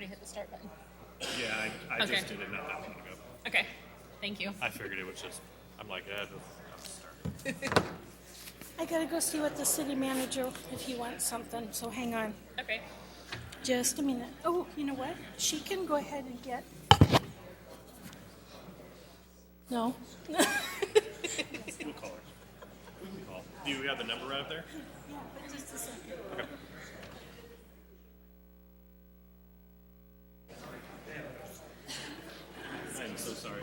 already hit the start button. Yeah, I Okay. just did it not that long ago. Okay, thank you. I figured it was just, I'm like, just start. I gotta go see what the city manager, if he wants something, so hang on. Okay. Just a minute. Oh, you know what? She can go ahead and get. No? We'll call her. We can call. Do you have the number right up there? Yeah, but just a second. Okay. I'm so sorry.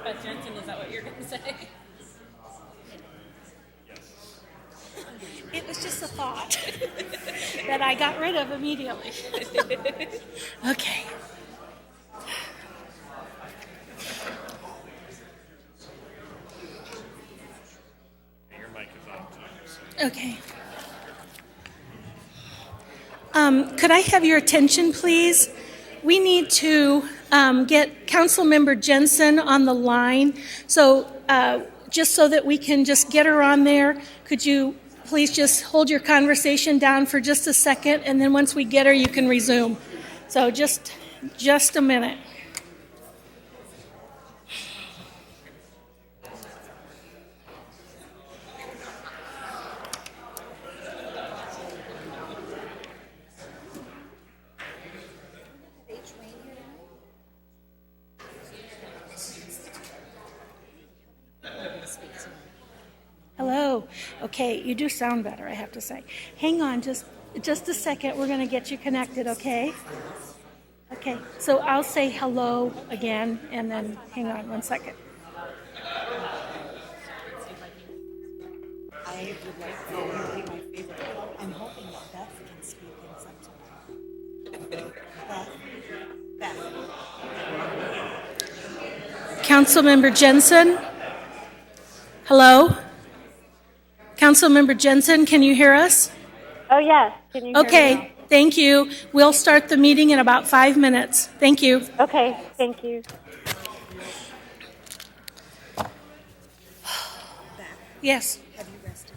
Beth Jensen, is that what you're going to say? It was just a thought that I got rid of immediately. Okay. Your mic is on too. So. Okay. Could I have your attention, please? We need to get Councilmember Jensen on the line. So just so that we can just get her on there, could you please just hold your conversation down for just a second, and then once we get her, you can resume. So just a minute. Hello. Okay, you do sound better, I have to say. Hang on just a second. We're going to get you connected, okay? Okay, so I'll say hello again, and then hang on 1 second. I would like that to be my favorite. I'm hoping that Beth can speak in some time. Beth. Councilmember Jensen? Hello? Councilmember Jensen, can you hear us? Oh, yes. Can you hear me Okay, thank you. We'll start the meeting in about 5 minutes. Thank you. now? Okay, thank you. Yes. Have you rested?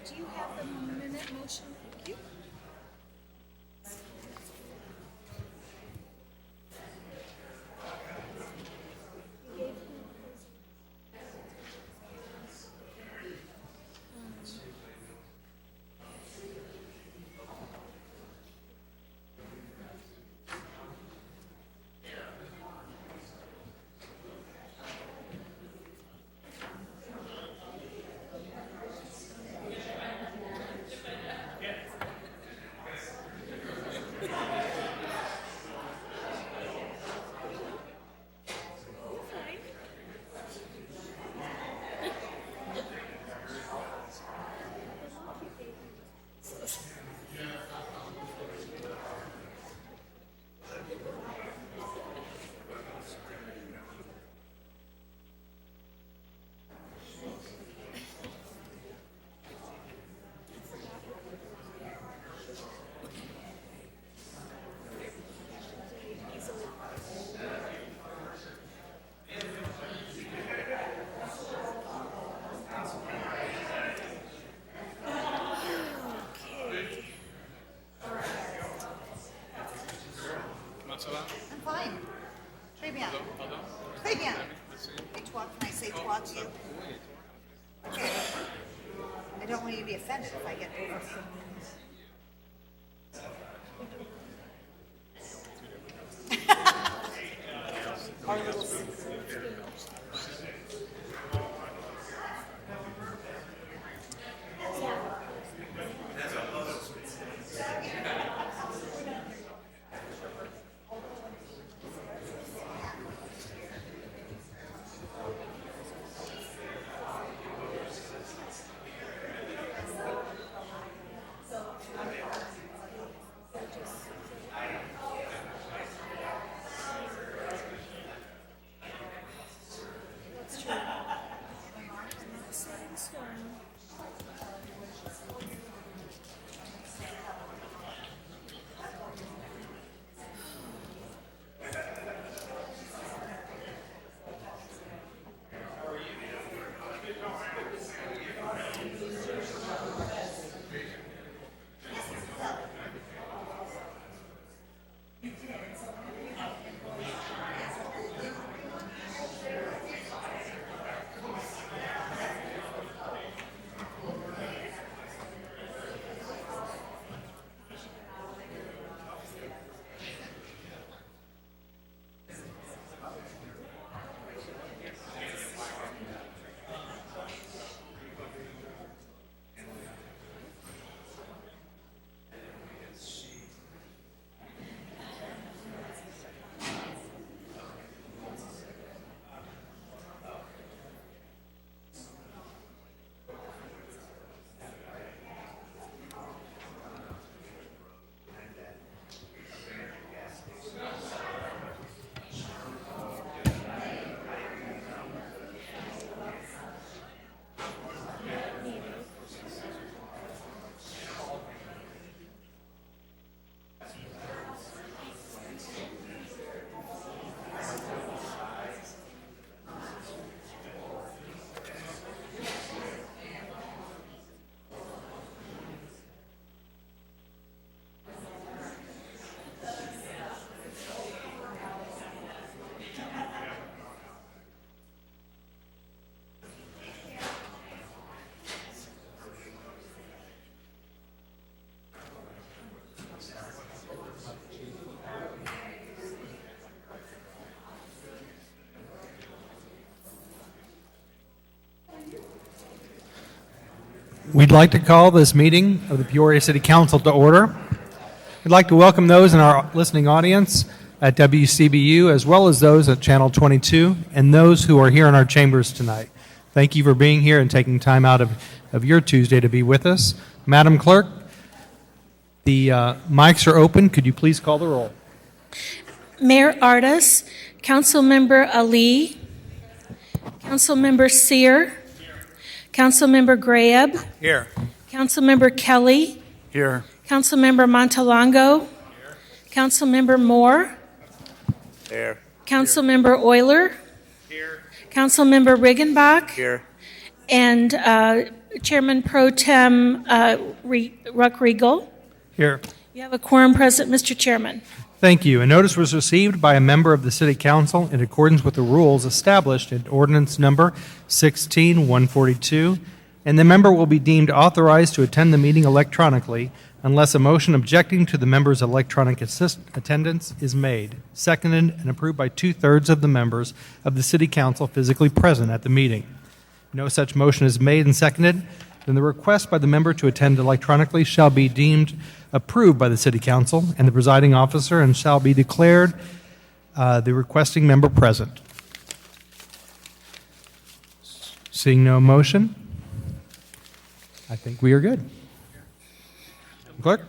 Do you have the minute motion? Thank you. I'm fine. Très bien. Très bien. Et toi, can I say toi to you? Okay. I don't want you to be offended if I get over. Our little secret. We'd like to call this meeting of the Peoria City Council to order. We'd like to welcome those in our listening audience at WCBU, as well as those at Channel 22, and those who are here in our chambers tonight. Thank you for being here and taking time out of your Tuesday to be with us. Madam Clerk, the mics are open. Could you please call the roll? Mayor Artis, Councilmember Ali, Councilmember Sear, Councilmember Graham, Here. Councilmember Kelly, Here. Councilmember Montalongo, Councilmember Moore, Here. Councilmember Euler, Councilmember Riggenbach, Here. and Chairman Pro Tem Ruck Riegel. Here. You have a quorum present, Mr. Chairman. Thank you. A notice was received by a member of the City Council in accordance with the rules established in Ordinance Number 16-142, and the member will be deemed authorized to attend the meeting electronically unless a motion objecting to the member's electronic attendance is made, seconded, and approved by two-thirds of the members of the City Council physically present at the meeting. No such motion is made and seconded, then the request by the member to attend electronically shall be deemed approved by the City Council and the presiding officer and shall be declared the requesting member present. Seeing no motion, I think we are good. Clerk?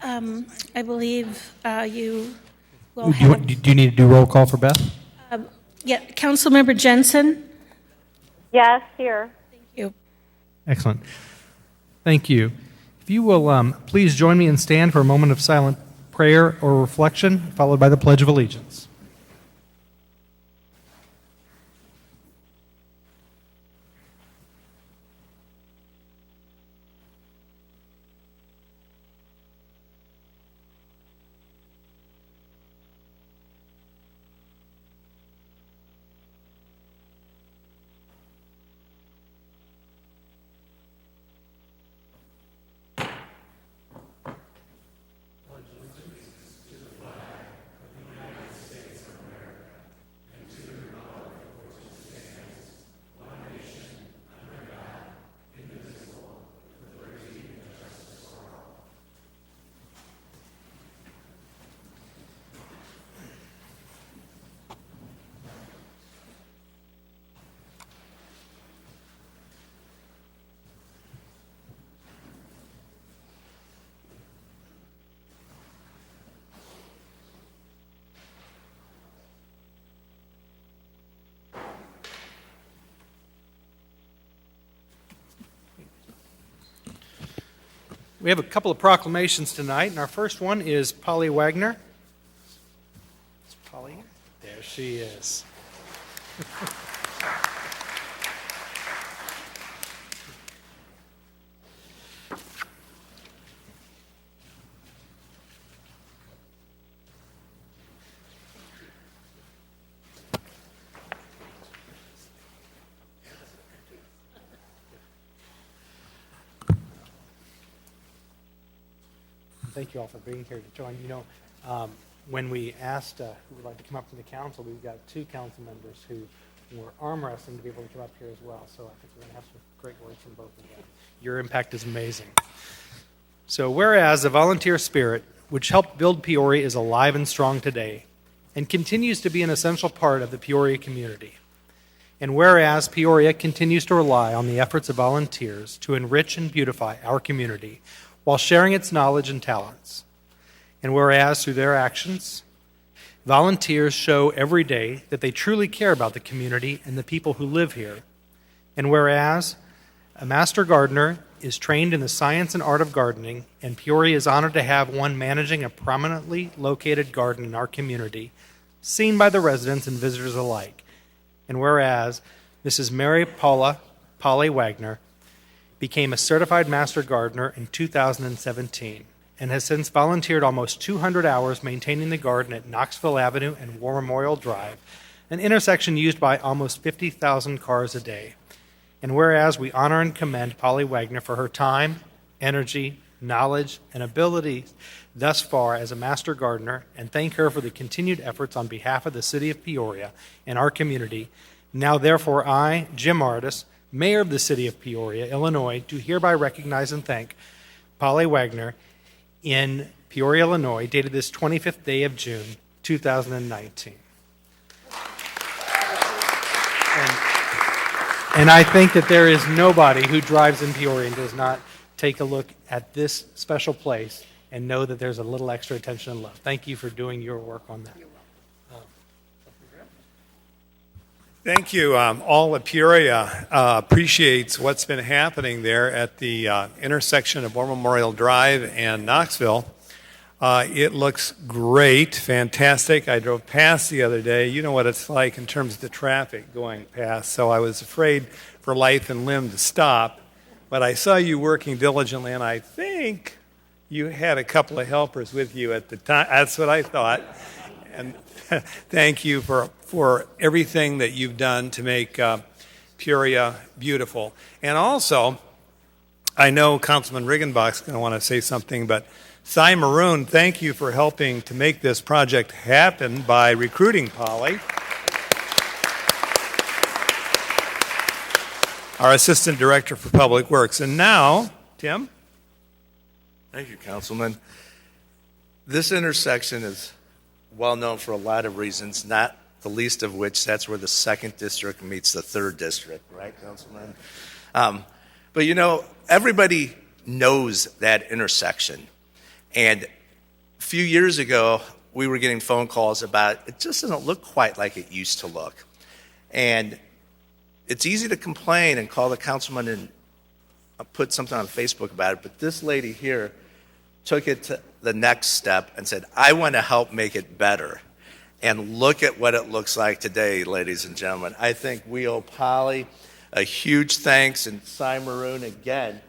I believe you will Do have... you need to do roll call for Beth? Yeah, Councilmember Jensen. Yes, here. Thank you. Excellent. Thank you. If you will please join me and stand for a moment of silent prayer or reflection, followed by the Pledge of Allegiance. We have a couple of proclamations tonight, and our first one is Polly Wagner. Is Polly here? There she is. Thank you all for being here to join. You know, when we asked who would like to come up to the council, we've got two council members who were arm wrestling to be able to come up here as well. So I think we're going to have some great words from both of them. Your impact is amazing. So whereas the volunteer spirit, which helped build Peoria, is alive and strong today and continues to be an essential part of the Peoria community. And whereas Peoria continues to rely on the efforts of volunteers to enrich and beautify our community while sharing its knowledge and talents. And whereas through their actions, volunteers show every day that they truly care about the community and the people who live here. And whereas a master gardener is trained in the science and art of gardening, and Peoria is honored to have one managing a prominently located garden in our community, seen by the residents and visitors alike. And whereas Mrs. Mary Polly Wagner became a certified master gardener in 2017 and has since volunteered almost 200 hours maintaining the garden at Knoxville Avenue and War Memorial Drive, an intersection used by almost 50,000 cars a day. And whereas we honor and commend Polly Wagner for her time, energy, knowledge, and abilities thus far as a master gardener, and thank her for the continued efforts on behalf of the city of Peoria and our community, now therefore I, Jim Artis, Mayor of the City of Peoria, Illinois, do hereby recognize and thank Polly Wagner in Peoria, Illinois, dated this 25th day of June, 2019. And I think that there is nobody who drives in Peoria and does not take a look at this special place and know that there's a little extra attention and love. Thank you for doing your work on that. Thank you. All of Peoria appreciates what's been happening there at the intersection of War Memorial Drive and Knoxville. It looks great, fantastic. I drove past the other day. You know what it's like in terms of the traffic going past, so I was afraid for life and limb to stop. But I saw you working diligently, and I think you had a couple of helpers with you at the time. That's what I thought. And thank you for everything that you've done to make Peoria beautiful. And also, I know Councilman Riggenbach's going to want to say something, but Cy Maroon, thank you for helping to make this project happen by recruiting Polly. Our Assistant Director for Public Works. And now, Tim? Thank you, Councilman. This intersection is well known for a lot of reasons, not the least of which that's where the 2nd District meets the 3rd District, right, Councilman? But you know, everybody knows that intersection. And a few years ago, we were getting phone calls about it just doesn't look quite like it used to look. And it's easy to complain and call the councilman and put something on Facebook about it, but this lady here took it to the next step and said, I want to help make it better. And look at what it looks like today, ladies and gentlemen. I think we owe Polly a huge thanks, and Cy Maroon again,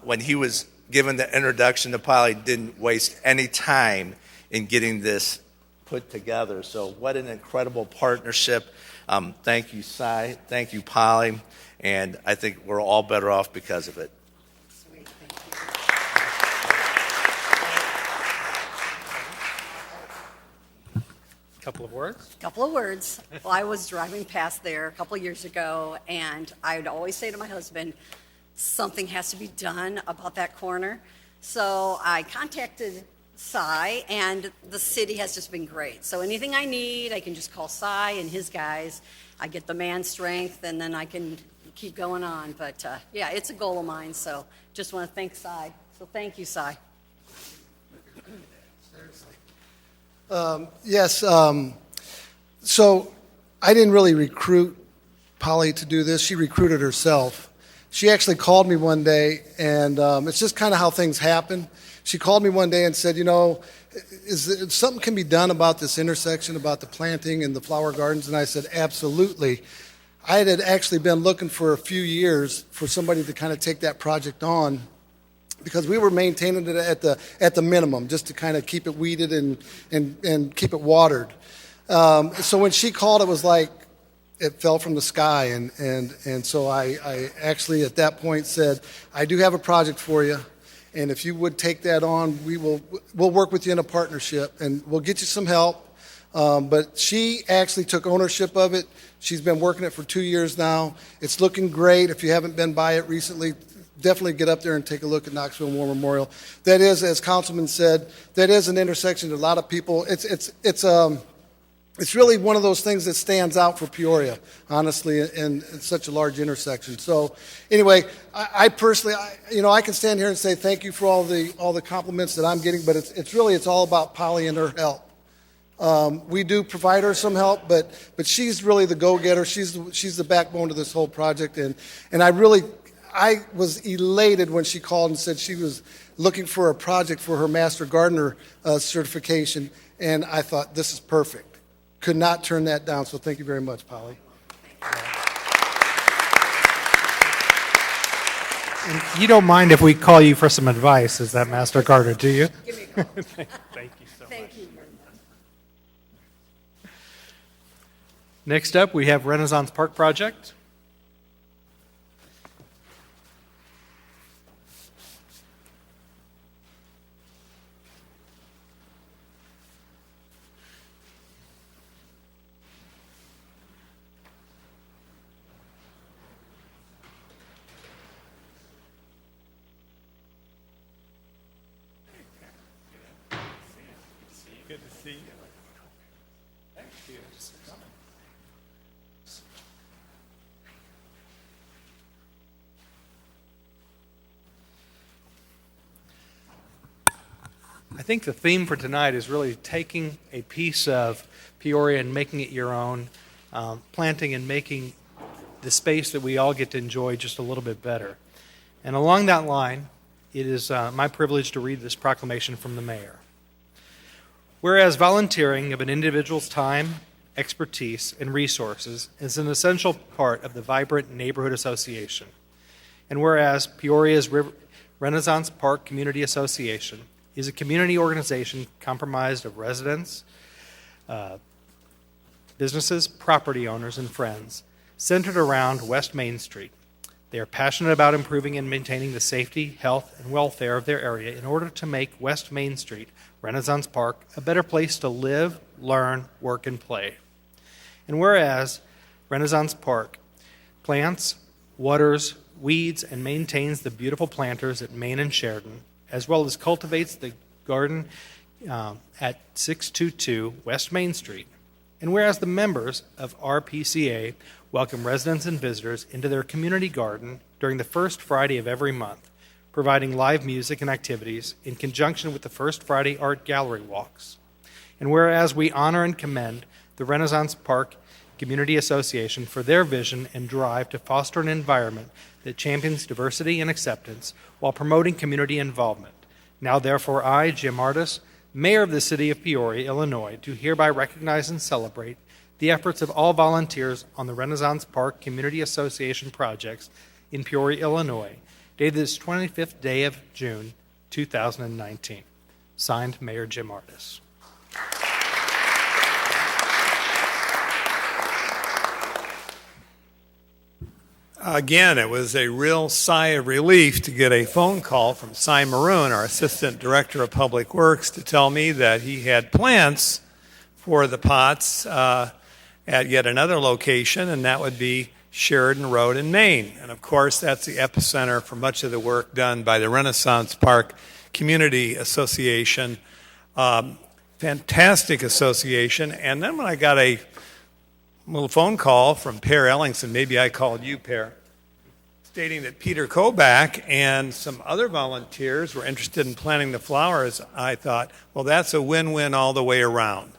when he was given the introduction to Polly, didn't waste any time in getting this put together. So what an incredible partnership. Thank you, Cy. Thank you, Polly. And I think we're all better off because of it. Sweet, thank you. Couple of words. Couple of words. Well, I was driving past there a couple of years ago, and I would always say to my husband, something has to be done about that corner. So I contacted Cy, and the city has just been great. So anything I need, I can just call Cy and his guys. I get the man strength, and then I can keep going on. But yeah, it's a goal of mine, so just want to thank Cy. So thank you, Cy. Yes. So I didn't really recruit Polly to do this. She recruited herself. She actually called me one day, and it's just kind of how things happen. She called me one day and said, you know, something can be done about this intersection, about the planting and the flower gardens? And I said, absolutely. I had actually been looking for a few years for somebody to kind of take that project on, because we were maintaining it at the minimum, just to kind of keep it weeded and keep it watered. So when she called, it was like it fell from the sky, and so I actually at that point said, I do have a project for you, and if you would take that on, we'll work with you in a partnership, and we'll get you some help. But she actually took ownership of it. She's been working it for 2 years now. It's looking great. If you haven't been by it recently, definitely get up there and take a look at Knoxville War Memorial. That is, as Councilman said, that is an intersection that a lot of people. It's really one of those things that stands out for Peoria, honestly, in such a large intersection. So, anyway, I personally, I can stand here and say thank you for all the compliments that I'm getting, but it's all about Polly and her help. We do provide her some help, but she's really the go-getter. She's the backbone to this whole project, and I was elated when she called and said she was looking for a project for her Master Gardener certification, and I thought, this is perfect. Could not turn that down, so thank you very much, Polly. And you don't mind if we call you for some advice as that Master Gardener, do you? Give me a call. Thank you so much. Thank you. Next up, we have Renaissance Park Project. see you. Thank you. I think the theme for tonight is really taking a piece of Peoria and making it your own, planting and making the space that we all get to enjoy just a little bit better. And along that line, it is my privilege to read this proclamation from the mayor. Whereas volunteering of an individual's time, expertise, and resources is an essential part of the vibrant neighborhood association. And whereas Peoria's Renaissance Park Community Association is a community organization comprised of residents, businesses, property owners, and friends centered around West Main Street. They are passionate about improving and maintaining the safety, health, and welfare of their area in order to make West Main Street, Renaissance Park, a better place to live, learn, work, and play. And whereas Renaissance Park plants, waters, weeds, and maintains the beautiful planters at Main and Sheridan, as well as cultivates the garden at 622 West Main Street. And whereas the members of RPCA welcome residents and visitors into their community garden during the first Friday of every month, providing live music and activities in conjunction with the First Friday Art Gallery walks. And whereas we honor and commend the Renaissance Park Community Association for their vision and drive to foster an environment that champions diversity and acceptance while promoting community involvement. Now, therefore, I, Jim Artis, Mayor of the City of Peoria, Illinois, do hereby recognize and celebrate the efforts of all volunteers on the Renaissance Park Community Association projects in Peoria, Illinois, dated this 25th day of June, 2019. Signed, Mayor Jim Artis. Again, it was a real sigh of relief to get a phone call from Cy Maroon, our Assistant Director of Public Works, to tell me that he had plans for the pots at yet another location, and that would be Sheridan Road in Maine. And of course, that's the epicenter for much of the work done by the Renaissance Park Community Association. Fantastic association. And then when I got a little phone call from Per Ellingson, maybe I called you, Per, stating that Peter Kobach and some other volunteers were interested in planting the flowers, I thought, well, that's a win-win all the way around.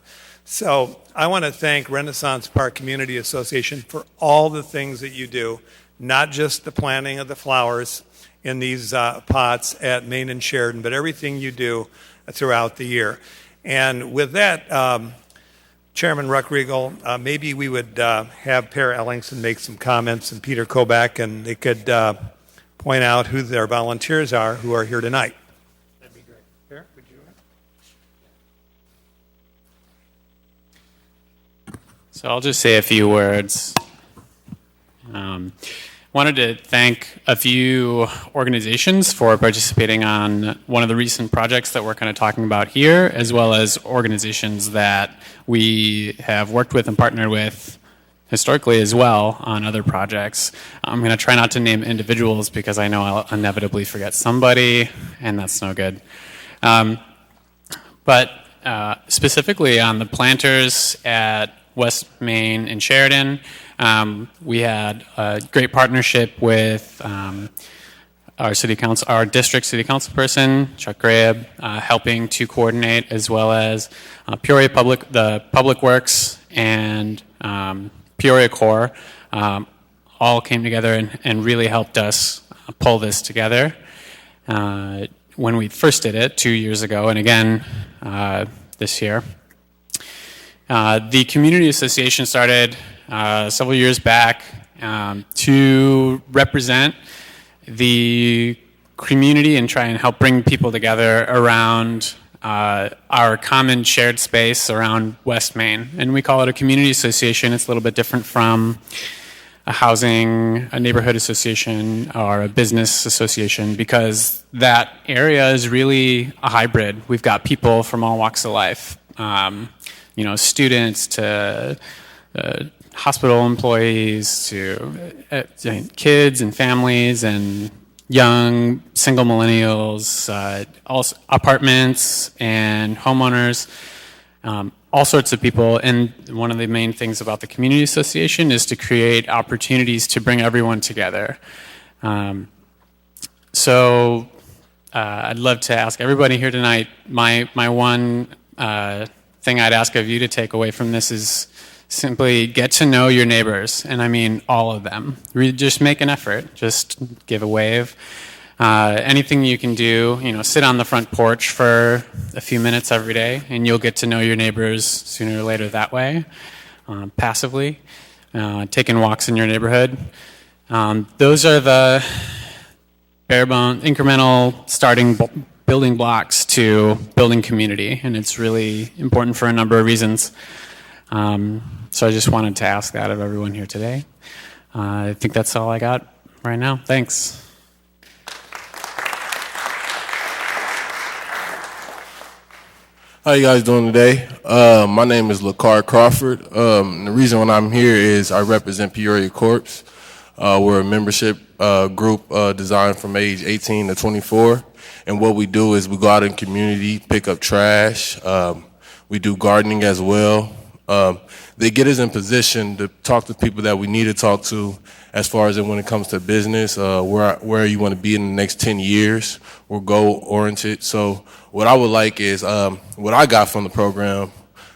So I want to thank Renaissance Park Community Association for all the things that you do, not just the planting of the flowers in these pots at Main and Sheridan, but everything you do throughout the year. And with that, Chairman Ruckriegel, maybe we would have Per Ellingson make some comments and Peter Kobach, and they could point out who their volunteers are who are here tonight. That'd be great. Per, would you? So I'll just say a few words. Wanted to thank a few organizations for participating on one of the recent projects that we're kind of talking about here, as well as organizations that we have worked with and partnered with historically as well on other projects. I'm going to try not to name individuals because I know I'll inevitably forget somebody, and that's no good. But specifically on the planters at West Main and Sheridan, we had a great partnership with our city council, our district city council person, Chuck Grab, helping to coordinate, as well as Peoria the Public Works and Peoria Corps, all came together and really helped us pull this together. When we first did it 2 years ago, and again this year, the community association started several years back to represent the community and try and help bring people together around our common shared space around West Main. And we call it a community association. It's a little bit different from a neighborhood association or a business association, because that area is really a hybrid. We've got people from all walks of life, students to hospital employees to kids and families and young single millennials, also apartments and homeowners. all sorts of people. And one of the main things about the community association is to create opportunities to bring everyone together. So I'd love to ask everybody here tonight, my one thing I'd ask of you to take away from this is simply get to know your neighbors, and I mean all of them. Just make an effort. Just give a wave. Anything you can do, sit on the front porch for a few minutes every day, and you'll get to know your neighbors sooner or later that way, passively. Taking walks in your neighborhood. Those are the bare bone, incremental starting building blocks to building community, and it's really important for a number of reasons. So I just wanted to ask that of everyone here today. I think that's all I got right now. Thanks. How you guys doing today? My name is LaCar Crawford. The reason when I'm here is I represent Peoria Corps. We're a membership group designed from age 18 to 24. And what we do is we go out in community, pick up trash. We do gardening as well. They get us in position to talk to people that we need to talk to as far as when it comes to business, where you want to be in the next 10 years. We're goal-oriented. So what I would like is what I got from the program,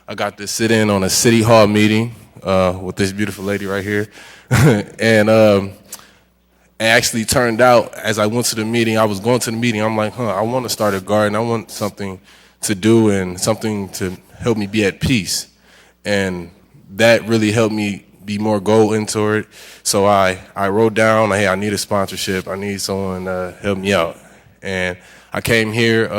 I got to sit in on a city hall meeting with this beautiful lady right here. And it actually turned out, as I went to the meeting, I was going to the meeting, I'm like, I want to start a garden. I want something to do and something to help me be at peace. And that really helped me be more goal-oriented. So I wrote down, hey, I need a sponsorship. I need someone to help me out. And I came here,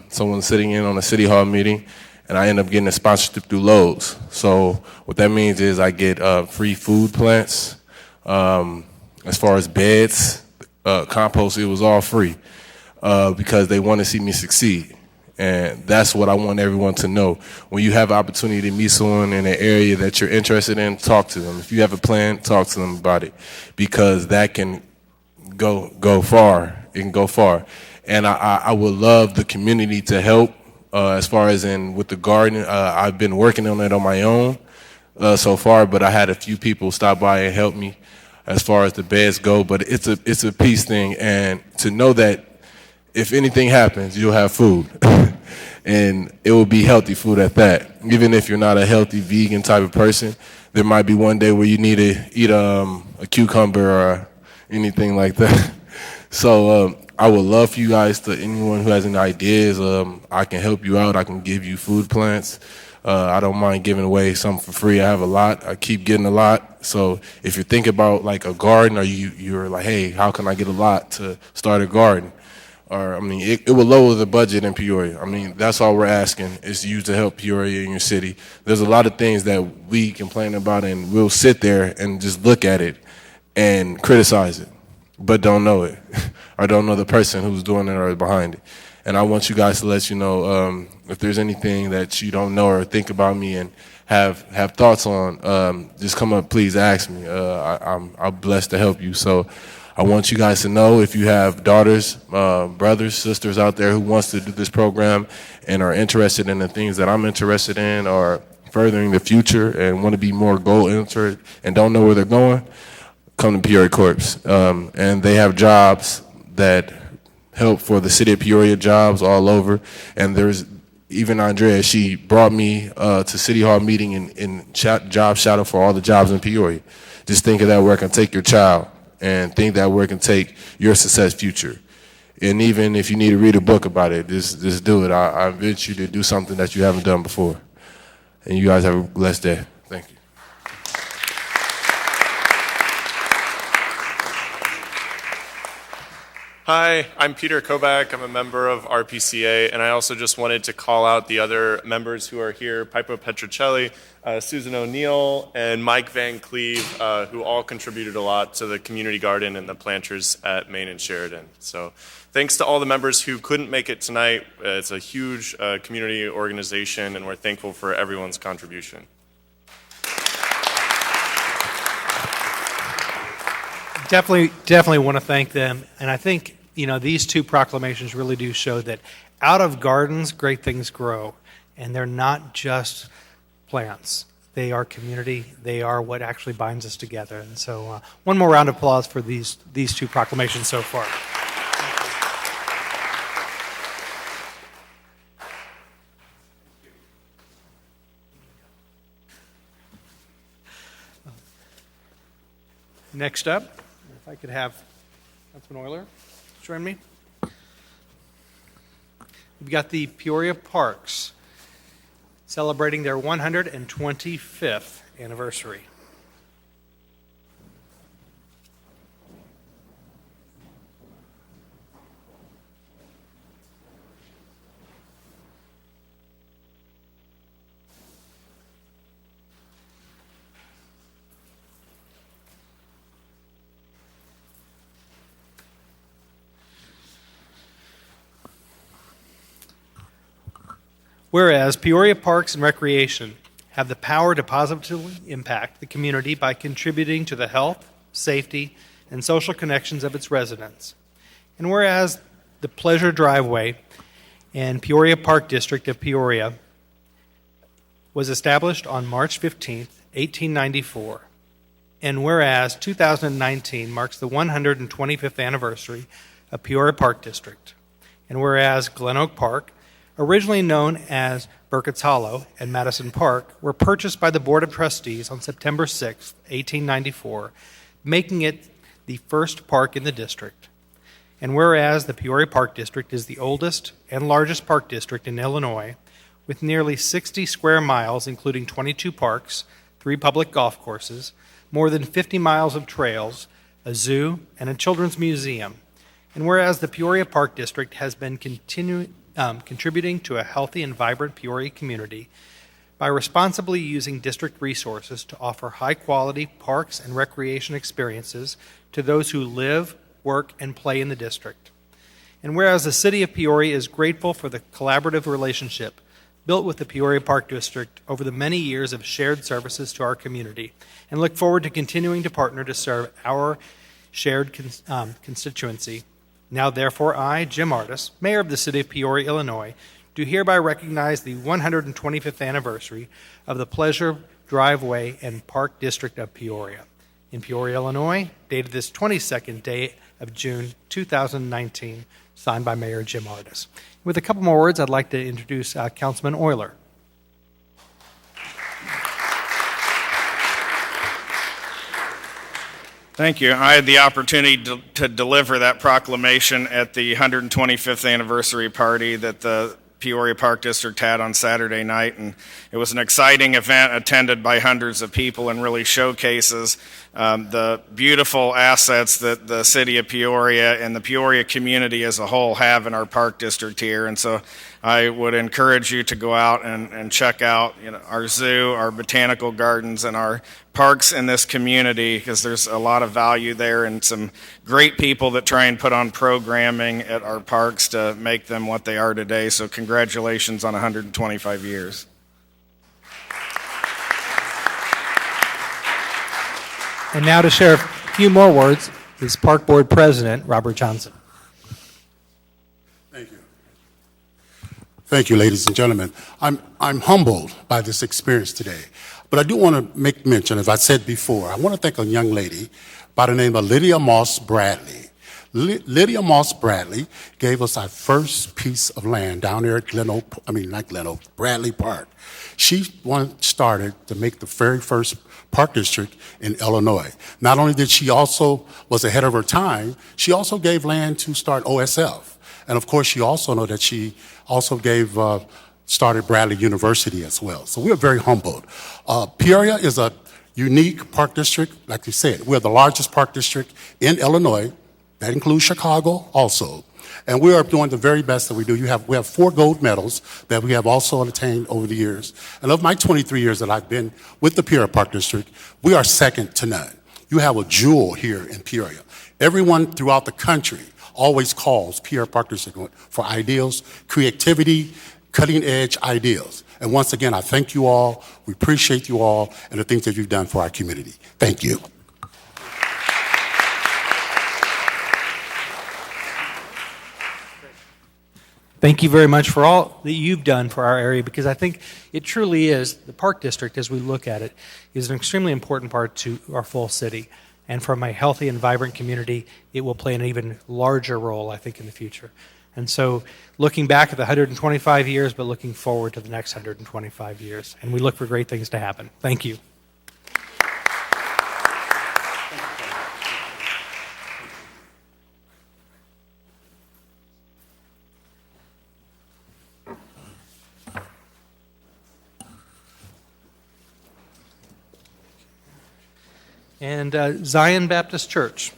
someone sitting in on a city hall meeting, and I ended up getting a sponsorship through Lowe's. So what that means is I get free food plants. As far as beds, compost, it was all free because they want to see me succeed. And that's what I want everyone to know. When you have an opportunity to meet someone in an area that you're interested in, talk to them. If you have a plan, talk to them about it, because that can go far. It can go far. And I would love the community to help as far as with the garden. I've been working on it on my own so far, but I had a few people stop by and help me as far as the beds go. But it's a peace thing, and to know that if anything happens, you'll have food. And it will be healthy food at that. Even if you're not a healthy vegan type of person, there might be one day where you need to eat a cucumber or anything like that. So I would love for you guys anyone who has any ideas, I can help you out. I can give you food plants. I don't mind giving away some for free. I have a lot. I keep getting a lot. So if you're thinking about like a garden, or you're like, hey, how can I get a lot to start a garden? Or, I mean, it will lower the budget in Peoria. I mean, that's all we're asking, is you to help Peoria in your city. There's a lot of things that we complain about, and we'll sit there and just look at it and criticize it, but don't know it, or don't know the person who's doing it or behind it. And I want you guys to let you know if there's anything that you don't know or think about me and have thoughts on, just come up, please ask me. I'm blessed to help you. So I want you guys to know, if you have daughters, brothers, sisters out there who wants to do this program and are interested in the things that I'm interested in, or furthering the future and want to be more goal-oriented and don't know where they're going, come to Peoria Corps. And they have jobs that help for the city of Peoria, jobs all over. And there's even Andrea, she brought me to City Hall meeting in job shadow for all the jobs in Peoria. Just think of that where it can take your child, and think that where it can take your success future. And even if you need to read a book about it, just do it. I invite you to do something that you haven't done before. And you guys have a blessed day. Thank you. Hi, I'm Peter Kovac. I'm a member of RPCA, and I also just wanted to call out the other members who are here, Pipo Petrocelli, Susan O'Neill, and Mike Van Cleve, who all contributed a lot to the community garden and the planters at Main and Sheridan. So thanks to all the members who couldn't make it tonight. It's a huge community organization, and we're thankful for everyone's contribution. Definitely want to thank them. And I think, these two proclamations really do show that out of gardens, great things grow. And they're not just plants. They are community. They are what actually binds us together. And so one more round of applause for these two proclamations so far. Next up, if I could have Councilman Euler join me. We've got the Peoria Parks celebrating their 125th anniversary. Whereas Peoria Parks and Recreation have the power to positively impact the community by contributing to the health, safety, and social connections of its residents. And whereas the Pleasure Driveway and Peoria Park District of Peoria was established on March 15, 1894. And whereas 2019 marks the 125th anniversary of Peoria Park District. And whereas Glen Oak Park, originally known as Burkett's Hollow and Madison Park, were purchased by the Board of Trustees on September 6, 1894, making it the first park in the district. And whereas the Peoria Park District is the oldest and largest park district in Illinois, with nearly 60 square miles, including 22 parks, 3 public golf courses, more than 50 miles of trails, a zoo, and a children's museum. And whereas the Peoria Park District has been contributing to a healthy and vibrant Peoria community by responsibly using district resources to offer high-quality parks and recreation experiences to those who live, work, and play in the district. And whereas the City of Peoria is grateful for the collaborative relationship built with the Peoria Park District over the many years of shared services to our community, and look forward to continuing to partner to serve our shared constituency. Now, therefore, I, Jim Artis, Mayor of the City of Peoria, Illinois, do hereby recognize the 125th anniversary of the Pleasure Driveway and Park District of Peoria. In Peoria, Illinois, dated this 22nd day of June 2019, signed by Mayor Jim Artis. With a couple more words, I'd like to introduce Councilman Euler. Thank you. I had the opportunity to deliver that proclamation at the 125th anniversary party that the Peoria Park District had on Saturday night, and it was an exciting event attended by hundreds of people and really showcases the beautiful assets that the city of Peoria and the Peoria community as a whole have in our park district here. And so I would encourage you to go out and check out our zoo, our botanical gardens, and our parks in this community, because there's a lot of value there and some great people that try and put on programming at our parks to make them what they are today. So congratulations on 125 years. And now to share a few more words is Park Board President Robert Johnson. Thank you. Thank you, ladies and gentlemen. I'm humbled by this experience today. But I do want to make mention, as I said before, I want to thank a young lady by the name of Lydia Moss Bradley. Lydia Moss Bradley gave us our first piece of land down there at Bradley Park. She started to make the very first park district in Illinois. Not only did she also was ahead of her time, she also gave land to start OSF. And of course, you also know that she also started Bradley University as well. So we're very humbled. Peoria is a unique park district. Like you said, we're the largest park district in Illinois. That includes Chicago also. And we are doing the very best that we do. We have 4 gold medals that we have also attained over the years. And of my 23 years that I've been with the Peoria Park District, we are second to none. You have a jewel here in Peoria. Everyone throughout the country always calls Peoria Park District for ideals, creativity, cutting-edge ideas. And once again, I thank you all. We appreciate you all and the things that you've done for our community. Thank you. Thank you very much for all that you've done for our area, because I think it truly is, the Park District, as we look at it, is an extremely important part to our full city. And from a healthy and vibrant community, it will play an even larger role, I think, in the future. And so looking back at the 125 years, but looking forward to the next 125 years. And we look for great things to happen. Thank you. And Zion Baptist Church.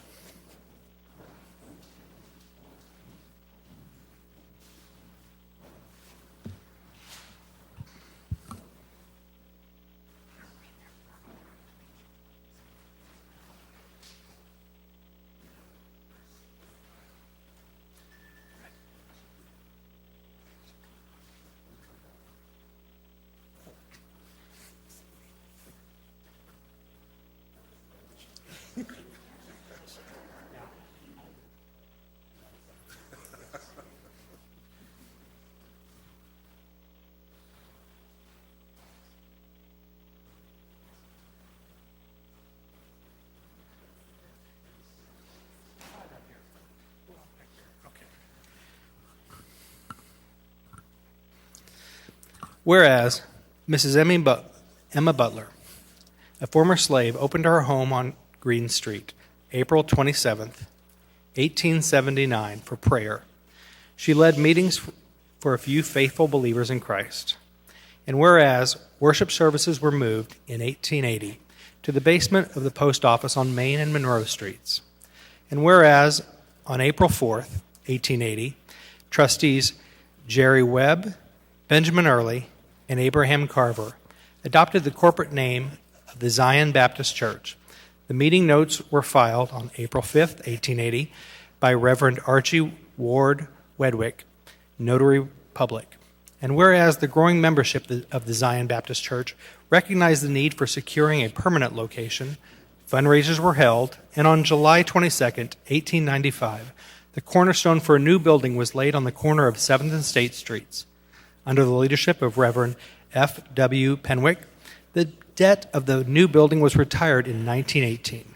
Whereas Mrs. Emma Butler, a former slave, opened her home on Green Street, April 27th, 1879, for prayer. She led meetings for a few faithful believers in Christ. And whereas worship services were moved in 1880 to the basement of the post office on Main and Monroe Streets. And whereas on April 4th, 1880, trustees Jerry Webb, Benjamin Early, and Abraham Carver adopted the corporate name of the Zion Baptist Church. The meeting notes were filed on April 5th, 1880, by Reverend Archie Ward Wedwick, Notary Public. And whereas the growing membership of the Zion Baptist Church recognized the need for securing a permanent location, fundraisers were held, and on July 22nd, 1895, the cornerstone for a new building was laid on the corner of 7th and State Streets. Under the leadership of Reverend F.W. Penwick, the debt of the new building was retired in 1918.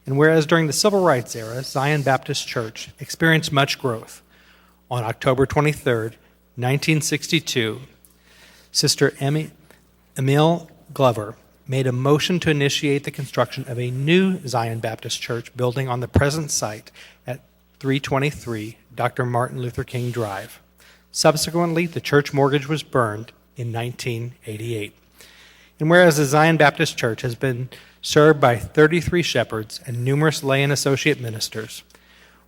And whereas during the Civil Rights era, Zion Baptist Church experienced much growth, on October 23rd, 1962, Sister Emile Glover made a motion to initiate the construction of a new Zion Baptist Church building on the present site at 323 Dr. Martin Luther King Drive. Subsequently, the church mortgage was burned in 1988. And whereas the Zion Baptist Church has been served by 33 shepherds and numerous lay and associate ministers,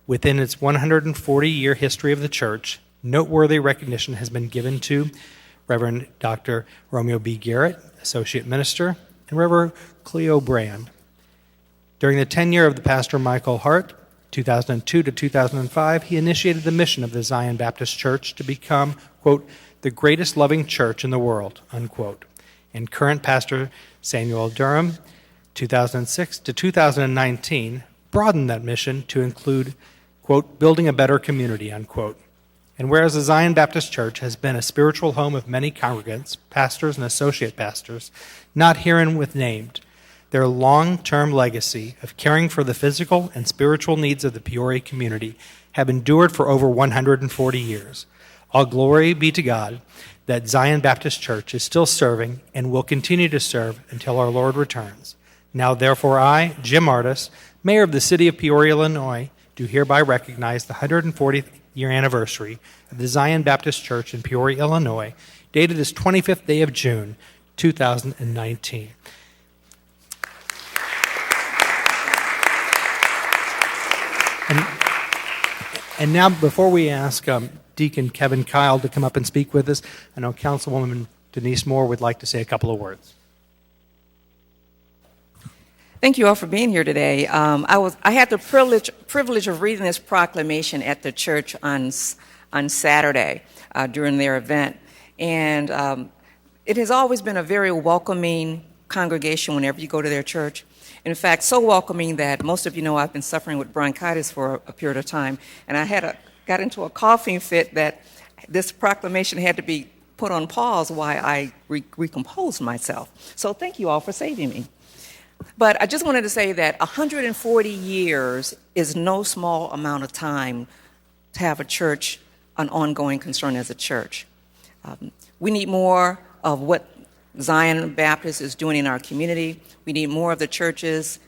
within its 140-year history of the church, noteworthy recognition has been given to Reverend Dr. Romeo B. Garrett, associate minister, and Reverend Cleo Brand. During the tenure of the pastor Michael Hart, 2002 to 2005, he initiated the mission of the Zion Baptist Church to become, quote, the greatest loving church in the world, unquote. And current pastor Samuel Durham, 2006 to 2019, broadened that mission to include, quote, building a better community, unquote. And whereas the Zion Baptist Church has been a spiritual home of many congregants, pastors, and associate pastors, not herewith named, their long-term legacy of caring for the physical and spiritual needs of the Peoria community have endured for over 140 years. All glory be to God that Zion Baptist Church is still serving and will continue to serve until our Lord returns. Now, therefore, I, Jim Artis, Mayor of the City of Peoria, Illinois, do hereby recognize the 140th year anniversary of the Zion Baptist Church in Peoria, Illinois, dated this 25th day of June, 2019. And now, before we ask Deacon Kevin Kyle to come up and speak with us, I know Councilwoman Denise Moore would like to say a couple of words. Thank you all for being here today. I had the privilege of reading this proclamation at the church on Saturday during their event, and it has always been a very welcoming congregation whenever you go to their church. In fact, so welcoming that most of you know I've been suffering with bronchitis for a period of time, and I got into a coughing fit that this proclamation had to be put on pause while I recomposed myself. So thank you all for saving me. But I just wanted to say that 140 years is no small amount of time to have a church, an ongoing concern as a church. We need more of what Zion Baptist is doing in our community. We need more of the churches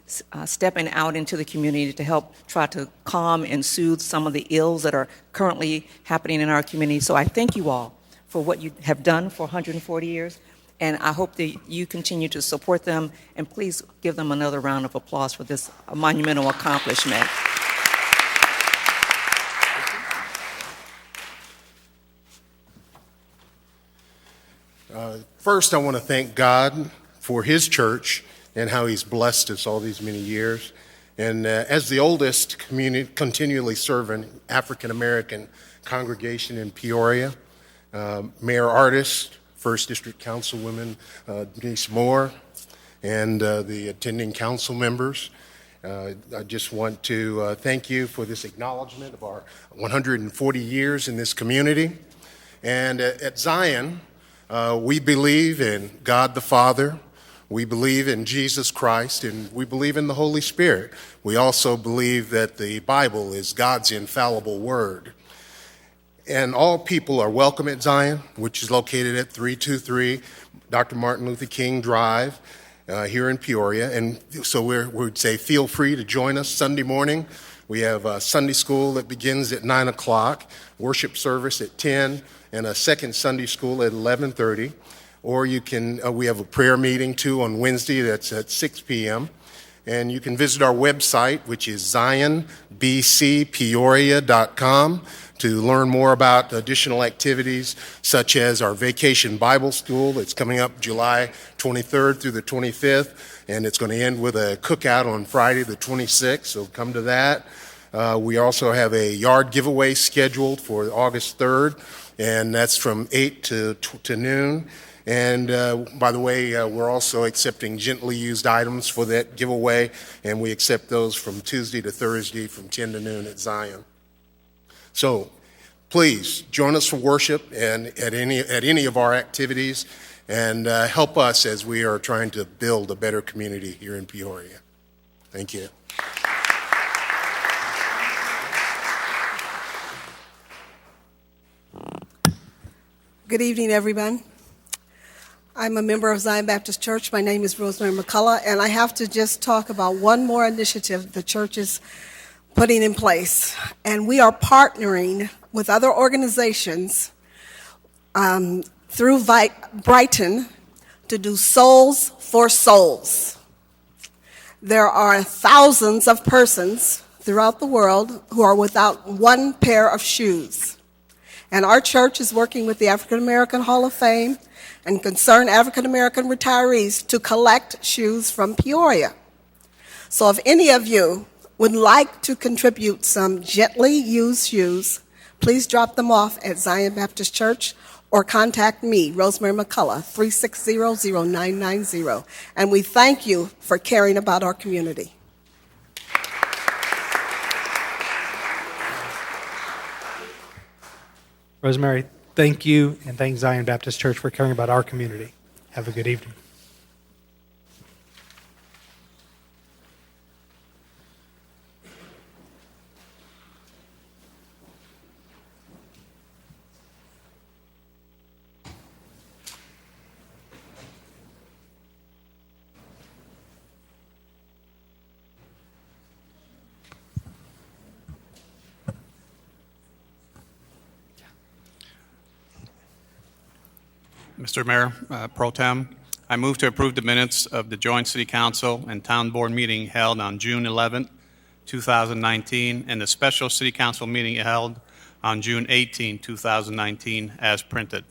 stepping out into the community to help try to calm and soothe some of the ills that are currently happening in our community. So I thank you all for what you have done for 140 years, and I hope that you continue to support them, and please give them another round of applause for this monumental accomplishment. First, I want to thank God for His church and how He's blessed us all these many years. And as the oldest continually serving African American congregation in Peoria, Mayor Artist, First District Councilwoman Denise Moore, and the attending council members, I just want to thank you for this acknowledgement of our 140 years in this community. And at Zion, we believe in God the Father, we believe in Jesus Christ, and we believe in the Holy Spirit. We also believe that the Bible is God's infallible word. And all people are welcome at Zion, which is located at 323 Dr. Martin Luther King Drive here in Peoria. And so we'd say feel free to join us Sunday morning. We have a Sunday school that begins at 9 o'clock, worship service at 10, and a second Sunday school at 11:30. Or you can, we have a prayer meeting too on Wednesday that's at 6 p.m. And you can visit our website, which is zionbcpeoria.com, to learn more about additional activities such as our Vacation Bible School that's coming up July 23rd through the 25th, and it's going to end with a cookout on Friday the 26th, so come to that. We also have a yard giveaway scheduled for August 3rd, and that's from 8 to noon. And by the way, we're also accepting gently used items for that giveaway, and we accept those from Tuesday to Thursday from 10 to noon at Zion. So please join us for worship and at any of our activities, and help us as we are trying to build a better community here in Peoria. Thank you. Good evening, everyone. I'm a member of Zion Baptist Church. My name is Rosemary McCullough, and I have to just talk about one more initiative the church is putting in place. And we are partnering with other organizations through Brighton to do Souls for Souls. There are thousands of persons throughout the world who are without one pair of shoes. And our church is working with the African American Hall of Fame and concerned African American retirees to collect shoes from Peoria. So if any of you would like to contribute some gently used shoes, please drop them off at Zion Baptist Church or contact me, Rosemary McCullough, 360-0990. And we thank you for caring about our community. Rosemary, thank you, and thank Zion Baptist Church for caring about our community. Have a good evening. Mr. Mayor, Pro Tem, I move to approve the minutes of the joint City Council and Town Board meeting held on June 11, 2019, and the special City Council meeting held on June 18, 2019, as printed.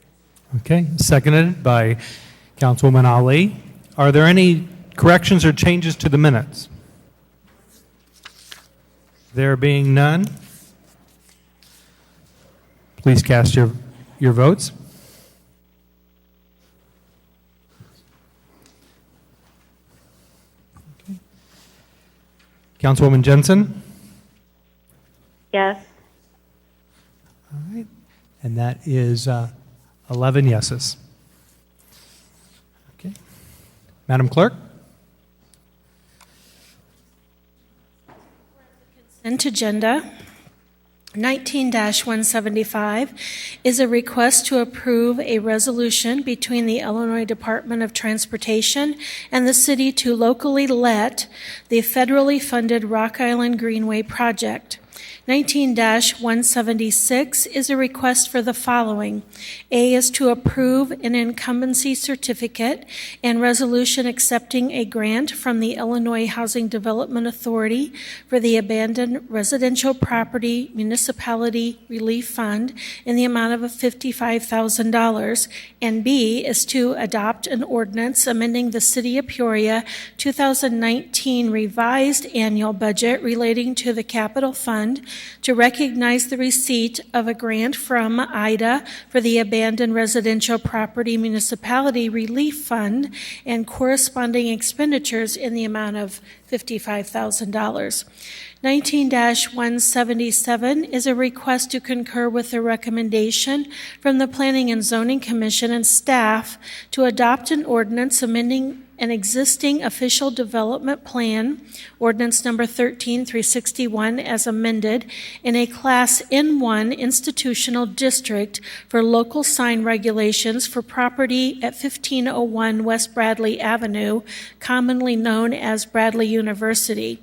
Okay, seconded by Councilwoman Ali. Are there any corrections or changes to the minutes? There being none, please cast your votes. Councilwoman Jensen? Yes. All right. And that is 11 yeses. Okay. Madam Clerk? Consent agenda. 19-175 is a request to approve a resolution between the Illinois Department of Transportation and the city to locally let the federally funded Rock Island Greenway project. 19-176 is a request for the following. A is to approve an incumbency certificate and resolution accepting a grant from the Illinois Housing Development Authority for the Abandoned Residential Property Municipality Relief Fund in the amount of $55,000. And B is to adopt an ordinance amending the City of Peoria 2019 revised annual budget relating to the capital fund to recognize the receipt of a grant from IDA for the Abandoned Residential Property Municipality Relief Fund and corresponding expenditures in the amount of $55,000. 19-177 is a request to concur with the recommendation from the Planning and Zoning Commission and staff to adopt an ordinance amending an existing official development plan, ordinance number 13361 as amended, in a Class N1 institutional district for local sign regulations for property at 1501 West Bradley Avenue, commonly known as Bradley University.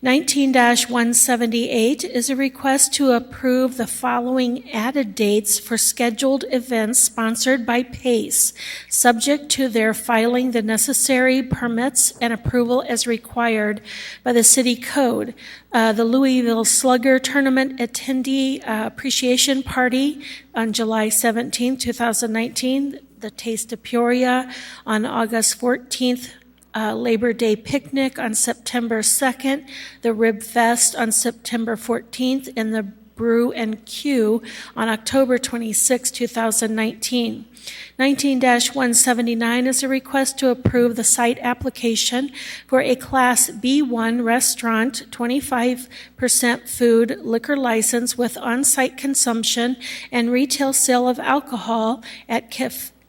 19-178 is a request to approve the following added dates for scheduled events sponsored by PACE, subject to their filing the necessary permits and approval as required by the City Code. The Louisville Slugger Tournament Attendee Appreciation Party on July 17, 2019, the Taste of Peoria on August 14th, Labor Day Picnic on September 2nd, the Rib Fest on September 14th, and the Brew and Q on October 26, 2019. 19-179 is a request to approve the site application for a Class B1 restaurant, 25% food liquor license with on-site consumption and retail sale of alcohol at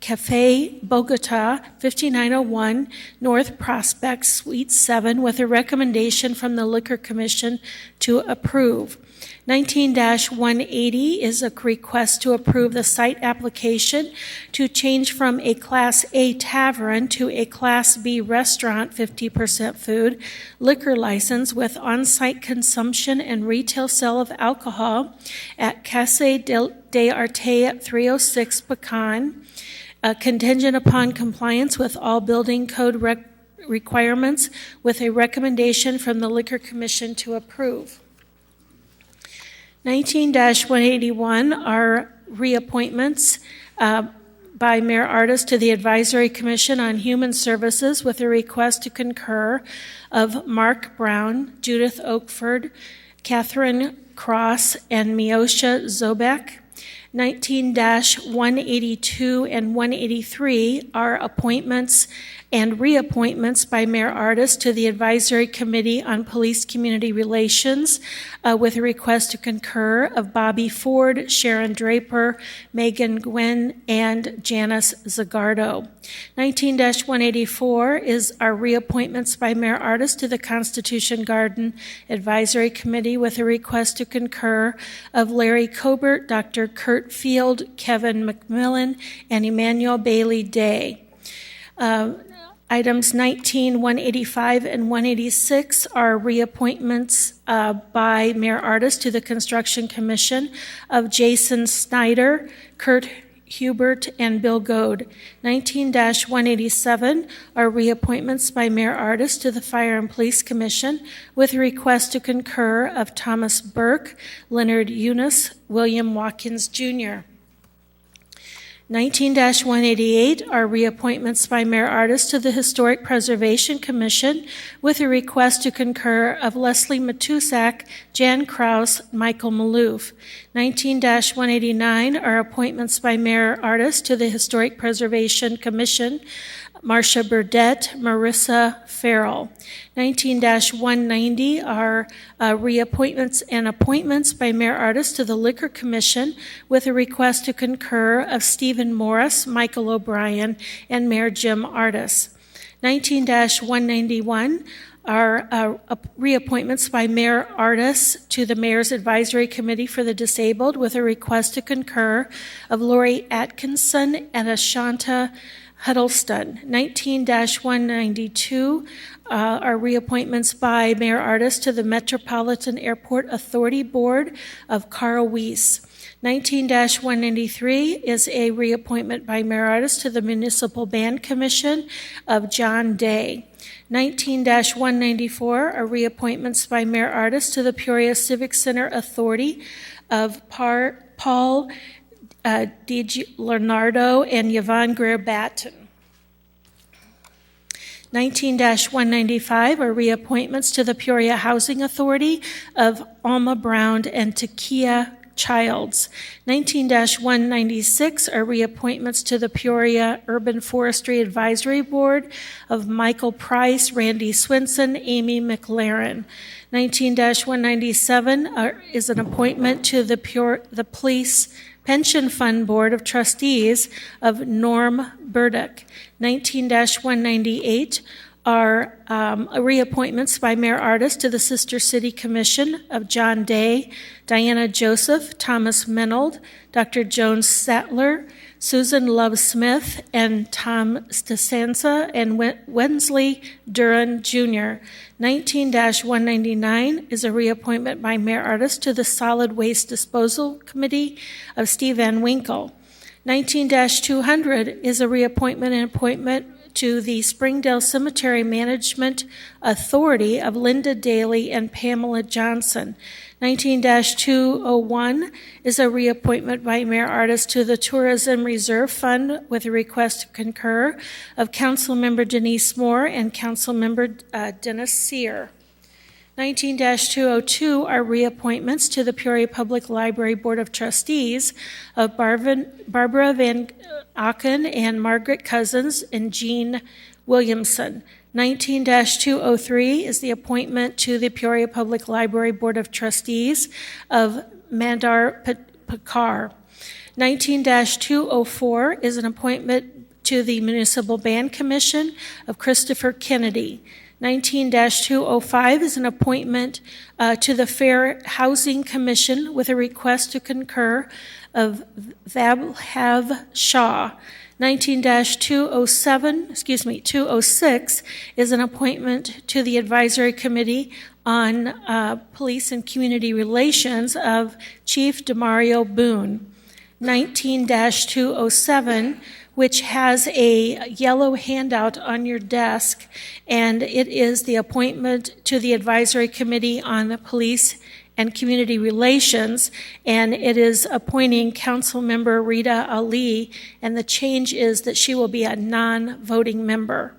Cafe Bogota, 5901 North Prospect, Suite 7, with a recommendation from the Liquor Commission to approve. 19-180 is a request to approve the site application to change from a Class A tavern to a Class B restaurant, 50% food, liquor license with on-site consumption and retail sale of alcohol at Casa de Arte at 306 Pecan, contingent upon compliance with all building code requirements with a recommendation from the Liquor Commission to approve. 19-181 are reappointments by Mayor Artis to the Advisory Commission on Human Services with a request to concur of Mark Brown, Judith Oakford, Catherine Cross, and Miosha Zobek. 19-182 and 183 are appointments and reappointments by Mayor Artis to the Advisory Committee on Police Community Relations with a request to concur of Bobby Ford, Sharon Draper, Megan Gwynn, and Janice Zagardo. 19-184 is our reappointments by Mayor Artis to the Constitution Garden Advisory Committee with a request to concur of Larry Cobert, Dr. Kurt Field, Kevin McMillan, and Emmanuel Bailey Day. Items 19-185 and 186 are reappointments by Mayor Artis to the Construction Commission of Jason Snyder, Kurt Hubert, and Bill Goad. 19-187 are reappointments by Mayor Artis to the Fire and Police Commission with a request to concur of Thomas Burke, Leonard Eunice, William Watkins Jr. 19-188 are reappointments by Mayor Artis to the Historic Preservation Commission with a request to concur of Leslie Matusak, Jan Kraus, Michael Maloof. 19-189 are appointments by Mayor Artis to the Historic Preservation Commission Marcia Burdette, Marissa Farrell. 19-190 are reappointments and appointments by Mayor Artis to the Liquor Commission with a request to concur of Stephen Morris, Michael O'Brien, and Mayor Jim Artis. 19-191 are reappointments by Mayor Artis to the Mayor's Advisory Committee for the Disabled with a request to concur of Lori Atkinson and Ashanta Huddleston. 19-192 are reappointments by Mayor Artis to the Metropolitan Airport Authority Board of Carl Weiss. 19-193 is a reappointment by Mayor Artis to the Municipal Band Commission of John Day. 19-194 are reappointments by Mayor Artis to the Peoria Civic Center Authority of Paul Leonardo and Yvonne Greer-Batten. 19-195 are reappointments to the Peoria Housing Authority of Alma Brown and Takia Childs. 19-196 are reappointments to the Peoria Urban Forestry Advisory Board of Michael Price, Randy Swinson, Amy McLaren. 19-197 is an appointment to the Police Pension Fund Board of Trustees of Norm Burdick. 19-198 are reappointments by Mayor Artis to the Sister City Commission of John Day, Diana Joseph, Thomas Menold, Dr. Joan Sattler, Susan Love Smith, and Tom Stasanza, and Wensley Duran Jr. 19-199 is a reappointment by Mayor Artis to the Solid Waste Disposal Committee of Steve Van Winkle. 19-200 is a reappointment and appointment to the Springdale Cemetery Management Authority of Linda Daly and Pamela Johnson. 19-201 is a reappointment by Mayor Artis to the Tourism Reserve Fund with a request to concur of Councilmember Denise Moore and Councilmember Dennis Sear. 19-202 are reappointments to the Peoria Public Library Board of Trustees of Barbara Van Aken and Margaret Cousins and Jean Williamson. 19-203 is the appointment to the Peoria Public Library Board of Trustees of Mandar Pakar. 19-204 is an appointment to the Municipal Band Commission of Christopher Kennedy. 19-205 is an appointment to the Fair Housing Commission with a request to concur of Vabhav Shah. 206 is an appointment to the Advisory Committee on Police and Community Relations of Chief Demario Boone. 19-207, which has a yellow handout on your desk, and it is the appointment to the Advisory Committee on Police and Community Relations, and it is appointing Councilmember Rita Ali, and the change is that she will be a non-voting member.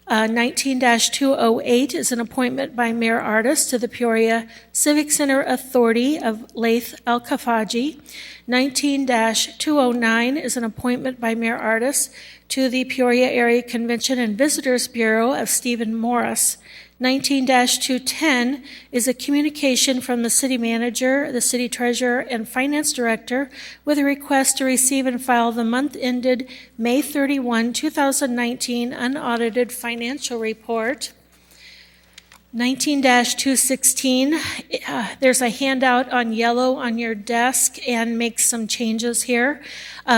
19-208 is an appointment by Mayor Artis to the Peoria Civic Center Authority of Laith El-Kafaji. 19-209 is an appointment by Mayor Artis to the Peoria Area Convention and Visitors Bureau of Stephen Morris. 19-210 is a communication from the city manager, the city treasurer, and finance director with a request to receive and file the month ended May 31, 2019 unaudited financial report. 19-216, there's a handout on yellow on your desk and make some changes here,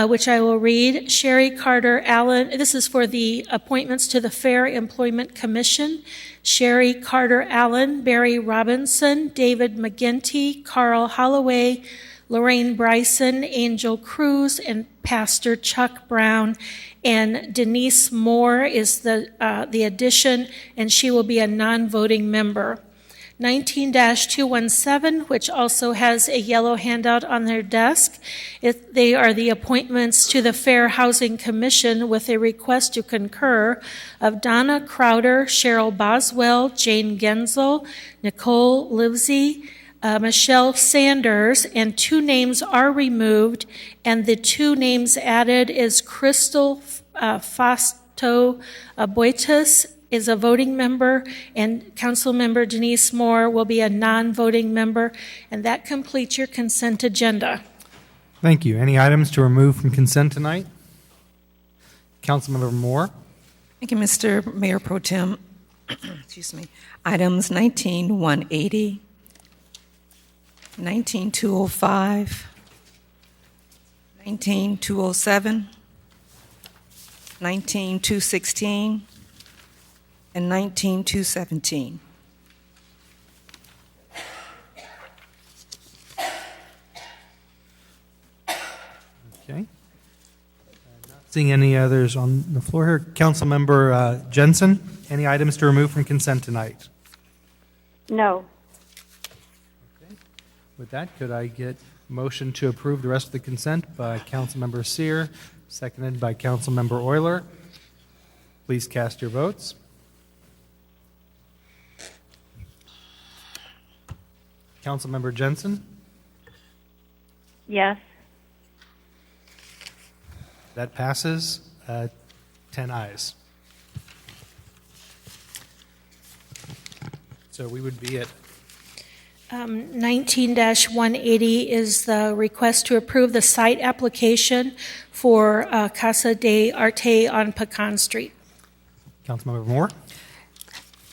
which I will read. Sherry Carter Allen, this is for the appointments to the Fair Employment Commission. Sherry Carter Allen, Barry Robinson, David McGinty, Carl Holloway, Lorraine Bryson, Angel Cruz, and Pastor Chuck Brown. And Denise Moore is the addition, and she will be a non-voting member. 19-217, which also has a yellow handout on their desk. They are the appointments to the Fair Housing Commission with a request to concur of Donna Crowder, Cheryl Boswell, Jane Genzel, Nicole Livesey, Michelle Sanders, and 2 names are removed, and the 2 names added is Crystal Otto Boitas is a voting member, and Councilmember Denise Moore will be a non-voting member. And that completes your consent agenda. Thank you. Any items to remove from consent tonight? Councilmember Moore. Thank you, Mr. Mayor Pro Tem. Excuse me. Items 19-180, 19-205, 19-207, 19-216, and 19-217. Okay. Not seeing any others on the floor here. Councilmember Jensen, any items to remove from consent tonight? No. With that, could I get motion to approve the rest of the consent by Councilmember Sear, seconded by Councilmember Euler? Please cast your votes. Councilmember Jensen? Yes. That passes. 10 ayes. So we would be at 19-180 is the request to approve the site application for Casa de Arte on Pecan Street. Councilmember Moore.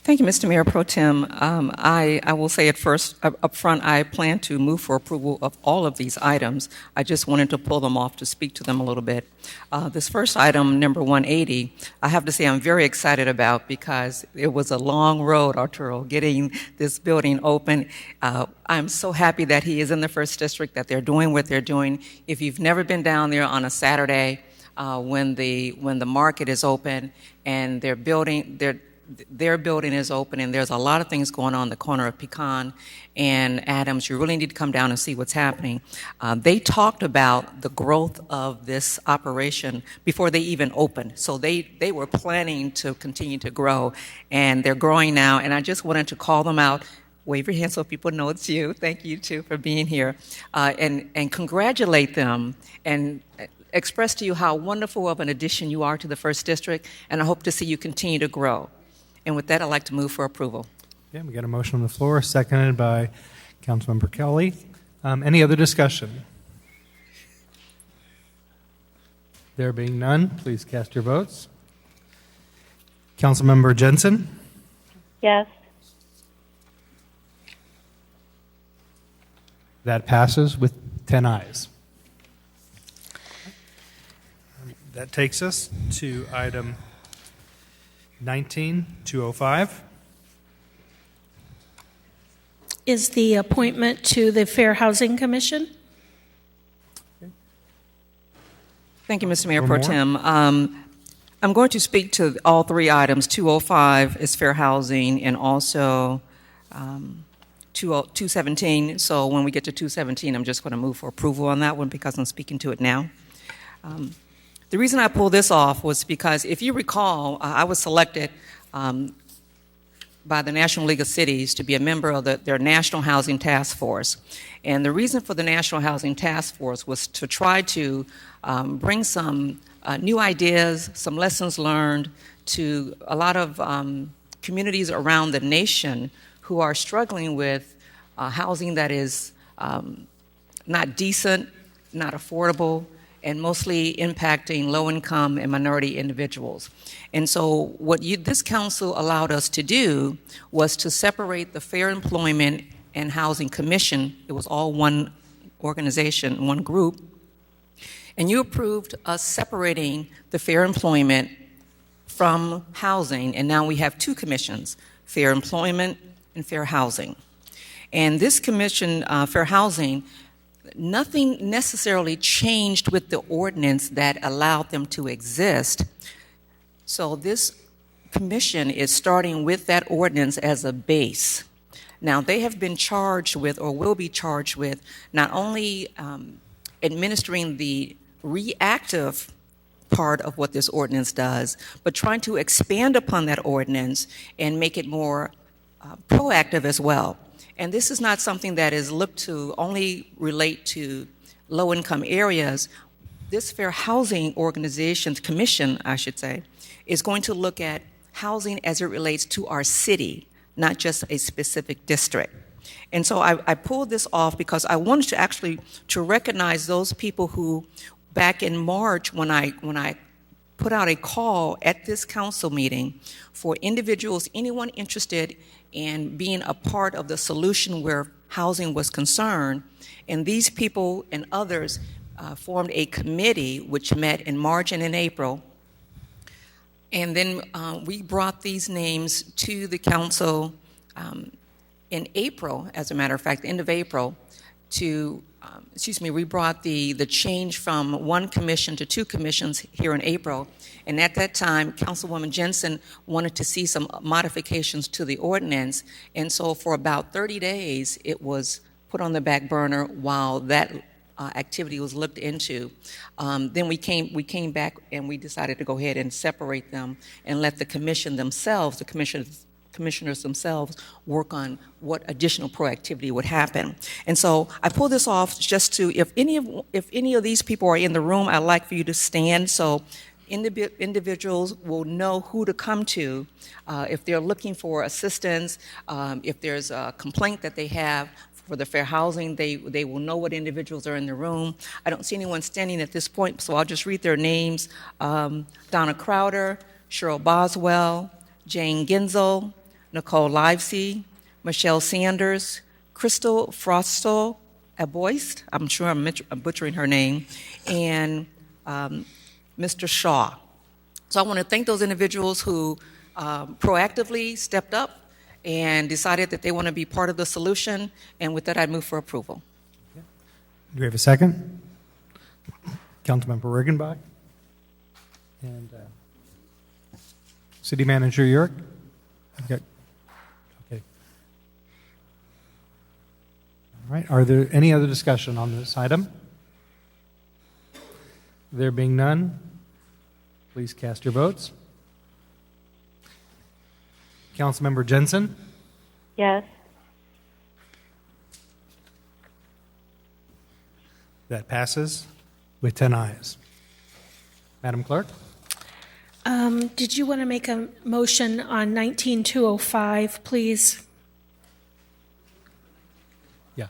Thank you, Mr. Mayor Pro Tem. I will say at first, up front, I plan to move for approval of all of these items. I just wanted to pull them off to speak to them a little bit. This first item, number 180, I have to say I'm very excited about because it was a long road, Arturo, getting this building open. I'm so happy that he is in the first district, that they're doing what they're doing. If you've never been down there on a Saturday when the market is open and their building is open, and there's a lot of things going on the corner of Pecan and Adams. You really need to come down and see what's happening. They talked about the growth of this operation before they even opened. So they were planning to continue to grow, and they're growing now. And I just wanted to call them out. Wave your hand so people know it's you. Thank you, too, for being here. And congratulate them and express to you how wonderful of an addition you are to the First District, and I hope to see you continue to grow. And with that, I'd like to move for approval. Okay, we got a motion on the floor, seconded by Councilmember Kelly. Any other discussion? There being none, please cast your votes. Councilmember Jensen? Yes. That passes with 10 ayes. That takes us to item 19-205. Is the appointment to the Fair Housing Commission? Thank you, Mr. Mayor Pro Tem. I'm going to speak to all three items. 205 is fair housing, and also 217. So when we get to 217, I'm just going to move for approval on that one because I'm speaking to it now. The reason I pulled this off was because, if you recall, I was selected by the National League of Cities to be a member of their National Housing Task Force. And the reason for the National Housing Task Force was to try to bring some new ideas, some lessons learned to a lot of communities around the nation who are struggling with housing that is not decent, not affordable, and mostly impacting low-income and minority individuals. And so what this council allowed us to do was to separate the Fair Employment and Housing Commission. It was all one organization, one group. And you approved us separating the Fair Employment from housing, and now we have two commissions, Fair Employment and Fair Housing. And this commission, Fair Housing, nothing necessarily changed with the ordinance that allowed them to exist. So this commission is starting with that ordinance as a base. Now, they have been charged with, or will be charged with, not only administering the reactive part of what this ordinance does, but trying to expand upon that ordinance and make it more proactive as well. And this is not something that is looked to only relate to low-income areas. this Fair Housing Organization's commission, I should say, is going to look at housing as it relates to our city, not just a specific district. And so I pulled this off because I wanted to actually to recognize those people who, back in March, when I put out a call at this council meeting for individuals, anyone interested in being a part of the solution where housing was concerned, and these people and others formed a committee which met in March and in April. And then we brought these names to the council in April, as a matter of fact, the end of April, we brought the change from one commission to two commissions here in April. And at that time, Councilwoman Jensen wanted to see some modifications to the ordinance. And so for about 30 days, it was put on the back burner while that activity was looked into. Then we came back and we decided to go ahead and separate them and let the commission themselves, the commissioners themselves, work on what additional proactivity would happen. And so I pulled this off just to, if any of these people are in the room, I'd like for you to stand so individuals will know who to come to if they're looking for assistance, if there's a complaint that they have for the fair housing, they will know what individuals are in the room. I don't see anyone standing at this point, so I'll just read their names. Donna Crowder, Cheryl Boswell, Jane Genzel, Nicole Livesey, Michelle Sanders, Crystal Frostel Aboist, I'm sure I'm butchering her name, and Mr. Shaw. So I want to thank those individuals who proactively stepped up and decided that they want to be part of the solution, and with that, I move for approval. Do we have a second? Councilmember Riggenbach? And City Manager York? Okay. All right, are there any other discussion on this item? There being none, please cast your votes. Councilmember Jensen? Yes. That passes with 10 ayes. Madam Clerk? Did you want to make a motion on 19205, please? Yeah.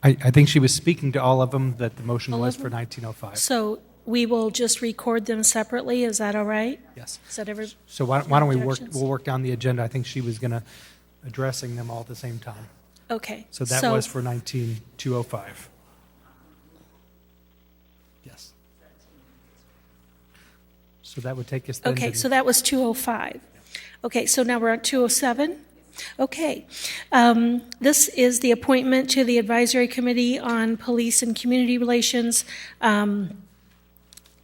I think she was speaking to all of them, that the motion All was of for them? 1905. So we will just record them separately, is that all right? Yes. Is that ever? So why don't we Objections? we'll work down the agenda. I think she was going to addressing them all at the same time. Okay. So that was for 19205. Yes. So that would take us then Okay, to so that was 205. Okay, so now we're at 207? Okay. This is the appointment to the Advisory Committee on Police and Community Relations.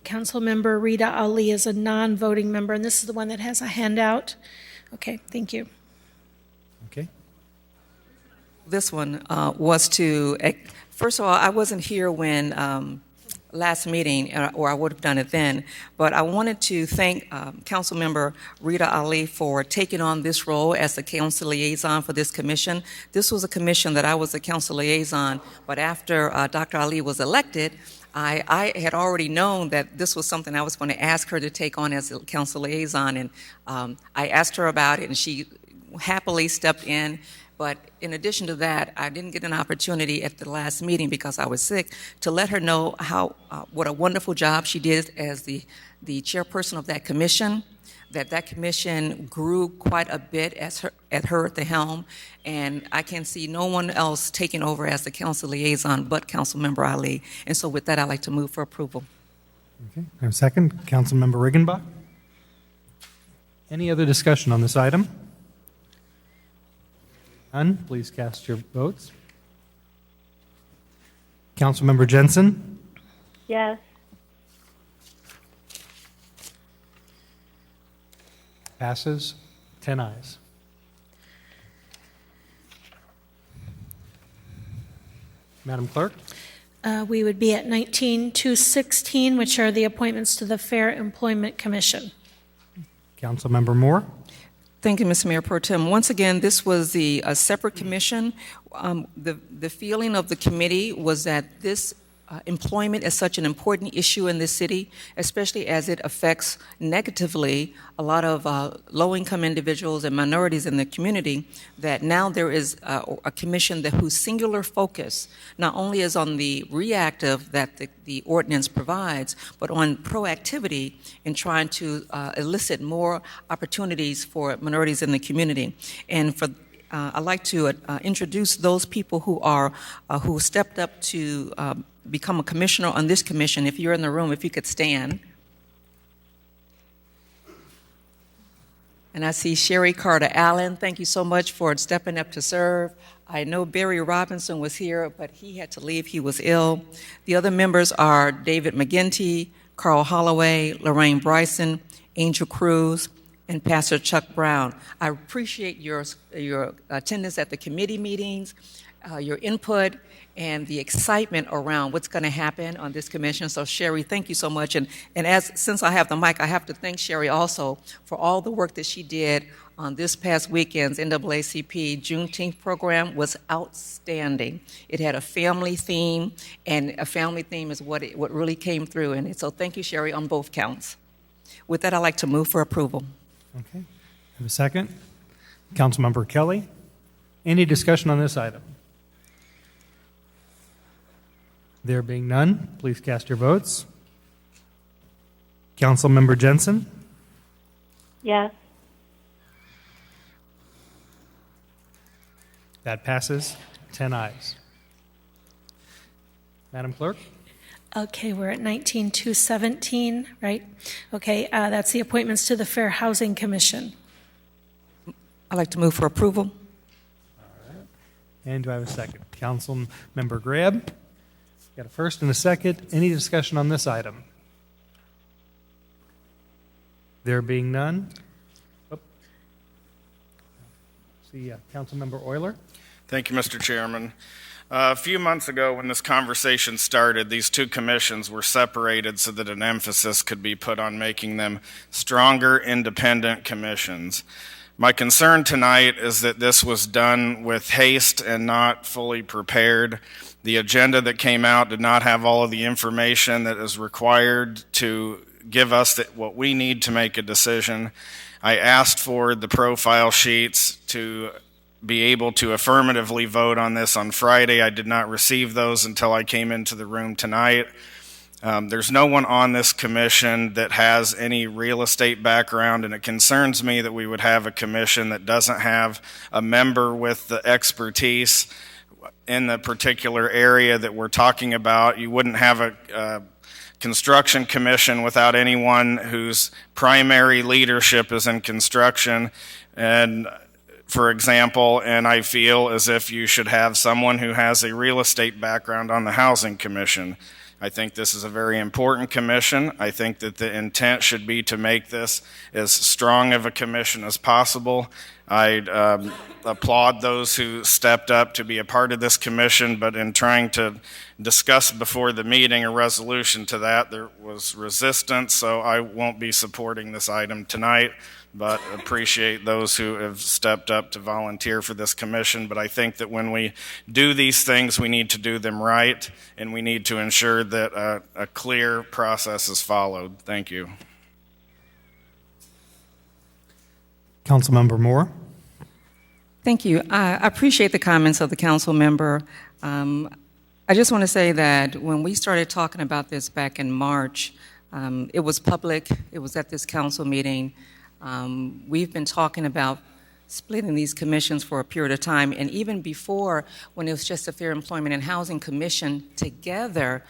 Councilmember Rita Ali is a non-voting member, and this is the one that has a handout. Okay, thank you. Okay. This one was to, first of all, I wasn't here when last meeting, or I would have done it then, but I wanted to thank Councilmember Rita Ali for taking on this role as the council liaison for this commission. This was a commission that I was the council liaison, but after Dr. Ali was elected, I had already known that this was something I was going to ask her to take on as a council liaison, and I asked her about it, and she happily stepped in. But in addition to that, I didn't get an opportunity at the last meeting because I was sick to let her know how what a wonderful job she did as the chairperson of that commission. That commission grew quite a bit at her at the helm, and I can see no one else taking over as the council liaison but Councilmember Ali. And so with that, I'd like to move for approval. Okay. I have a second. Councilmember Riggenbach? Any other discussion on this item? None. Please cast your votes. Councilmember Jensen? Yes. Passes. 10 ayes. Madam Clerk? We would be at 19216, which are the appointments to the Fair Employment Commission. Councilmember Moore? Thank you, Mr. Mayor Pro Tem. Once again, this was a separate commission. The feeling of the committee was that this employment is such an important issue in this city, especially as it affects negatively a lot of low-income individuals and minorities in the community, that now there is a commission whose singular focus not only is on the reactive that the ordinance provides, but on proactivity in trying to elicit more opportunities for minorities in the community. And for I'd like to introduce those people who stepped up to become a commissioner on this commission. If you're in the room, if you could stand. And I see Sherry Carter Allen. Thank you so much for stepping up to serve. I know Barry Robinson was here, but he had to leave. He was ill. The other members are David McGinty, Carl Holloway, Lorraine Bryson, Angel Cruz, and Pastor Chuck Brown. I appreciate your attendance at the committee meetings, your input, and the excitement around what's going to happen on this commission. So Sherry, thank you so much. And since I have the mic, I have to thank Sherry also for all the work that she did on this past weekend's NAACP Juneteenth program. Was outstanding. It had a family theme, and a family theme is what really came through in it. So thank you, Sherry, on both counts. With that, I'd like to move for approval. Okay. Have a second? Councilmember Kelly. Any discussion on this item? There being none, please cast your votes. Councilmember Jensen? Yes. That passes 10 ayes. Madam Clerk? Okay, we're at 19-217, right? Okay, that's the appointments to the Fair Housing Commission. I'd like to move for approval. All right. And do I have a second? Councilmember Grab? Got a first and a second. Any discussion on this item? There being none. See, Councilmember Euler. Thank you, Mr. Chairman. A few months ago when this conversation started, these two commissions were separated so that an emphasis could be put on making them stronger, independent commissions. My concern tonight is that this was done with haste and not fully prepared. The agenda that came out did not have all of the information that is required to give us what we need to make a decision. I asked for the profile sheets to be able to affirmatively vote on this on Friday. I did not receive those until I came into the room tonight. There's no one on this commission that has any real estate background, and it concerns me that we would have a commission that doesn't have a member with the expertise in the particular area that we're talking about. You wouldn't have a construction commission without anyone whose primary leadership is in construction. And for example, and I feel as if you should have someone who has a real estate background on the Housing Commission. I think this is a very important commission. I think that the intent should be to make this as strong of a commission as possible. I applaud those who stepped up to be a part of this commission, but in trying to discuss before the meeting a resolution to that, there was resistance, so I won't be supporting this item tonight, but appreciate those who have stepped up to volunteer for this commission. But I think that when we do these things, we need to do them right, and we need to ensure that a clear process is followed. Thank you. Councilmember Moore. Thank you. I appreciate the comments of the council member. I just want to say that when we started talking about this back in March, it was public. It was at this council meeting. We've been talking about splitting these commissions for a period of time, and even before, when it was just a Fair Employment and Housing Commission together,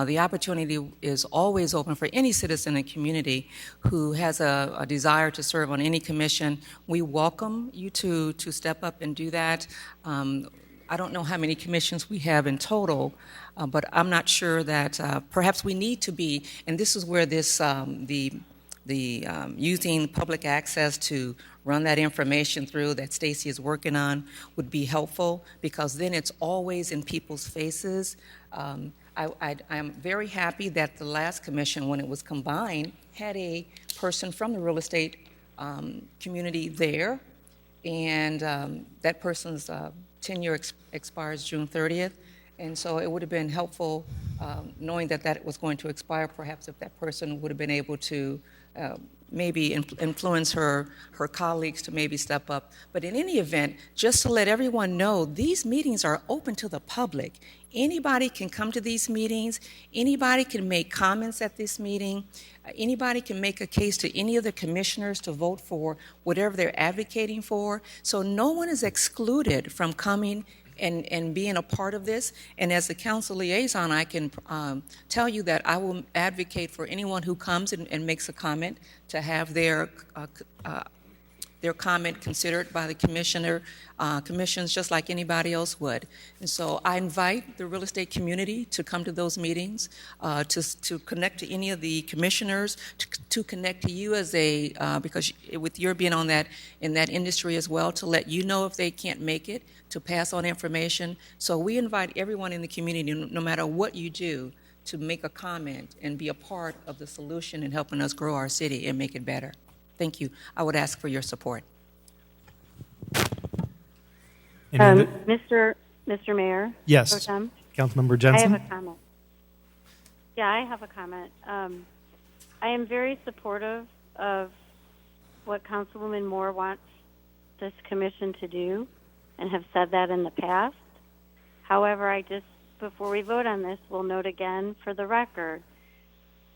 the opportunity is always open for any citizen in the community who has a desire to serve on any commission. We welcome you to step up and do that. I don't know how many commissions we have in total, but I'm not sure that perhaps we need to be, and this is where this using public access to run that information through that Stacy is working on would be helpful, because then it's always in people's faces. I'm very happy that the last commission, when it was combined, had a person from the real estate community there, and that person's tenure expires June 30th, and so it would have been helpful knowing that that was going to expire, perhaps if that person would have been able to maybe influence her colleagues to maybe step up. But in any event, just to let everyone know, these meetings are open to the public. Anybody can come to these meetings. Anybody can make comments at this meeting. Anybody can make a case to any of the commissioners to vote for whatever they're advocating for. So no one is excluded from coming and being a part of this. And as the council liaison, I can tell you that I will advocate for anyone who comes and makes a comment to have their comment considered by the commissions just like anybody else would. And so I invite the real estate community to come to those meetings, to connect to any of the commissioners, to connect to you as because with your being in that industry as well, to let you know if they can't make it, to pass on information. So we invite everyone in the community, no matter what you do, to make a comment and be a part of the solution in helping us grow our city and make it better. Thank you. I would ask for your support. Mr. Mayor? Yes. Pro Tem? Councilmember Jensen? I have a comment. Yeah, I have a comment. I am very supportive of what Councilwoman Moore wants this commission to do and have said that in the past. However, before we vote on this, we'll note again for the record,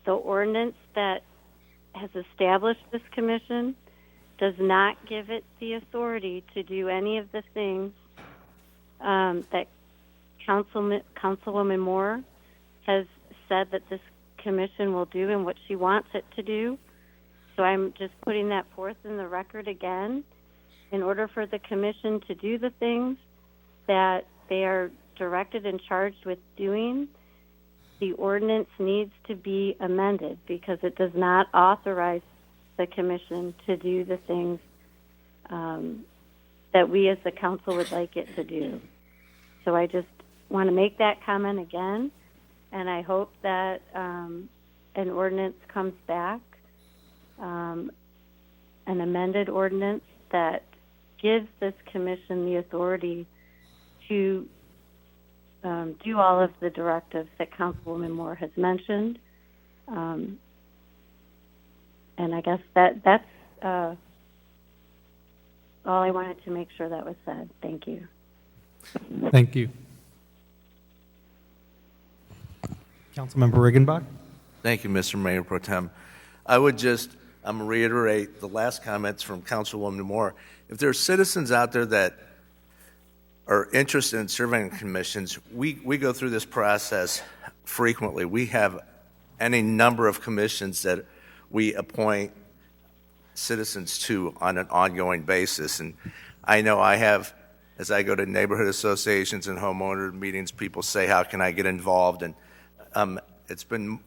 the ordinance that has established this commission does not give it the authority to do any of the things that Councilwoman Moore has said that this commission will do and what she wants it to do. So I'm just putting that forth in the record again. In order for the commission to do the things that they are directed and charged with doing, the ordinance needs to be amended because it does not authorize the commission to do the things that we as the council would like it to do. So I just want to make that comment again, and I hope that an ordinance comes back, an amended ordinance that gives this commission the authority to do all of the directives that Councilwoman Moore has mentioned. And I guess that's all I wanted to make sure that was said. Thank you. Thank you. Councilmember Riggenbach? Thank you, Mr. Mayor Pro Tem. I would just reiterate the last comments from Councilwoman Moore. If there are citizens out there that are interested in serving on commissions, we go through this process frequently. We have any number of commissions that we appoint citizens to on an ongoing basis. And I know I have, as I go to neighborhood associations and homeowner meetings, people say, how can I get involved? And it's been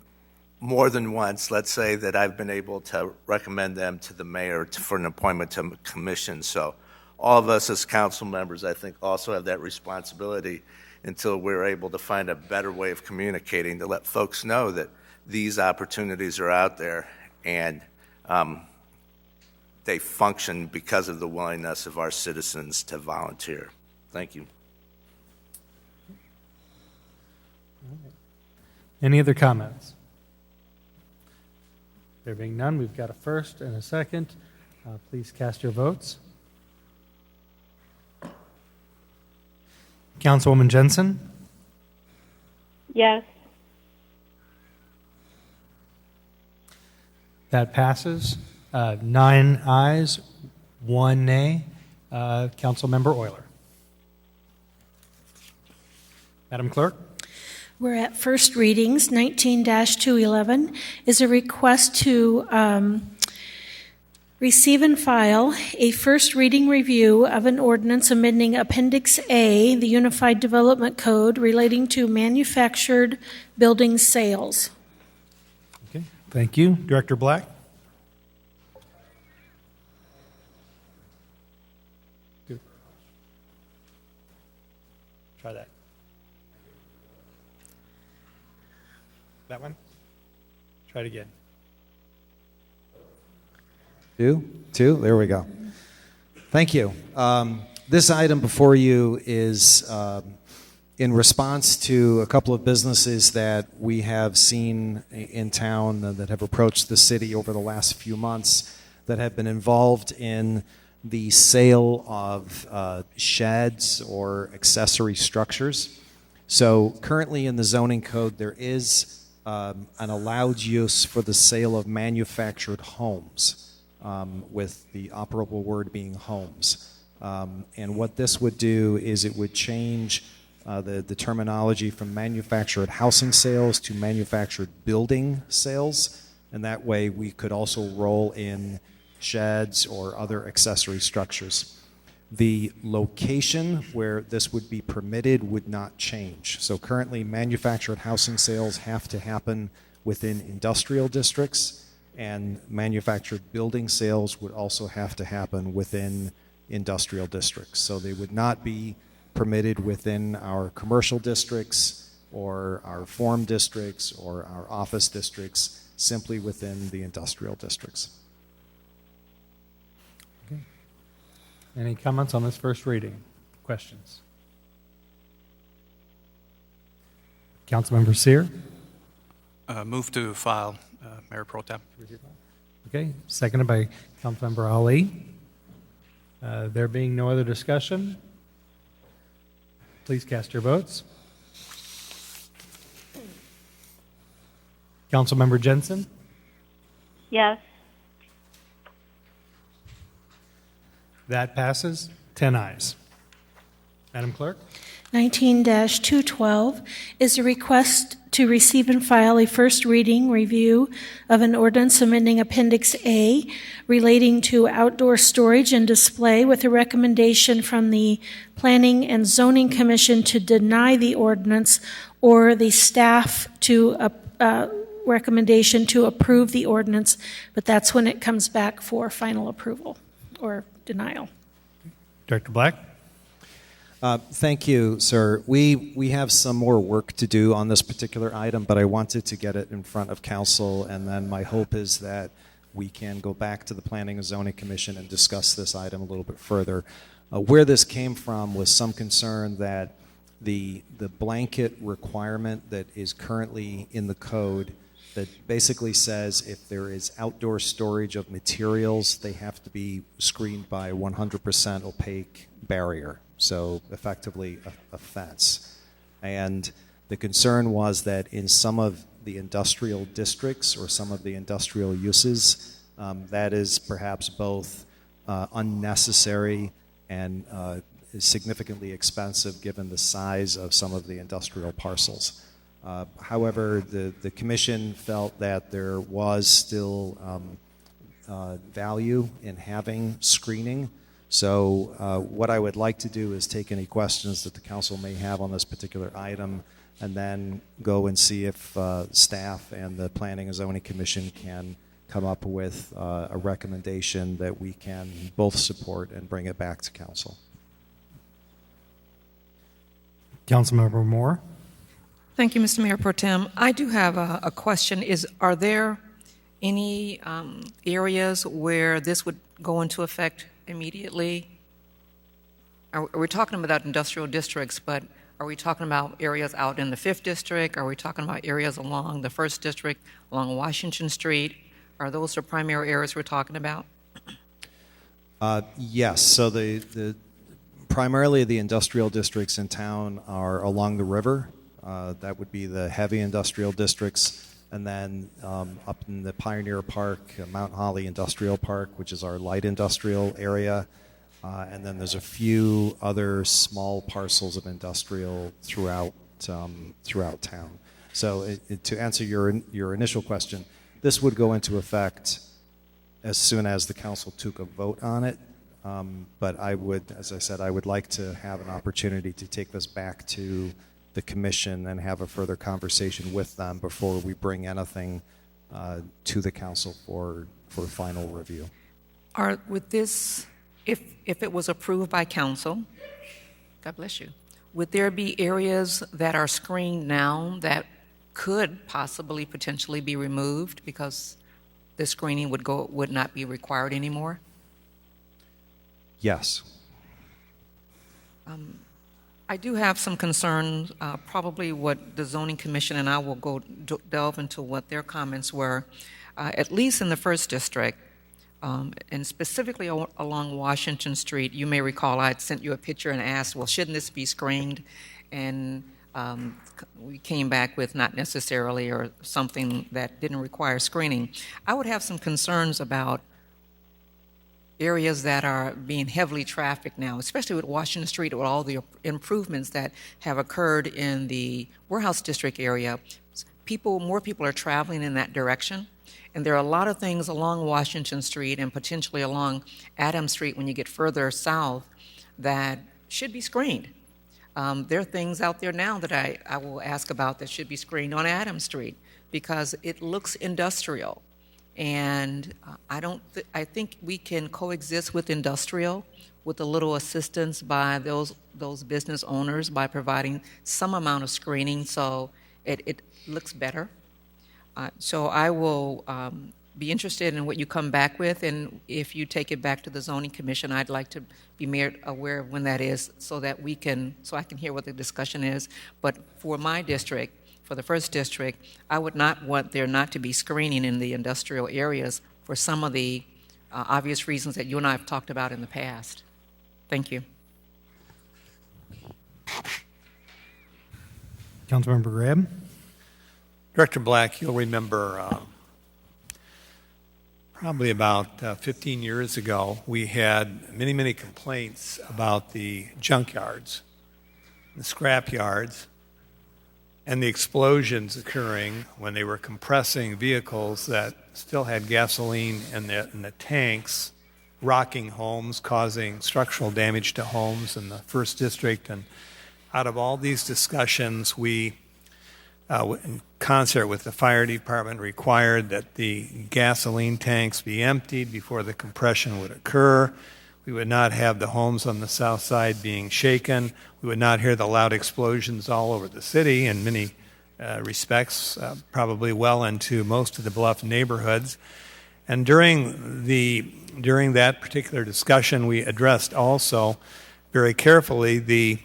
more than once, let's say, that I've been able to recommend them to the mayor for an appointment to a commission. So all of us as council members, I think, also have that responsibility until we're able to find a better way of communicating to let folks know that these opportunities are out there and they function because of the willingness of our citizens to volunteer. Thank you. Any other comments? There being none, we've got a first and a second. Please cast your votes. Councilwoman Jensen? Yes. That passes. 9 ayes, 1 nay. Councilmember Euler. Madam Clerk? We're at first readings. 19-211 is a request to receive and file a first reading review of an ordinance amending Appendix A, the Unified Development Code, relating to manufactured building sales. Okay, thank you. Director Black? Good. Try that. That one? Try it again. Two. There we go. Thank you. This item before you is In response to a couple of businesses that we have seen in town that have approached the city over the last few months that have been involved in the sale of sheds or accessory structures. So currently in the zoning code, there is an allowed use for the sale of manufactured homes, with the operable word being homes. And what this would do is it would change the terminology from manufactured housing sales to manufactured building sales, and that way we could also roll in sheds or other accessory structures. The location where this would be permitted would not change. So currently manufactured housing sales have to happen within industrial districts, and manufactured building sales would also have to happen within industrial districts. So they would not be permitted within our commercial districts or our farm districts or our office districts, simply within the industrial districts. Okay. Any comments on this first reading? Questions? Councilmember Sear? Move to file, Mayor Pro Tem. Okay, seconded by Councilmember Ali. There being no other discussion, please cast your votes. Councilmember Jensen? Yes. That passes. 10 ayes. Madam Clerk? 19-212 is a request to receive and file a first reading review of an ordinance amending Appendix A relating to outdoor storage and display, with a recommendation from the Planning and Zoning Commission to deny the ordinance, or the staff to recommendation to approve the ordinance, but that's when it comes back for final approval or denial. Director Black? Thank you, sir. We have some more work to do on this particular item, but I wanted to get it in front of council, and then my hope is that we can go back to the Planning and Zoning Commission and discuss this item a little bit further. Where this came from was some concern that the blanket requirement that is currently in the code that basically says if there is outdoor storage of materials, they have to be screened by 100% opaque barrier. So effectively a fence. And the concern was that in some of the industrial districts or some of the industrial uses, that is perhaps both unnecessary and is significantly expensive given the size of some of the industrial parcels. However, the commission felt that there was still value in having screening. So what I would like to do is take any questions that the council may have on this particular item, and then go and see if staff and the Planning and Zoning Commission can come up with a recommendation that we can both support and bring it back to council. Councilmember Moore? Thank you, Mr. Mayor Pro Tem. I do have a question. Are there any areas where this would go into effect immediately? Are we talking about industrial districts, but are we talking about areas out in the 5th District? Are we talking about areas along the 1st District, along Washington Street? Are those the primary areas we're talking about? Yes. So primarily the industrial districts in town are along the river. That would be the heavy industrial districts. And then up in the Pioneer Park, Mount Holly Industrial Park, which is our light industrial area. And then there's a few other small parcels of industrial throughout town. So to answer your initial question, this would go into effect as soon as the council took a vote on it. But I would, as I said, I would like to have an opportunity to take this back to the commission and have a further conversation with them before we bring anything to the council for final review. With this, if it was approved by council, God bless you, would there be areas that are screened now that could possibly potentially be removed because the screening would not be required anymore? I do have some concerns, probably what the zoning commission and I will go delve into what their comments were, at least in the first district, and specifically along Washington Street. You may recall I had sent you a picture and asked, well, shouldn't this be screened? And we came back with not necessarily, or something that didn't require screening. I would have some concerns about areas that are being heavily trafficked now, especially with Washington Street, with all the improvements that have occurred in the warehouse district area. More people are traveling in that direction, and there are a lot of things along Washington Street and potentially along Adams Street when you get further south that should be screened. There are things out there now that I will ask about that should be screened on Adams Street because it looks industrial. And I think we can coexist with industrial with a little assistance by those business owners by providing some amount of screening so it looks better. So I will be interested in what you come back with, and if you take it back to the zoning commission, I'd like to be made aware of when that is so that I can hear what the discussion is. But for my district, for the first district, I would not want there not to be screening in the industrial areas for some of the obvious reasons that you and I have talked about in the past. Thank you. Councilmember Graham. Director Black, you'll remember probably about 15 years ago, we had many, many complaints about the junkyards, the scrap yards, and the explosions occurring when they were compressing vehicles that still had gasoline in the tanks, rocking homes, causing structural damage to homes in the first district. And out of all these discussions, we, in concert with the fire department, required that the gasoline tanks be emptied before the compression would occur. We would not have the homes on the south side being shaken. We would not hear the loud explosions all over the city in many respects, probably well into most of the Bluff neighborhoods. And during that particular discussion, we addressed also very carefully the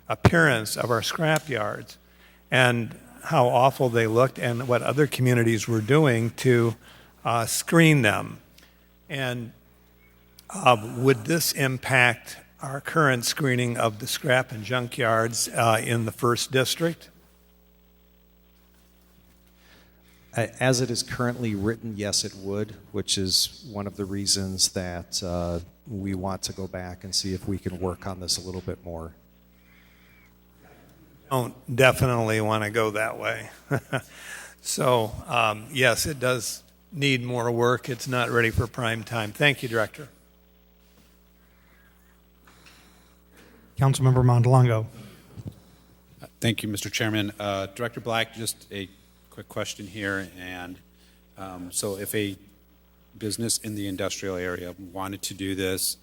appearance of our scrap yards and how awful they looked and what other communities were doing to screen them. And would this impact our current screening of the scrap and junk yards in the first district? As it is currently written, yes, it would, which is one of the reasons that we want to go back and see if we can work on this a little bit more. Don't definitely want to go that way. So, yes, it does need more work. It's not ready for prime time. Thank you, Director. Councilmember Montalongo. Thank you, Mr. Chairman. Director Black, just a quick question here. And so if a business in the industrial area wanted to do this,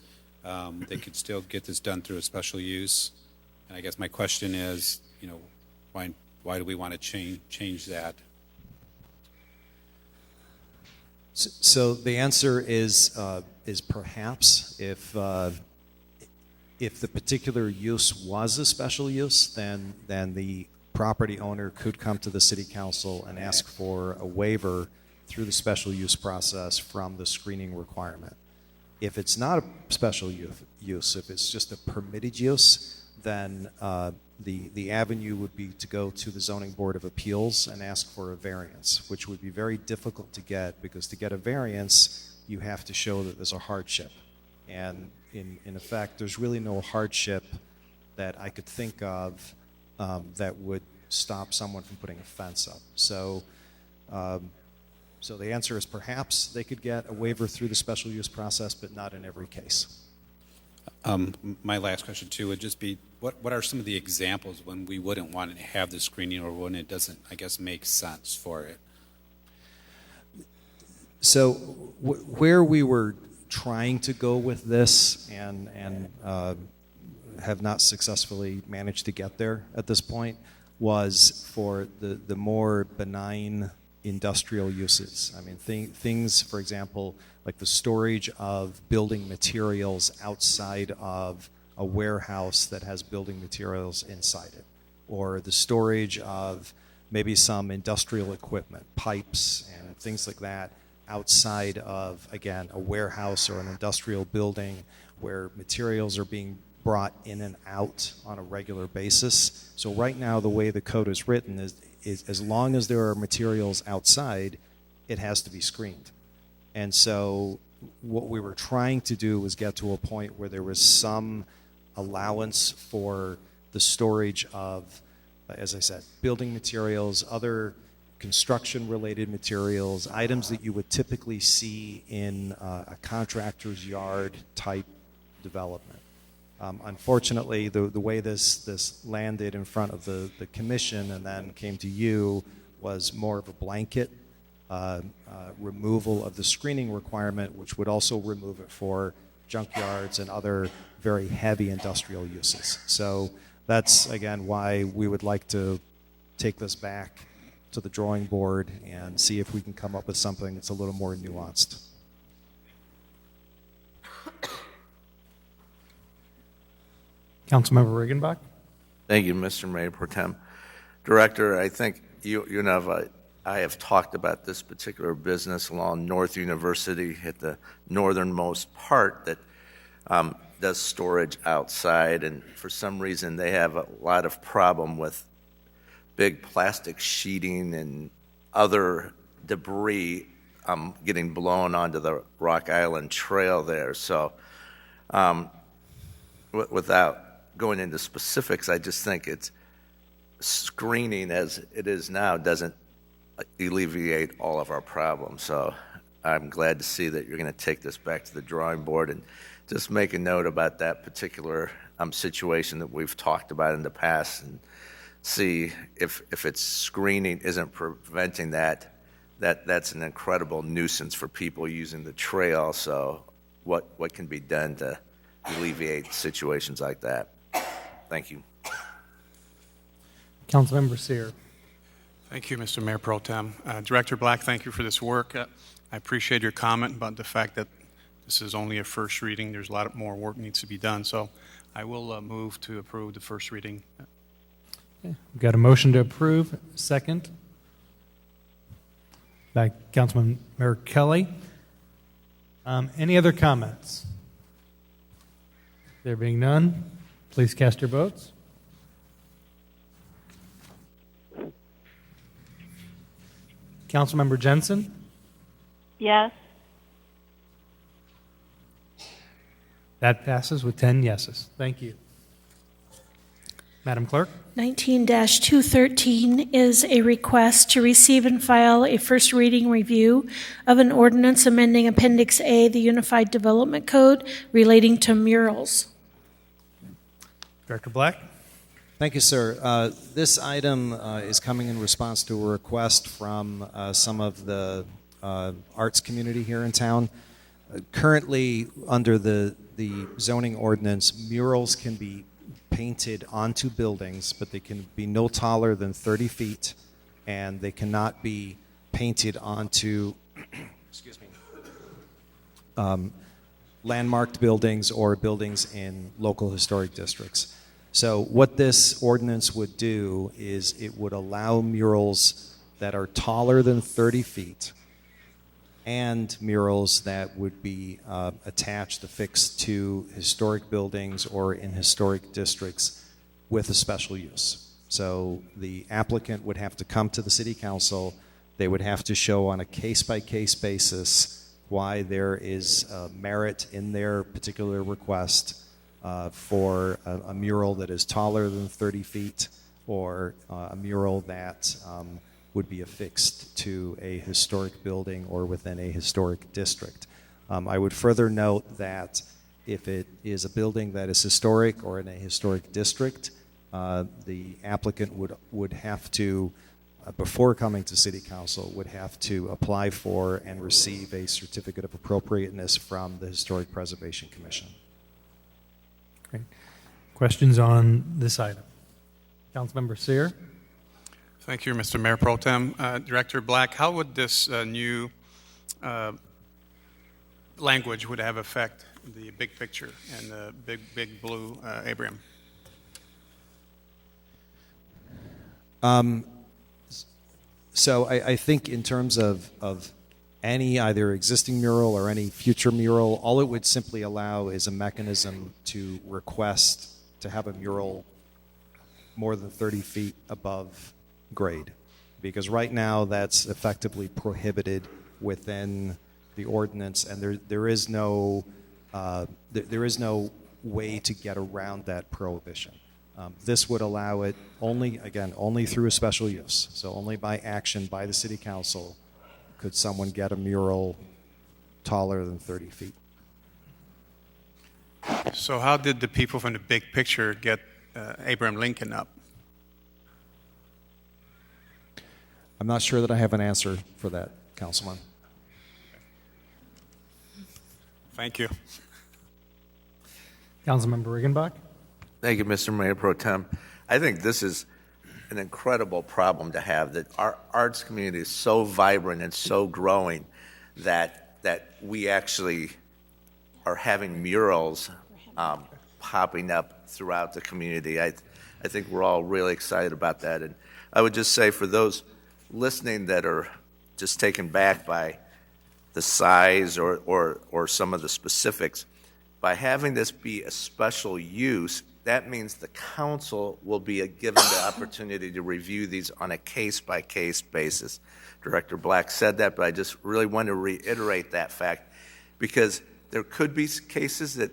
they could still get this done through a special use. And I guess my question is, why do we want to change that? So the answer is perhaps if the particular use was a special use, then the property owner could come to the city council and ask for a waiver through the special use process from the screening requirement. If it's not a special use, if it's just a permitted use, then the avenue would be to go to the Zoning Board of Appeals and ask for a variance, which would be very difficult to get because to get a variance, you have to show that there's a hardship. And in effect, there's really no hardship that I could think of that would stop someone from putting a fence up. So the answer is perhaps they could get a waiver through the special use process, but not in every case. My last question, too, would just be, what are some of the examples when we wouldn't want to have the screening or when it doesn't, I guess, make sense for it? So where we were trying to go with this and have not successfully managed to get there at this point was for the more benign industrial uses. I mean, things, for example, like the storage of building materials outside of a warehouse that has building materials inside it, or the storage of maybe some industrial equipment, pipes and things like that outside of, again, a warehouse or an industrial building where materials are being brought in and out on a regular basis. So right now, the way the code is written is as long as there are materials outside, it has to be screened. And so what we were trying to do was get to a point where there was some allowance for the storage of, as I said, building materials, other construction-related materials, items that you would typically see in a contractor's yard type development. Unfortunately, the way this landed in front of the commission and then came to you was more of a blanket removal of the screening requirement, which would also remove it for junkyards and other very heavy industrial uses. So that's, again, why we would like to take this back to the drawing board and see if we can come up with something that's a little more nuanced. Councilmember Regenbach. Thank you, Mr. Mayor Pro Tem. Director, I think you know, I have talked about this particular business along North University at the northernmost part that does storage outside, and for some reason they have a lot of problem with big plastic sheeting and other debris getting blown onto the Rock Island Trail there. So without going into specifics, I just think it's screening as it is now doesn't alleviate all of our problems. So I'm glad to see that you're going to take this back to the drawing board and just make a note about that particular situation that we've talked about in the past, and see if it's screening isn't preventing that's an incredible nuisance for people using the trail. So what can be done to alleviate situations like that? Thank you. Councilmember Sear. Thank you, Mr. Mayor Pro Tem. Director Black, thank you for this work. I appreciate your comment about the fact that this is only a first reading. There's a lot more work needs to be done. So I will move to approve the first reading. Okay. We've got a motion to approve, second by Councilmember Kelly. Any other comments? There being none, please cast your votes. Councilmember Jensen? Yes. That passes with 10 yeses. Thank you. Madam Clerk? 19-213 is a request to receive and file a first reading review of an ordinance amending Appendix A, the Unified Development Code, relating to murals. Director Black? Thank you, sir. This item is coming in response to a request from some of the arts community here in town. Currently, under the zoning ordinance, murals can be painted onto buildings, but they can be no taller than 30 feet, and they cannot be painted onto excuse me, landmarked buildings or buildings in local historic districts. So what this ordinance would do is it would allow murals that are taller than 30 feet and murals that would be attached, affixed to historic buildings or in historic districts with a special use. So the applicant would have to come to the city council. They would have to show on a case-by-case basis why there is merit in their particular request for a mural that is taller than 30 feet or a mural that would be affixed to a historic building or within a historic district. I would further note that if it is a building that is historic or in a historic district, the applicant would have to, before coming to City Council, would have to apply for and receive a certificate of appropriateness from the Historic Preservation Commission. Great. Questions on this item? Councilmember Sear? Thank you, Mr. Mayor Pro Tem. Director Black, how would this new language would have effect the big picture and the big blue Abraham? So I think in terms of any either existing mural or any future mural, all it would simply allow is a mechanism to request to have a mural more than 30 feet above grade. Because right now that's effectively prohibited within the ordinance, and there is no way to get around that prohibition. This would allow it only through a special use. So only by action by the city council could someone get a mural taller than 30 feet. So how did the people from the big picture get Abraham Lincoln up? I'm not sure that I have an answer for that, Councilman. Thank you. Councilmember Riggenbach? Thank you, Mr. Mayor Pro Tem. I think this is an incredible problem to have, that our arts community is so vibrant and so growing that we actually are having murals popping up throughout the community. I think we're all really excited about that. And I would just say, for those listening that are just taken back by the size or some of the specifics, by having this be a special use, that means the council will be given the opportunity to review these on a case-by-case basis. Director Black said that, but I just really want to reiterate that fact, because there could be cases that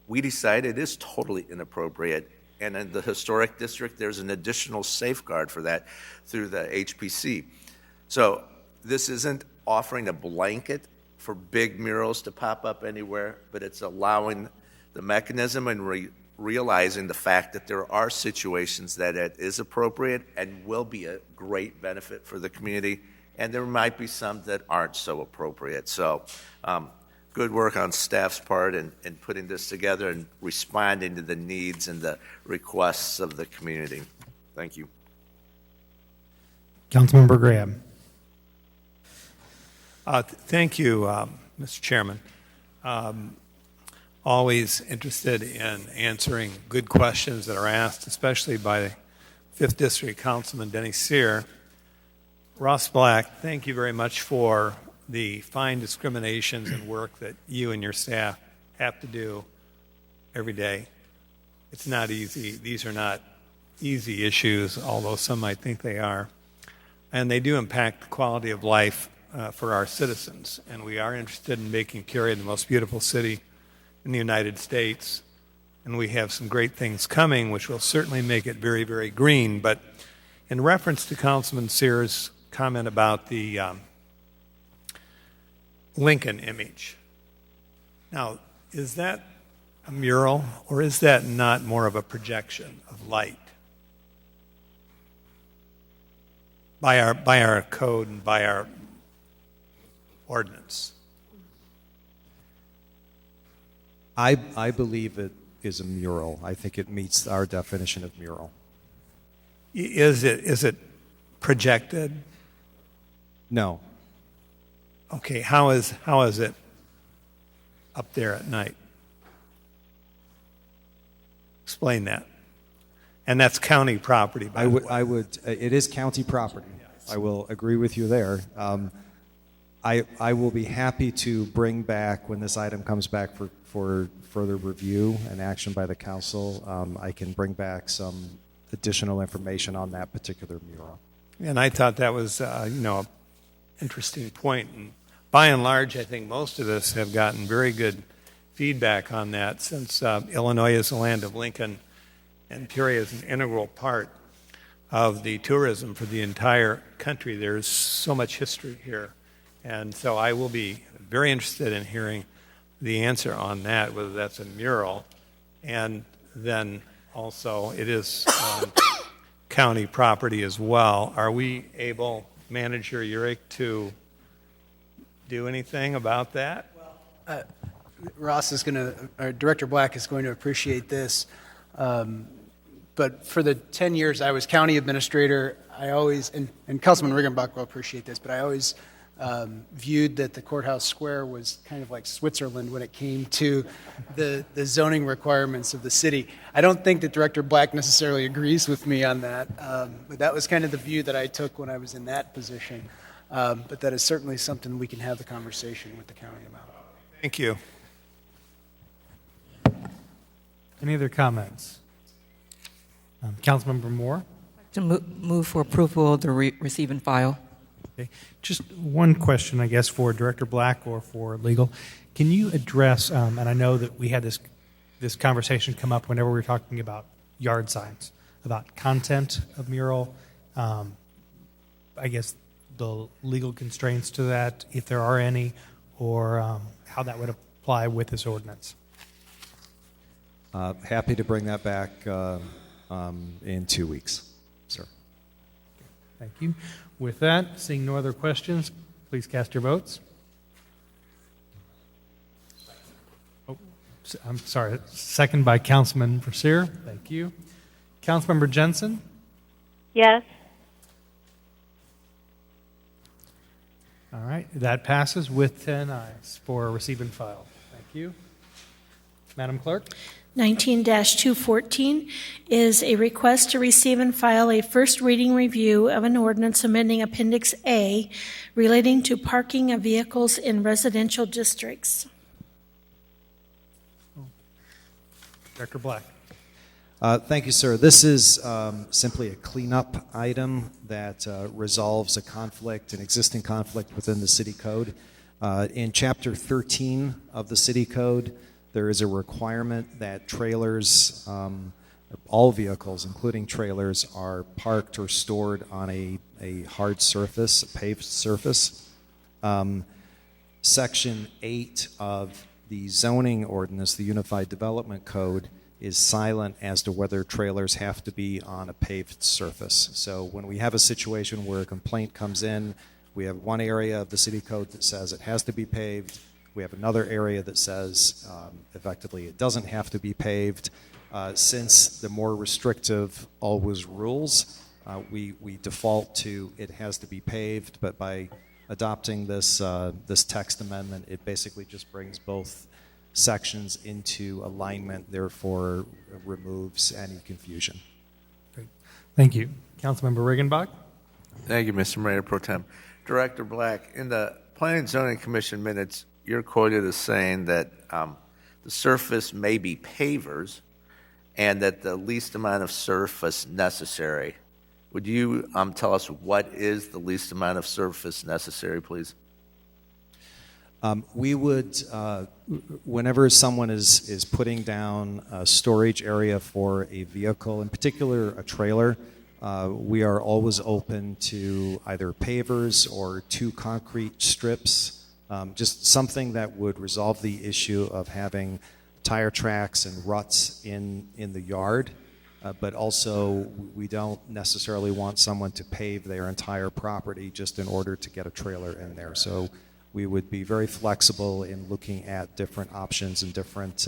we decide it is totally inappropriate, and in the historic district there's an additional safeguard for that through the HPC. So this isn't offering a blanket for big murals to pop up anywhere, but it's allowing the mechanism and realizing the fact that there are situations that it is appropriate and will be a great benefit for the community, and there might be some that aren't so appropriate. So good work on staff's part in putting this together and responding to the needs and the requests of the community. Thank you. Councilmember Graham? Thank you, Mr. Chairman. Always interested in answering good questions that are asked, especially by 5th District Councilman Denny Sear. Ross Black, thank you very much for the fine discriminations and work that you and your staff have to do every day. It's not easy. These are not easy issues, although some might think they are. And they do impact the quality of life for our citizens. And we are interested in making Peoria the most beautiful city in the United States, and we have some great things coming which will certainly make it very, very green. But in reference to Councilman Sear's comment about the Lincoln image, now, is that a mural, or is that not more of a projection of light by our code and by our ordinance? I believe it is a mural. I think it meets our definition of mural. Is it projected? No. Okay, how is it up there at night? Explain that. And that's county property, by the way. It is county property. I will agree with you there. I will be happy to bring back, when this item comes back for further review and action by the council, I can bring back some additional information on that particular mural. And I thought that was, an interesting point. And by and large, I think most of us have gotten very good feedback on that, since Illinois is the land of Lincoln, and Peoria is an integral part of the tourism for the entire country. There's so much history here. And so I will be very interested in hearing the answer on that, whether that's a mural, and then also it is county property as well. Are we able, Manager Urick, to do anything about that? Ross is going to, or Director Black is going to appreciate this. But for the 10 years I was county administrator, I always, and Councilman Riggenbach will appreciate this, but I always viewed that the courthouse square was kind of like Switzerland when it came to the zoning requirements of the city. I don't think that Director Black necessarily agrees with me on that, but that was kind of the view that I took when I was in that position. But that is certainly something we can have the conversation with the county about. Thank you. Any other comments? Councilmember Moore? To move for approval of the receive and file. Okay. Just one question, I guess, for Director Black or for legal. Can you address, and I know that we had this conversation come up whenever we were talking about yard signs, about content of mural, I guess the legal constraints to that, if there are any, or how that would apply with this ordinance. Happy to bring that back in 2 weeks, sir. Thank you. With that, seeing no other questions, please cast your votes. Oh, I'm sorry. Second by Councilman Brashear. Thank you. Councilmember Jensen? Yes. All right. That passes with 10 ayes for receive and file. Thank you. Madam Clerk? 19-214 is a request to receive and file a first reading review of an ordinance amending Appendix A relating to parking of vehicles in residential districts. Director Black. Thank you, sir. This is simply a cleanup item that resolves a conflict, an existing conflict within the city code. In Chapter 13 of the city code, there is a requirement that trailers, all vehicles, including trailers, are parked or stored on a hard surface, a paved surface. Section 8 of the zoning ordinance, the Unified Development Code, is silent as to whether trailers have to be on a paved surface. So when we have a situation where a complaint comes in, we have one area of the city code that says it has to be paved. We have another area that says, effectively, it doesn't have to be paved. Since the more restrictive always rules, we default to it has to be paved, but by adopting this text amendment, it basically just brings both sections into alignment, therefore removes any confusion. Great. Thank you. Councilmember Regenbach? Thank you, Mr. Mayor Pro Tem. Director Black, in the Planning and Zoning Commission minutes, you're quoted as saying that the surface may be pavers and that the least amount of surface necessary. Would you tell us what is the least amount of surface necessary, please? We would, whenever someone is putting down a storage area for a vehicle, in particular a trailer, we are always open to either pavers or 2 concrete strips. Just something that would resolve the issue of having tire tracks and ruts in the yard, but also we don't necessarily want someone to pave their entire property just in order to get a trailer in there. So we would be very flexible in looking at different options and different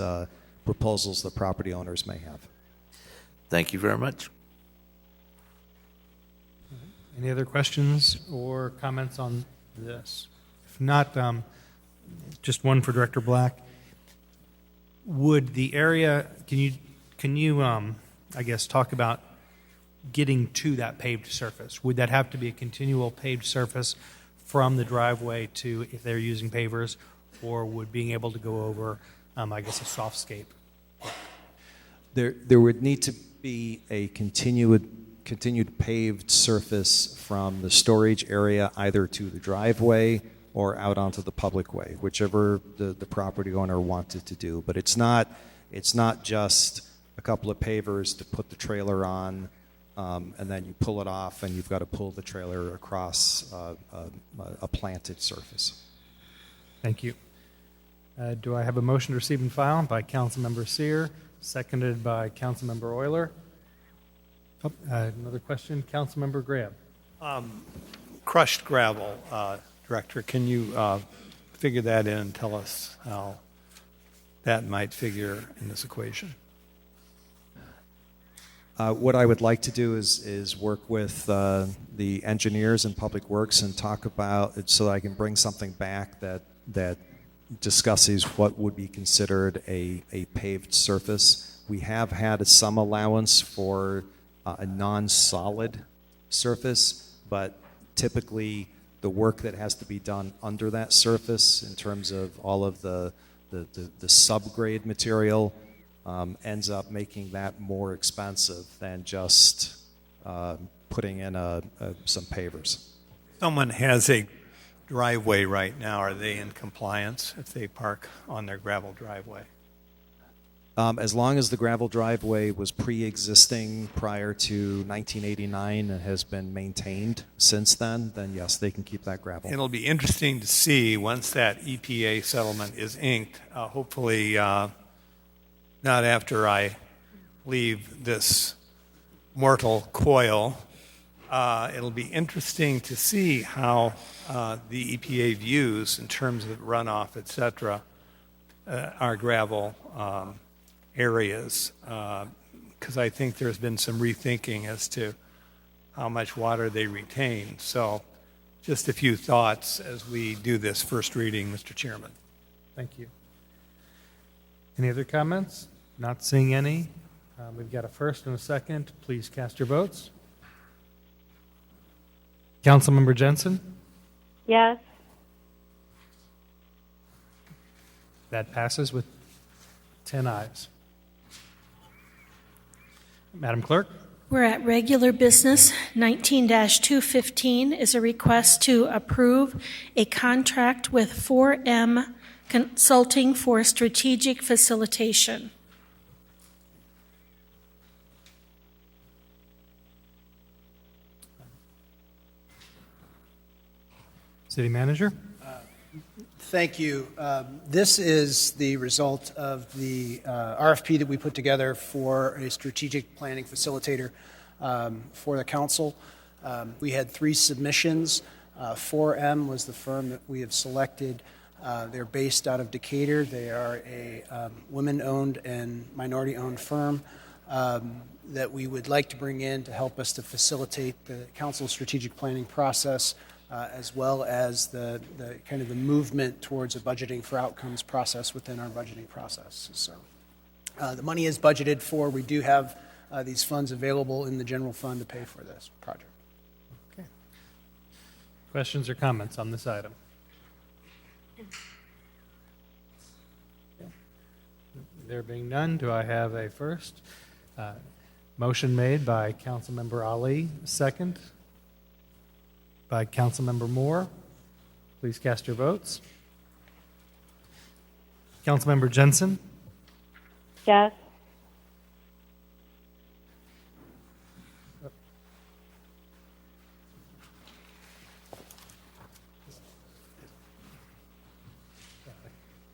proposals that property owners may have. Thank you very much. Any other questions or comments on this? If not, just one for Director Black. Would the area, can you I guess talk about getting to that paved surface? Would that have to be a continual paved surface from the driveway to, if they're using pavers, or would being able to go over, I guess, a softscape? There would need to be a continued paved surface from the storage area either to the driveway or out onto the public way, whichever the property owner wanted to do. But it's not just a couple of pavers to put the trailer on, and then you pull it off and you've got to pull the trailer across a planted surface. Thank you. Do I have a motion to receive and file by Councilmember Sear, seconded by Councilmember Euler? Oh, another question, Councilmember Graham. Crushed gravel, Director, can you figure that in and tell us how that might figure in this equation? What I would like to do is work with the engineers in Public Works and talk about it so that I can bring something back that discusses what would be considered a paved surface. We have had some allowance for a non-solid surface, but typically the work that has to be done under that surface in terms of all of the subgrade material ends up making that more expensive than just putting in some pavers. Someone has a driveway right now. Are they in compliance if they park on their gravel driveway? As long as the gravel driveway was pre-existing prior to 1989 and has been maintained since then yes, they can keep that gravel. It'll be interesting to see once that EPA settlement is inked, hopefully not after I leave this mortal coil. It'll be interesting to see how the EPA views in terms of runoff, et cetera, our gravel areas, because I think there's been some rethinking as to how much water they retain. So just a few thoughts as we do this first reading, Mr. Chairman. Thank you. Any other comments? Not seeing any. We've got a first and a second. Please cast your votes. Councilmember Jensen? Yes. That passes with 10 ayes. Madam Clerk? We're at regular business. 19-215 is a request to approve a contract with 4M Consulting for strategic facilitation. City Manager? Thank you. This is the result of the RFP that we put together for a strategic planning facilitator for the council. We had 3 submissions. 4M was the firm that we have selected. They're based out of Decatur. They are a women-owned and minority-owned firm that we would like to bring in to help us to facilitate the council's strategic planning process, as well as the kind of the movement towards a budgeting for outcomes process within our budgeting process. So the money is budgeted for. We do have these funds available in the general fund to pay for this project. Okay. Questions or comments on this item? Okay. There being none, do I have a first? Motion made by Councilmember Ali, second by Councilmember Moore. Please cast your votes. Councilmember Jensen? Yes.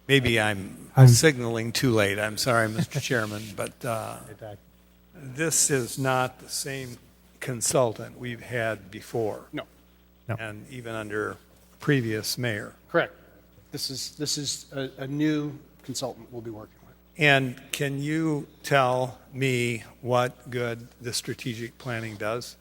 Maybe I'm signaling too late. I'm sorry, Mr. Chairman, but this is not the same consultant we've had before. No. And even under previous mayor. Correct. This is a new consultant we'll be working with. And can you tell me what good the strategic planning does?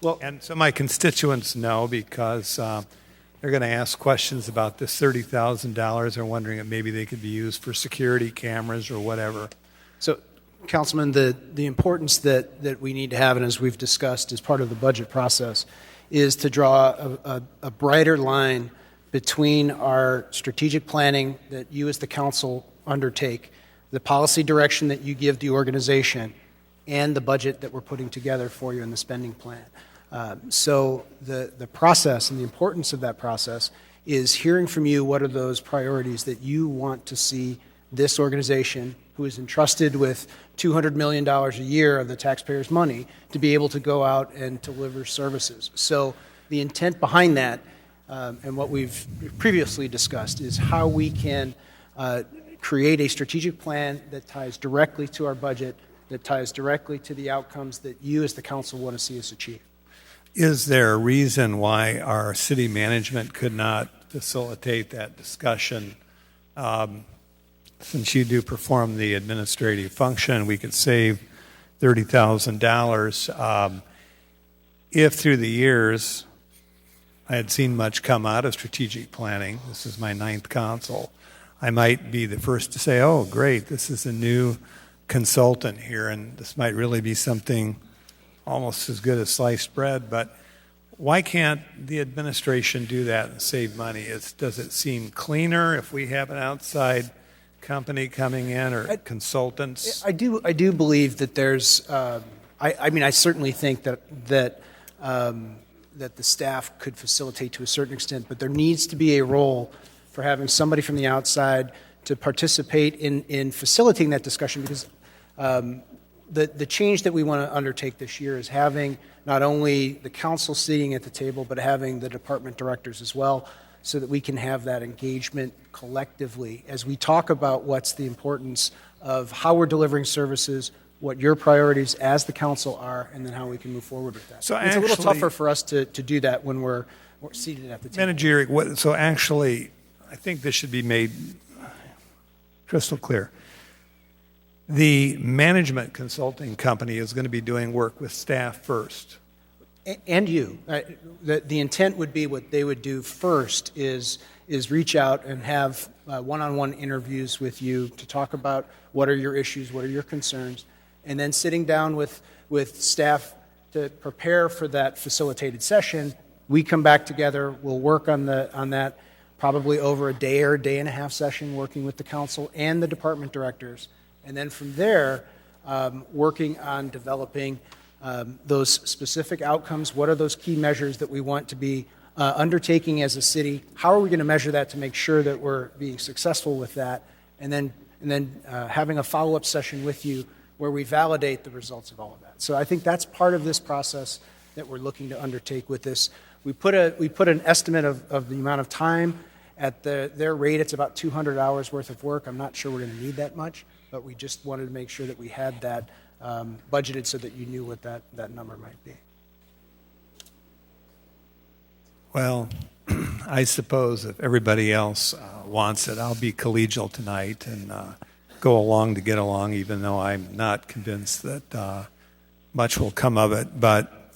Well, and so my constituents know, because they're going to ask questions about this $30,000. They're wondering if maybe they could be used for security cameras or whatever. So, Councilman, the importance that we need to have, and as we've discussed as part of the budget process, is to draw a brighter line between our strategic planning that you as the council undertake, the policy direction that you give the organization, and the budget that we're putting together for you in the spending plan. So the process and the importance of that process is hearing from you what are those priorities that you want to see this organization, who is entrusted with $200 million a year of the taxpayers' money, to be able to go out and deliver services. So the intent behind that, and what we've previously discussed, is how we can create a strategic plan that ties directly to our budget, that ties directly to the outcomes that you as the council want to see us achieve. Is there a reason why our city management could not facilitate that discussion? Since you do perform the administrative function, we could save $30,000. If through the years I had seen much come out of strategic planning, this is my 9th council, I might be the first to say, oh, great, this is a new consultant here, and this might really be something almost as good as sliced bread. But why can't the administration do that and save money? Does it seem cleaner if we have an outside company coming in or consultants? I do believe that there's. I mean, I certainly think that the staff could facilitate to a certain extent, but there needs to be a role for having somebody from the outside to participate in facilitating that discussion, because the change that we want to undertake this year is having not only the council sitting at the table, but having the department directors as well, so that we can have that engagement collectively as we talk about what's the importance of how we're delivering services, what your priorities as the council are, and then how we can move forward with that. So it's a little actually- tougher for us to do that when we're seated at the table. Managerial, so actually, I think this should be made crystal clear. The management consulting company is going to be doing work with staff first. And you. The intent would be what they would do first is reach out and have one-on-one interviews with you to talk about what are your issues, what are your concerns, and then sitting down with staff to prepare for that facilitated session. We come back together, we'll work on that probably over a day or a day and a half session, working with the council and the department directors. And then from there, working on developing those specific outcomes. What are those key measures that we want to be undertaking as a city? How are we going to measure that to make sure that we're being successful with that? And then having a follow-up session with you where we validate the results of all of that. So I think that's part of this process that we're looking to undertake with this. We put an estimate of the amount of time at their rate. It's about 200 hours worth of work. I'm not sure we're going to need that much, but we just wanted to make sure that we had that budgeted so that you knew what that number might be. Well, I suppose if everybody else wants it, I'll be collegial tonight and go along to get along, even though I'm not convinced that much will come of it. But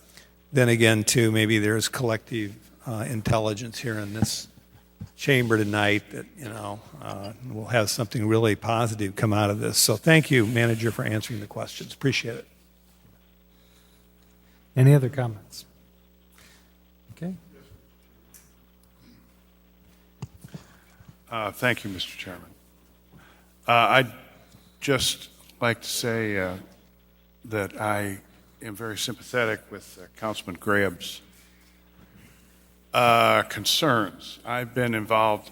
then again, too, maybe there's collective intelligence here in this chamber tonight that, we'll have something really positive come out of this. So thank you, Manager, for answering the questions. Appreciate it. Any other comments? Okay. Thank you, Mr. Chairman. I'd just like to say that I am very sympathetic with Councilman Graham's concerns. I've been involved,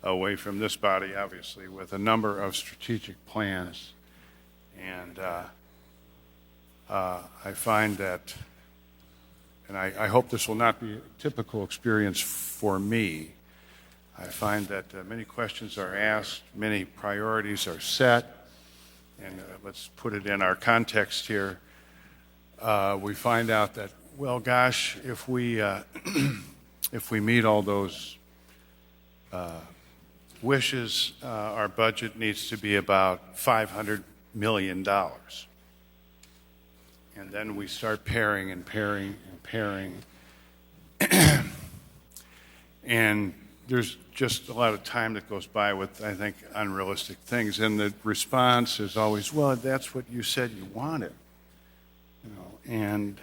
away from this body, obviously, with a number of strategic plans, and I find that, and I hope this will not be a typical experience for me, I find that many questions are asked, many priorities are set, and let's put it in our context here. We find out that, well, gosh, if we meet all those wishes, our budget needs to be about $500 million. And then we start pairing and pairing and pairing. And there's just a lot of time that goes by with, I think, unrealistic things. And the response is always, well, that's what you said you wanted. And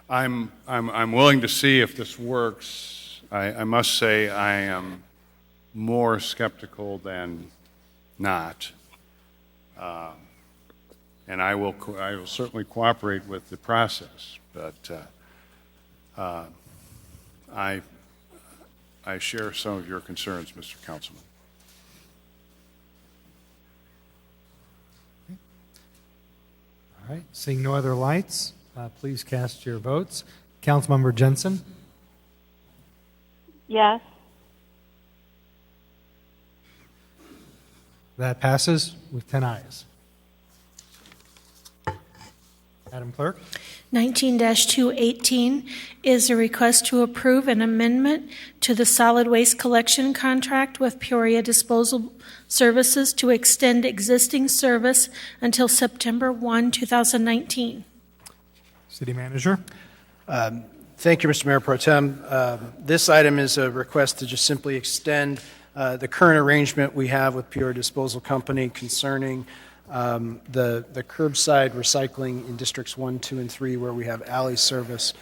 I'm willing to see if this works. I must say I am more skeptical than not. And I will certainly cooperate with the process, but I share some of your concerns, Mr. Councilman. All right. Seeing no other lights, please cast your votes. Councilmember Jensen? Yes. That passes with 10 ayes. Madam Clerk? 19-218 is a request to approve an amendment to the solid waste collection contract with Peoria Disposal Services to extend existing service until September 1, 2019. City Manager? Thank you, Mr. Mayor Pro Tem. This item is a request to just simply extend the current arrangement we have with Peoria Disposal Company concerning the curbside recycling in Districts 1, 2, and 3, where we have alley service,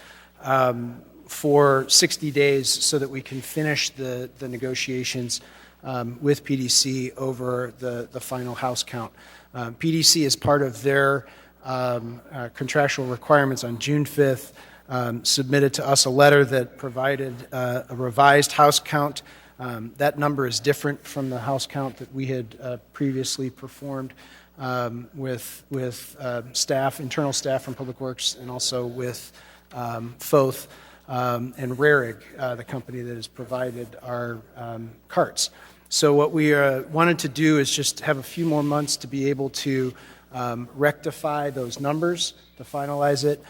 for 60 days so that we can finish the negotiations with PDC over the final house count. PDC, as part of their contractual requirements on June 5th, submitted to us a letter that provided a revised house count. That number is different from the house count that we had previously performed with staff, internal staff from Public Works, and also with FOTH and Rarig, the company that has provided our carts. So what we wanted to do is just have a few more months to be able to rectify those numbers, to finalize it.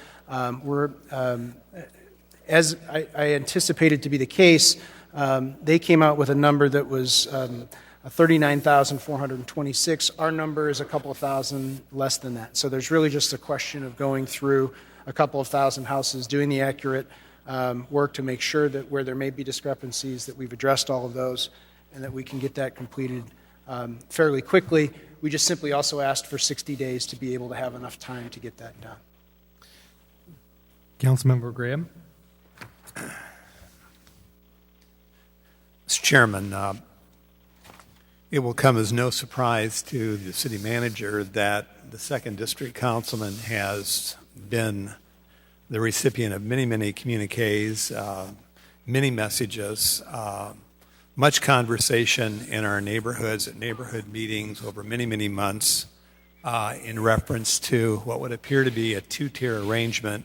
As I anticipated to be the case, they came out with a number that was 39,426. Our number is a couple of thousand less than that. So there's really just a question of going through a couple of thousand houses, doing the accurate work to make sure that where there may be discrepancies, that we've addressed all of those and that we can get that completed fairly quickly. We just simply also asked for 60 days to be able to have enough time to get that done. Councilmember Graham? Mr. Chairman, it will come as no surprise to the city manager that the 2nd District Councilman has been the recipient of many, many communiques, many messages, much conversation in our neighborhoods at neighborhood meetings over many, many months in reference to what would appear to be a two-tier arrangement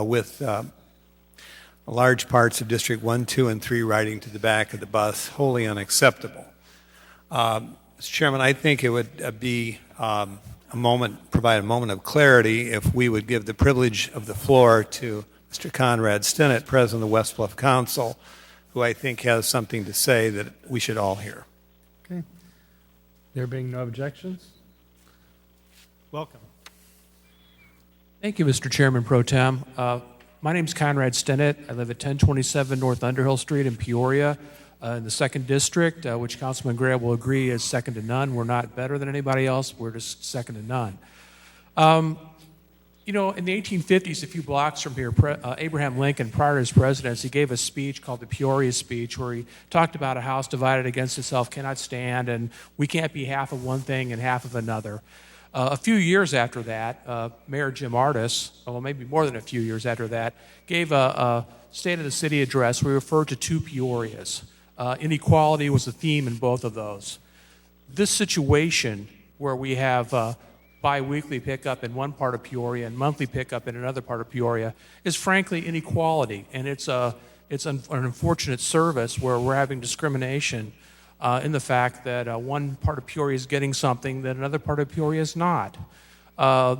with large parts of District 1, 2, and 3 riding to the back of the bus, wholly unacceptable. Mr. Chairman, I think it would be provide a moment of clarity if we would give the privilege of the floor to Mr. Conrad Stinnett, President of the West Bluff Council, who I think has something to say that we should all hear. Okay. There being no objections, welcome. Thank you, Mr. Chairman Pro Tem. My name is Conrad Stinnett. I live at 1027 North Underhill Street in Peoria in the 2nd District, which Councilman Gray will agree is second to none. We're not better than anybody else. We're just second to none. You know, in the 1850s, a few blocks from here, Abraham Lincoln, prior to his presidency, gave a speech called the Peoria speech, where he talked about a house divided against itself cannot stand, and we can't be half of one thing and half of another. A few years after that, Mayor Jim Ardis, well, maybe more than a few years after that, gave a State of the City address where he referred to two Peorias. Inequality was the theme in both of those. This situation where we have bi-weekly pickup in one part of Peoria and monthly pickup in another part of Peoria is frankly inequality, and it's an unfortunate service where we're having discrimination in the fact that one part of Peoria is getting something that another part of Peoria is not.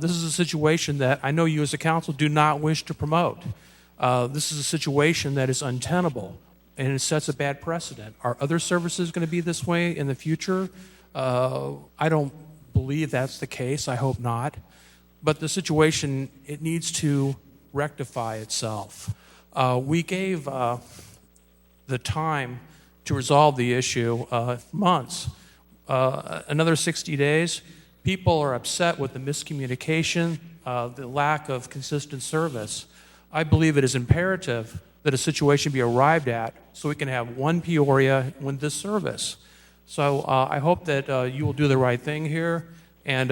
This is a situation that I know you as a council do not wish to promote. This is a situation that is untenable, and it sets a bad precedent. Are other services going to be this way in the future? I don't believe that's the case. I hope not. But the situation, it needs to rectify itself. We gave the time to resolve the issue months. Another 60 days. People are upset with the miscommunication, the lack of consistent service. I believe it is imperative that a situation be arrived at so we can have one Peoria with this service. So I hope that you will do the right thing here and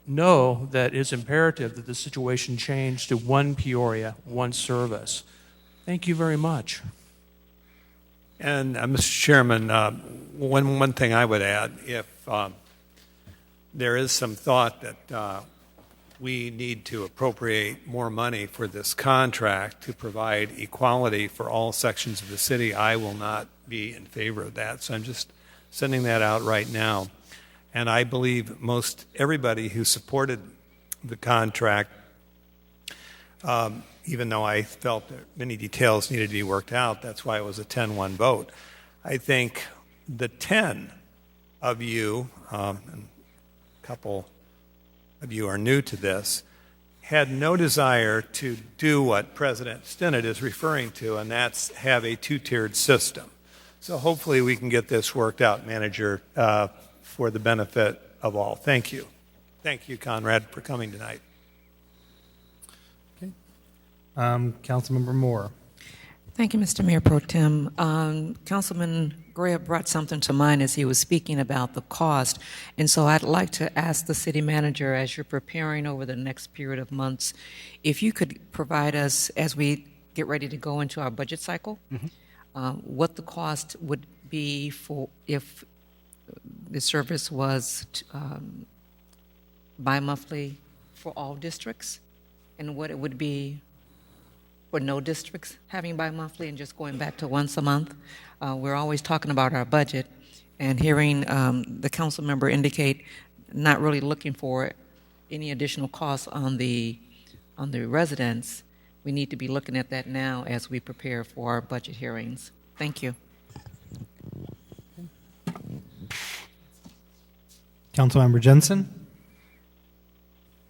know that it's imperative that the situation change to one Peoria, one service. Thank you very much. And Mr. Chairman, one thing I would add, if there is some thought that we need to appropriate more money for this contract to provide equality for all sections of the city, I will not be in favor of that. So I'm just sending that out right now. And I believe most everybody who supported the contract even though I felt that many details needed to be worked out. That's why it was a 10-1 vote. I think the 10 of you, and a couple of you are new to this, had no desire to do what President Stinnett is referring to, and that's have a two-tiered system. So hopefully we can get this worked out, Manager, for the benefit of all. Thank you. Thank you, Conrad, for coming tonight. Okay. Councilmember Moore. Thank you, Mr. Mayor Pro Tem. Councilman Gray brought something to mind as he was speaking about the cost, and so I'd like to ask the city manager, as you're preparing over the next period of months, if you could provide us, as we get ready to go into our budget cycle, what the cost would be for if the service was bi-monthly for all districts, and what it would be for no districts having bi-monthly and just going back to once a month. We're always talking about our budget, and hearing the council member indicate not really looking for any additional costs on the residents. We need to be looking at that now as we prepare for our budget hearings. Thank you. Councilmember Jensen.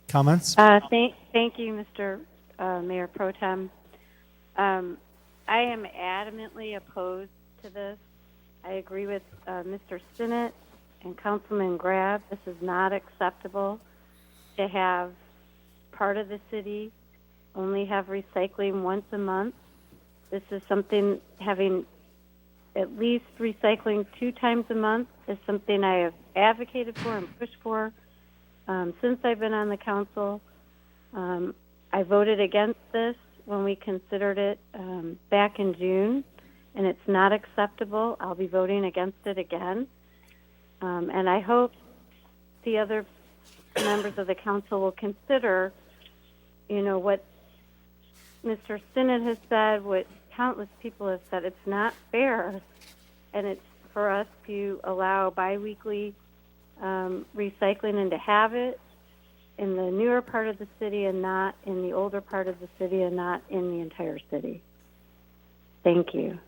Comments? Thank you, Mr. Mayor Pro Tem. I am adamantly opposed to this. I agree with Mr. Stinnett and Councilman Grab. This is not acceptable to have part of the city only have recycling once a month. This is something, having at least recycling 2 times a month is something I have advocated for and pushed for since I've been on the council. I voted against this when we considered it back in June, and it's not acceptable. I'll be voting against it again. And I hope the other members of the council will consider, what Mr. Stinnett has said, what countless people have said. It's not fair, and it's for us to allow biweekly recycling and to have it in the newer part of the city and not in the older part of the city and not in the entire city. Thank you.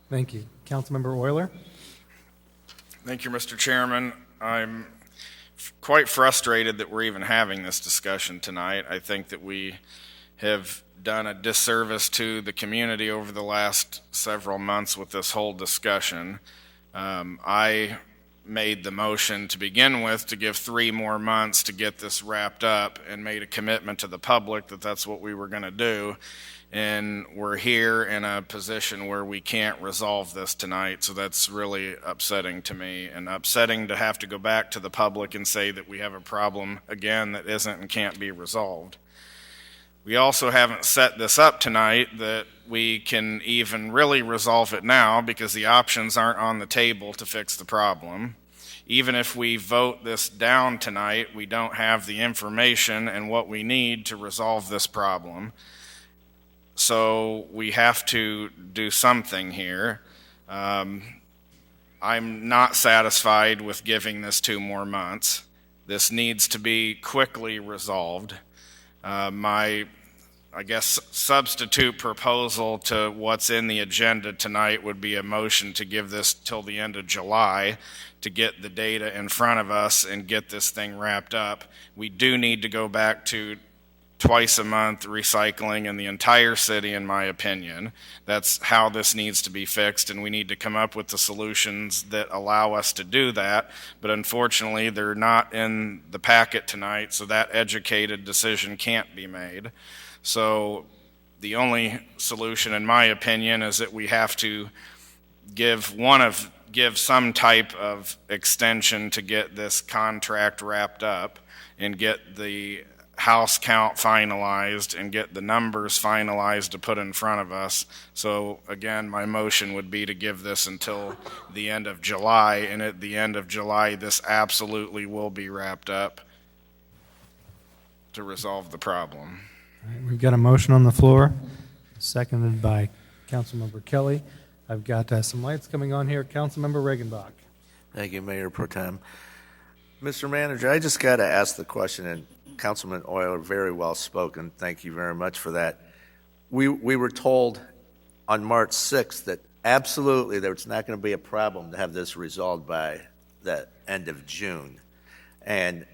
Thank you. Councilmember Euler. Thank you, Mr. Chairman. I'm quite frustrated that we're even having this discussion tonight. I think that we have done a disservice to the community over the last several months with this whole discussion. I made the motion to begin with to give 3 more months to get this wrapped up and made a commitment to the public that that's what we were going to do. And we're here in a position where we can't resolve this tonight, so that's really upsetting to me, and upsetting to have to go back to the public and say that we have a problem again that isn't and can't be resolved. We also haven't set this up tonight that we can even really resolve it now, because the options aren't on the table to fix the problem. Even if we vote this down tonight, we don't have the information and what we need to resolve this problem. So we have to do something here. I'm not satisfied with giving this 2 more months. This needs to be quickly resolved. My substitute proposal to what's in the agenda tonight would be a motion to give this till the end of July to get the data in front of us and get this thing wrapped up. We do need to go back to twice a month recycling in the entire city, in my opinion. That's how this needs to be fixed, and we need to come up with the solutions that allow us to do that. But unfortunately, they're not in the packet tonight, so that educated decision can't be made. So the only solution, in my opinion, is that we have to give some type of extension to get this contract wrapped up and get the house count finalized and get the numbers finalized to put in front of us. So again, my motion would be to give this until the end of July, and at the end of July, this absolutely will be wrapped up to resolve the problem. All right, we've got a motion on the floor, seconded by Councilmember Kelly. I've got some lights coming on here. Councilmember Regenbach. Thank you, Mayor Pro Tem. Mr. Manager, I just got to ask the question, and Councilman Euler, very well spoken. Thank you very much for that. We were told on March 6th that absolutely there's not going to be a problem to have this resolved by the end of June. And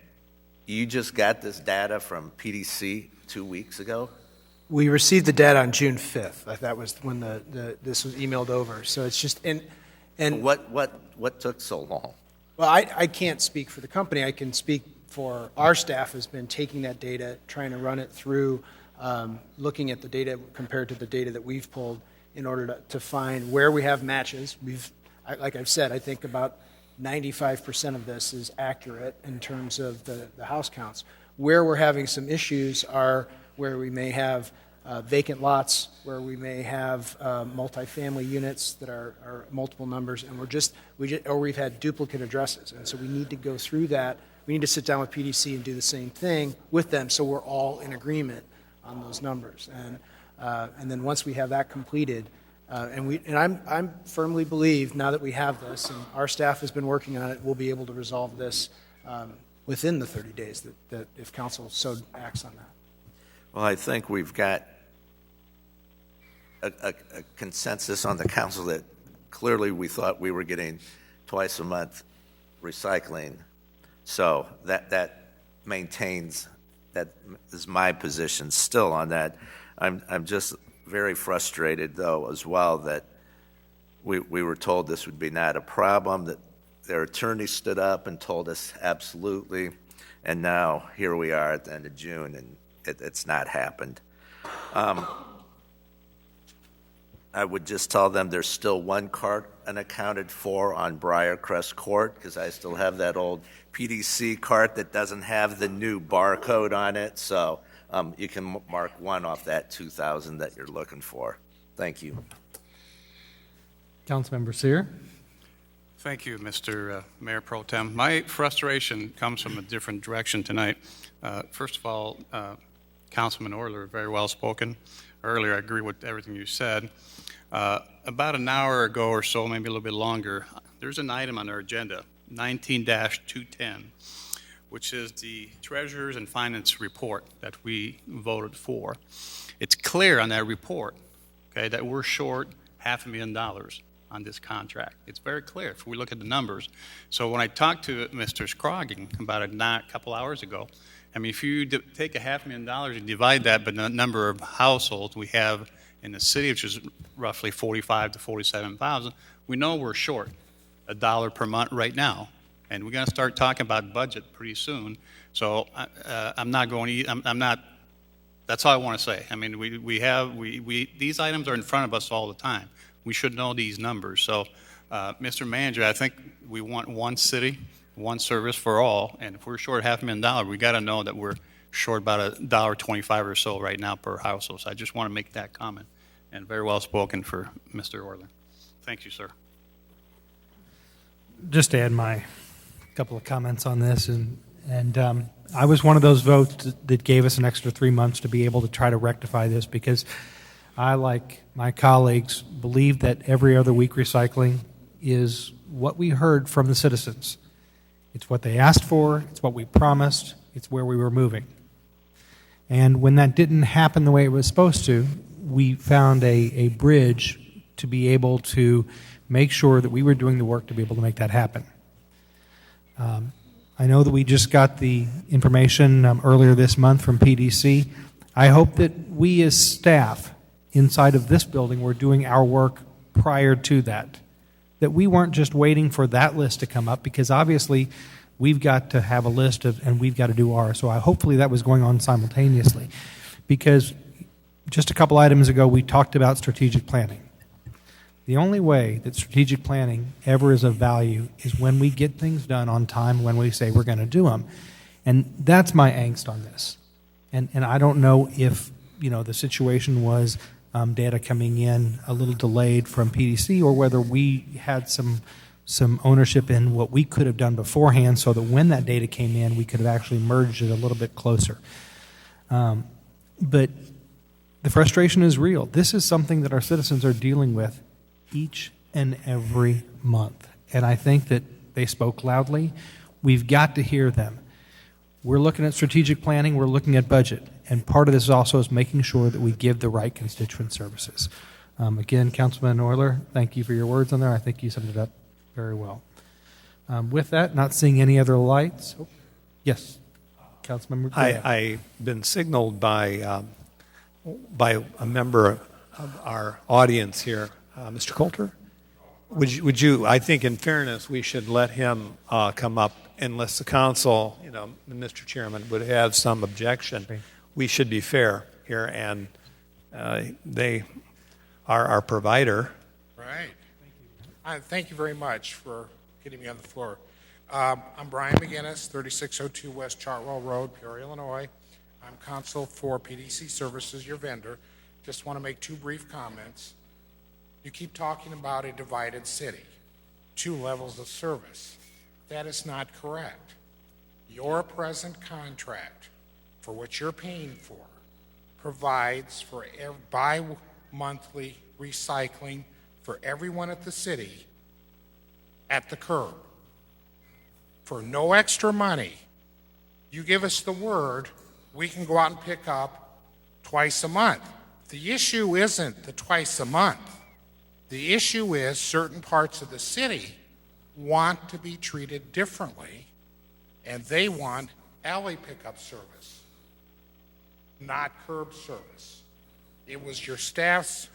you just got this data from PDC 2 weeks ago? We received the data on June 5th. That was when this was emailed over. So it's just and what took so long? Well, I can't speak for the company. I can speak for our staff has been taking that data, trying to run it through, looking at the data compared to the data that we've pulled in order to find where we have matches. Like I've said, I think about 95% of this is accurate in terms of the house counts. Where we're having some issues are where we may have vacant lots, where we may have multifamily units that are multiple numbers, and or we've had duplicate addresses. And so we need to go through that. We need to sit down with PDC and do the same thing with them so we're all in agreement on those numbers. And then once we have that completed, I'm firmly believe now that we have this and our staff has been working on it, we'll be able to resolve this within the 30 days that if council so acts on that. Well, I think we've got a consensus on the council that clearly we thought we were getting twice a month recycling. So that maintains, that is my position still on that. I'm just very frustrated, though, as well, that we were told this would be not a problem, that their attorney stood up and told us absolutely, and now here we are at the end of June, and it's not happened. I would just tell them there's still one cart unaccounted for on Briarcrest Court, because I still have that old PDC cart that doesn't have the new barcode on it, so you can mark one off that 2,000 that you're looking for. Thank you. Councilmember Sear. Thank you, Mr. Mayor Pro Tem. My frustration comes from a different direction tonight. First of all, Councilman Euler, very well spoken. Earlier, I agree with everything you said. About an hour ago or so, maybe a little bit longer, there's an item on our agenda, 19-210, which is the Treasurers and Finance report that we voted for. It's clear on that report, okay, that we're short $500,000 on this contract. It's very clear if we look at the numbers. So when I talked to Mr. Scroggin about it a couple hours ago, I mean, if you take $500,000 and divide that by the number of households we have in the city, which is roughly 45 to 47,000, we know we're short $1 per month right now. And we're going to start talking about budget pretty soon. So I'm not going to, I'm not, that's all I want to say. I mean, these items are in front of us all the time. We should know these numbers. So, Mr. Manager, I think we want one city, one service for all. And if we're short $500,000, we got to know that we're short about $1.25 or so right now per household. So I just want to make that comment. And very well spoken for Mr. Euler. Thank you, sir. Just to add my couple of comments on this, and I was one of those votes that gave us an extra 3 months to be able to try to rectify this, because I, like my colleagues, believe that every other week recycling is what we heard from the citizens. It's what they asked for, it's what we promised, it's where we were moving. And when that didn't happen the way it was supposed to, we found a bridge to be able to make sure that we were doing the work to be able to make that happen. I know that we just got the information earlier this month from PDC. I hope that we as staff inside of this building were doing our work prior to that we weren't just waiting for that list to come up, because obviously we've got to have a list and we've got to do ours. So hopefully that was going on simultaneously, because just a couple items ago we talked about strategic planning. The only way that strategic planning ever is of value is when we get things done on time, when we say we're going to do them. And that's my angst on this. And I don't know if, the situation was data coming in a little delayed from PDC, or whether we had some ownership in what we could have done beforehand, so that when that data came in, we could have actually merged it a little bit closer. But the frustration is real. This is something that our citizens are dealing with each and every month. And I think that they spoke loudly. We've got to hear them. we're looking at strategic planning, we're looking at budget, and part of this also is making sure that we give the right constituent services. Again, Councilman Euler, thank you for your words on there. I think you summed it up very well. With that, not seeing any other lights. Oh, yes, Councilmember. I've been signaled by a member of our audience here, Mr. Coulter. Would you? I think, in fairness, we should let him come up, unless the council, Mr. Chairman, would have some objection. We should be fair here, and they are our provider. Right. Thank you very much for getting me on the floor. I'm Brian McGinnis, 3602 West Chartwell Road, Peoria, Illinois. I'm counsel for PDC Services, your vendor. Just want to make two brief comments. You keep talking about a divided city, 2 levels of service. That is not correct. Your present contract, for what you're paying for, provides for bi-monthly recycling for everyone at the city at the curb. For no extra money, you give us the word, we can go out and pick up twice a month. The issue isn't the twice a month. The issue is certain parts of the city want to be treated differently, and they want alley pickup service, not curb service. It was your staff's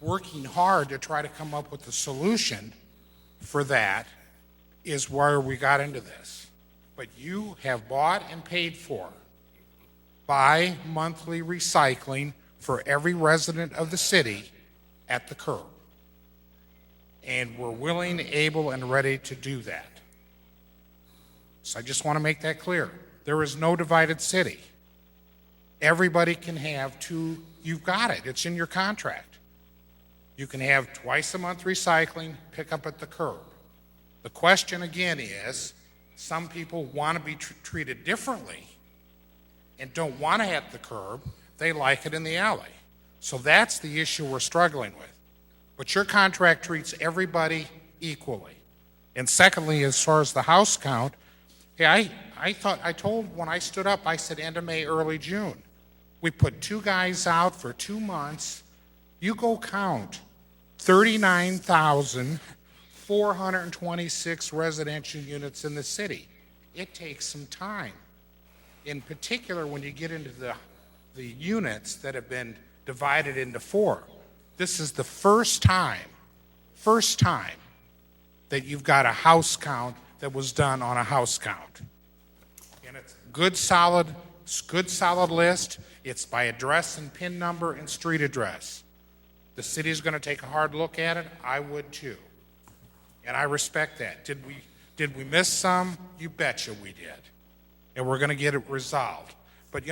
working hard to try to come up with a solution for that is where we got into this. But you have bought and paid for bi-monthly recycling for every resident of the city at the curb. And we're willing, able, and ready to do that. So I just want to make that clear. There is no divided city. Everybody can have 2, you've got it, it's in your contract. You can have twice a month recycling, pick up at the curb. The question again is, some people want to be treated differently and don't want to have the curb, they like it in the alley. So that's the issue we're struggling with. But your contract treats everybody equally. And secondly, as far as the house count, hey, I told when I stood up, I said end of May, early June. We put 2 guys out for 2 months. You go count 39,426 residential units in the city. It takes some time. In particular, when you get into the units that have been divided into 4. This is the first time that you've got a house count that was done on a house count. And it's good solid list. It's by address and PIN number and street address. The city's going to take a hard look at it. I would too. And I respect that. Did we miss some? You betcha we did. And we're going to get it resolved. But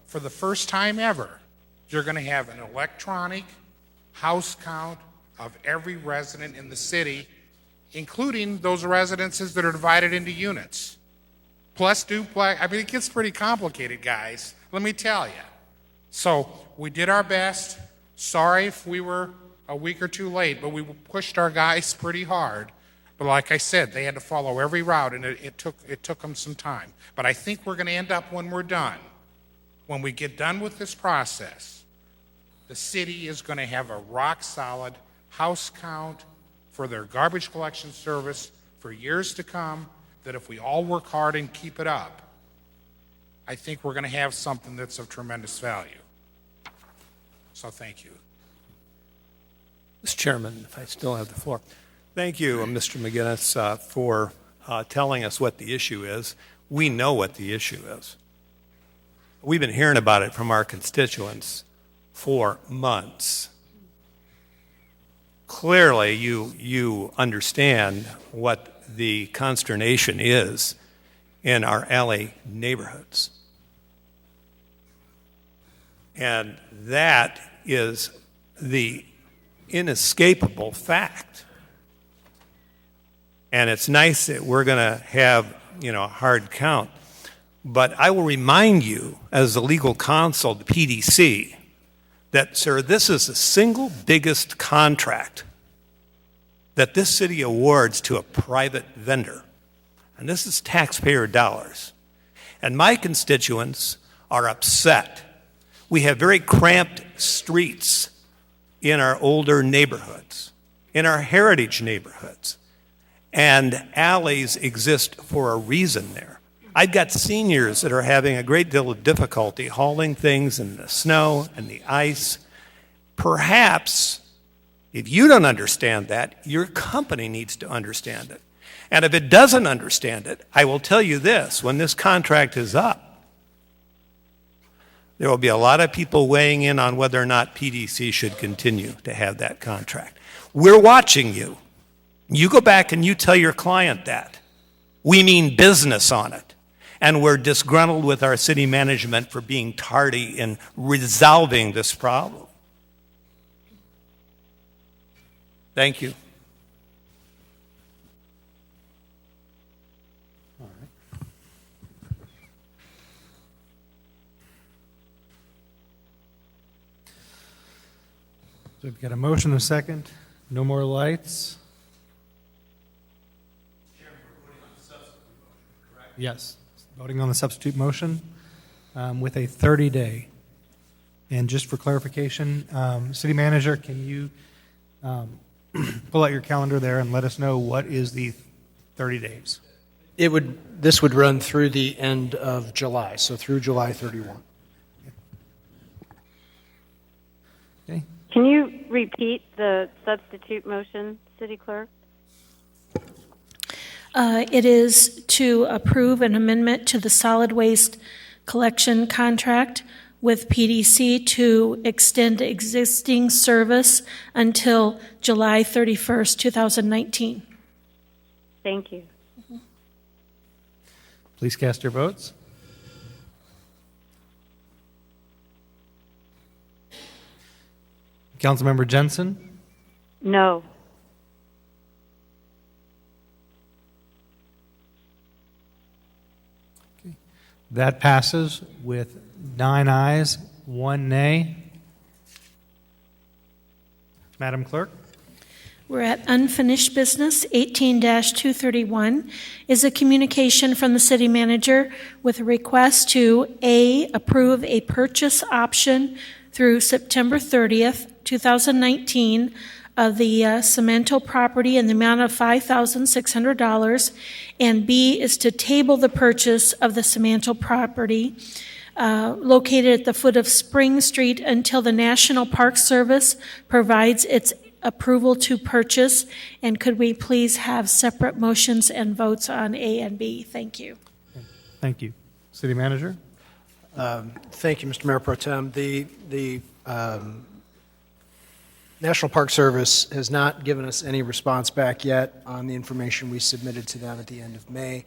for the first time ever, you're going to have an electronic house count of every resident in the city, including those residences that are divided into units. Plus duplex. I mean, it gets pretty complicated, guys. Let me tell you. So we did our best. Sorry if we were a week or 2 late, but we pushed our guys pretty hard. But like I said, they had to follow every route, and it took them some time. But I think we're going to end up when we're done. When we get done with this process, the city is going to have a rock-solid house count for their garbage collection service for years to come, that if we all work hard and keep it up, I think we're going to have something that's of tremendous value. So thank you. Mr. Chairman, if I still have the floor. Thank you, Mr. McGinnis, for telling us what the issue is. We know what the issue is. We've been hearing about it from our constituents for months. Clearly, you understand what the consternation is in our alley neighborhoods. And that is the inescapable fact. And it's nice that we're going to have, a hard count. But I will remind you, as the legal counsel to PDC, that, sir, this is the single biggest contract that this city awards to a private vendor. And this is taxpayer dollars. And my constituents are upset. We have very cramped streets in our older neighborhoods, in our heritage neighborhoods. And alleys exist for a reason there. I've got seniors that are having a great deal of difficulty hauling things in the snow and the ice. Perhaps, if you don't understand that, your company needs to understand it. And if it doesn't understand it, I will tell you this, when this contract is up, there will be a lot of people weighing in on whether or not PDC should continue to have that contract. We're watching you. You go back and you tell your client that. We mean business on it. And we're disgruntled with our city management for being tardy in resolving this problem. Thank you. So we've got a motion and a second. No more lights. Yes, voting on the substitute motion with a 30-day. And just for clarification, City Manager, can you pull out your calendar there and let us know what is the 30 days? This would run through the end of July, so through July 31. Okay. Can you repeat the substitute motion, City Clerk? It is to approve an amendment to the solid waste collection contract with PDC to extend existing service until July 31st, 2019. Thank you. Please cast your votes. Councilmember Jensen? No. That passes with 9 ayes, 1 nay. Madam Clerk? We're at unfinished business. 18-231 is a communication from the city manager with a request to A, approve a purchase option through September 30th, 2019 of the Cemento property in the amount of $5,600, and B is to table the purchase of the Cemento property located at the foot of Spring Street until the National Park Service provides its approval to purchase. And could we please have separate motions and votes on A and B? Thank you. Thank you. City Manager? Thank you, Mr. Mayor Pro Tem. The National Park Service has not given us any response back yet on the information we submitted to them at the end of May.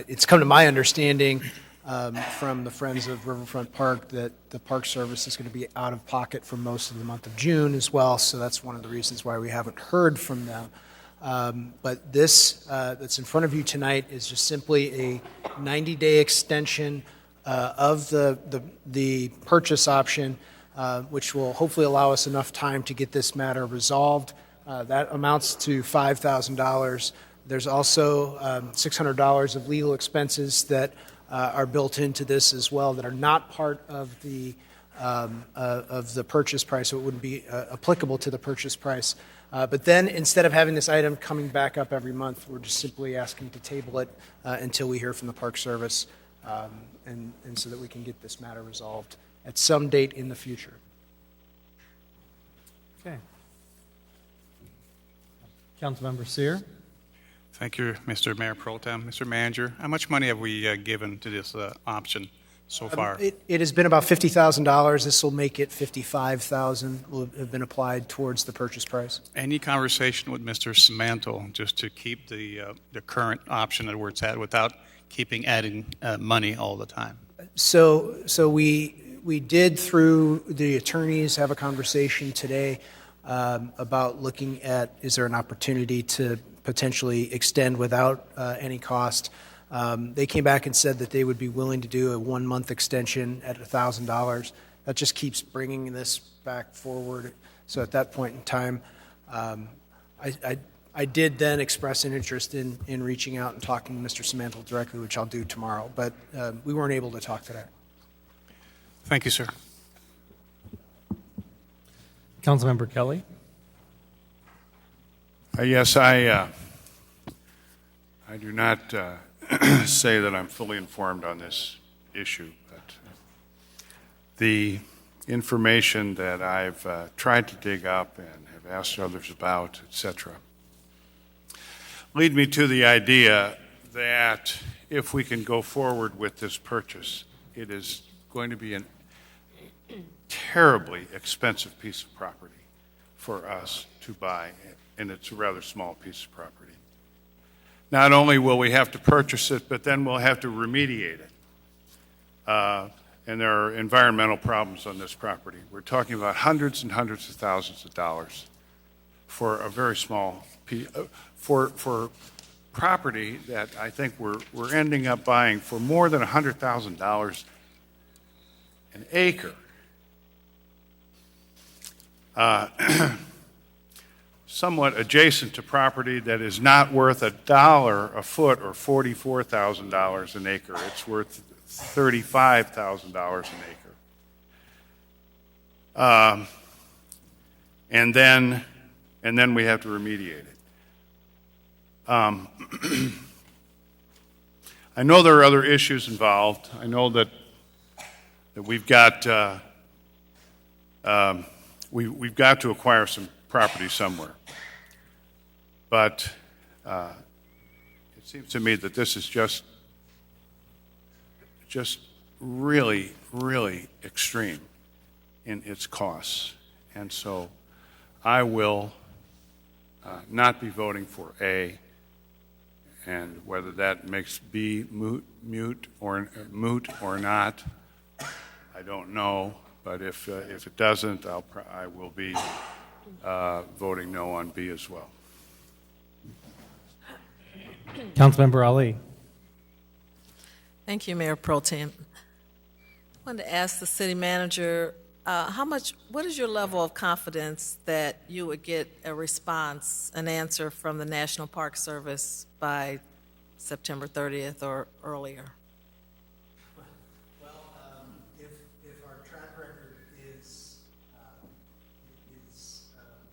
It's come to my understanding from the Friends of Riverfront Park that the Park Service is going to be out of pocket for most of the month of June as well, so that's one of the reasons why we haven't heard from them. But this that's in front of you tonight is just simply a 90-day extension of the purchase option, which will hopefully allow us enough time to get this matter resolved. That amounts to $5,000. There's also $600 of legal expenses that are built into this as well that are not part of the purchase price, so it wouldn't be applicable to the purchase price. But then instead of having this item coming back up every month, we're just simply asking to table it until we hear from the Park Service and so that we can get this matter resolved at some date in the future. Okay. Councilmember Sear? Thank you, Mr. Mayor Pro Tem. Mr. Manager, how much money have we given to this option so far? It has been about $50,000. This will make it $55,000 will have been applied towards the purchase price. Any conversation with Mr. Cemento just to keep the current option at where it's at without adding money all the time? So we did, through the attorneys, have a conversation today about looking at, is there an opportunity to potentially extend without any cost. They came back and said that they would be willing to do a 1-month extension at $1,000. That just keeps bringing this back forward. So at that point in time, I I did then express an interest in reaching out and talking to Mr. Semantle directly, which I'll do tomorrow, but we weren't able to talk today. Thank you, sir. Councilmember Kelly. Yes, I do not say that I'm fully informed on this issue, but the information that I've tried to dig up and have asked others about, etc., lead me to the idea that if we can go forward with this purchase, it is going to be a terribly expensive piece of property for us to buy, and it's a rather small piece of property. Not only will we have to purchase it, but then we'll have to remediate it. And there are environmental problems on this property. We're talking about hundreds and hundreds of thousands of dollars for a very small piece, for property that I think we're ending up buying for more than $100,000 an acre. Somewhat adjacent to property that is not worth $1 a foot or $44,000 an acre. It's worth $35,000 an acre. And then we have to remediate it. I know there are other issues involved. I know that we've got we've got to acquire some property somewhere. But it seems to me that this is just really, really extreme in its costs. And so I will not be voting for A, and whether that makes B moot or not, I don't know. But if it doesn't, I will be voting no on B as well. Councilmember Ali. Thank you, Mayor Pro Tem. I wanted to ask the city manager, what is your level of confidence that you would get a response, an answer from the National Park Service by September 30th or earlier? Well, if our track record is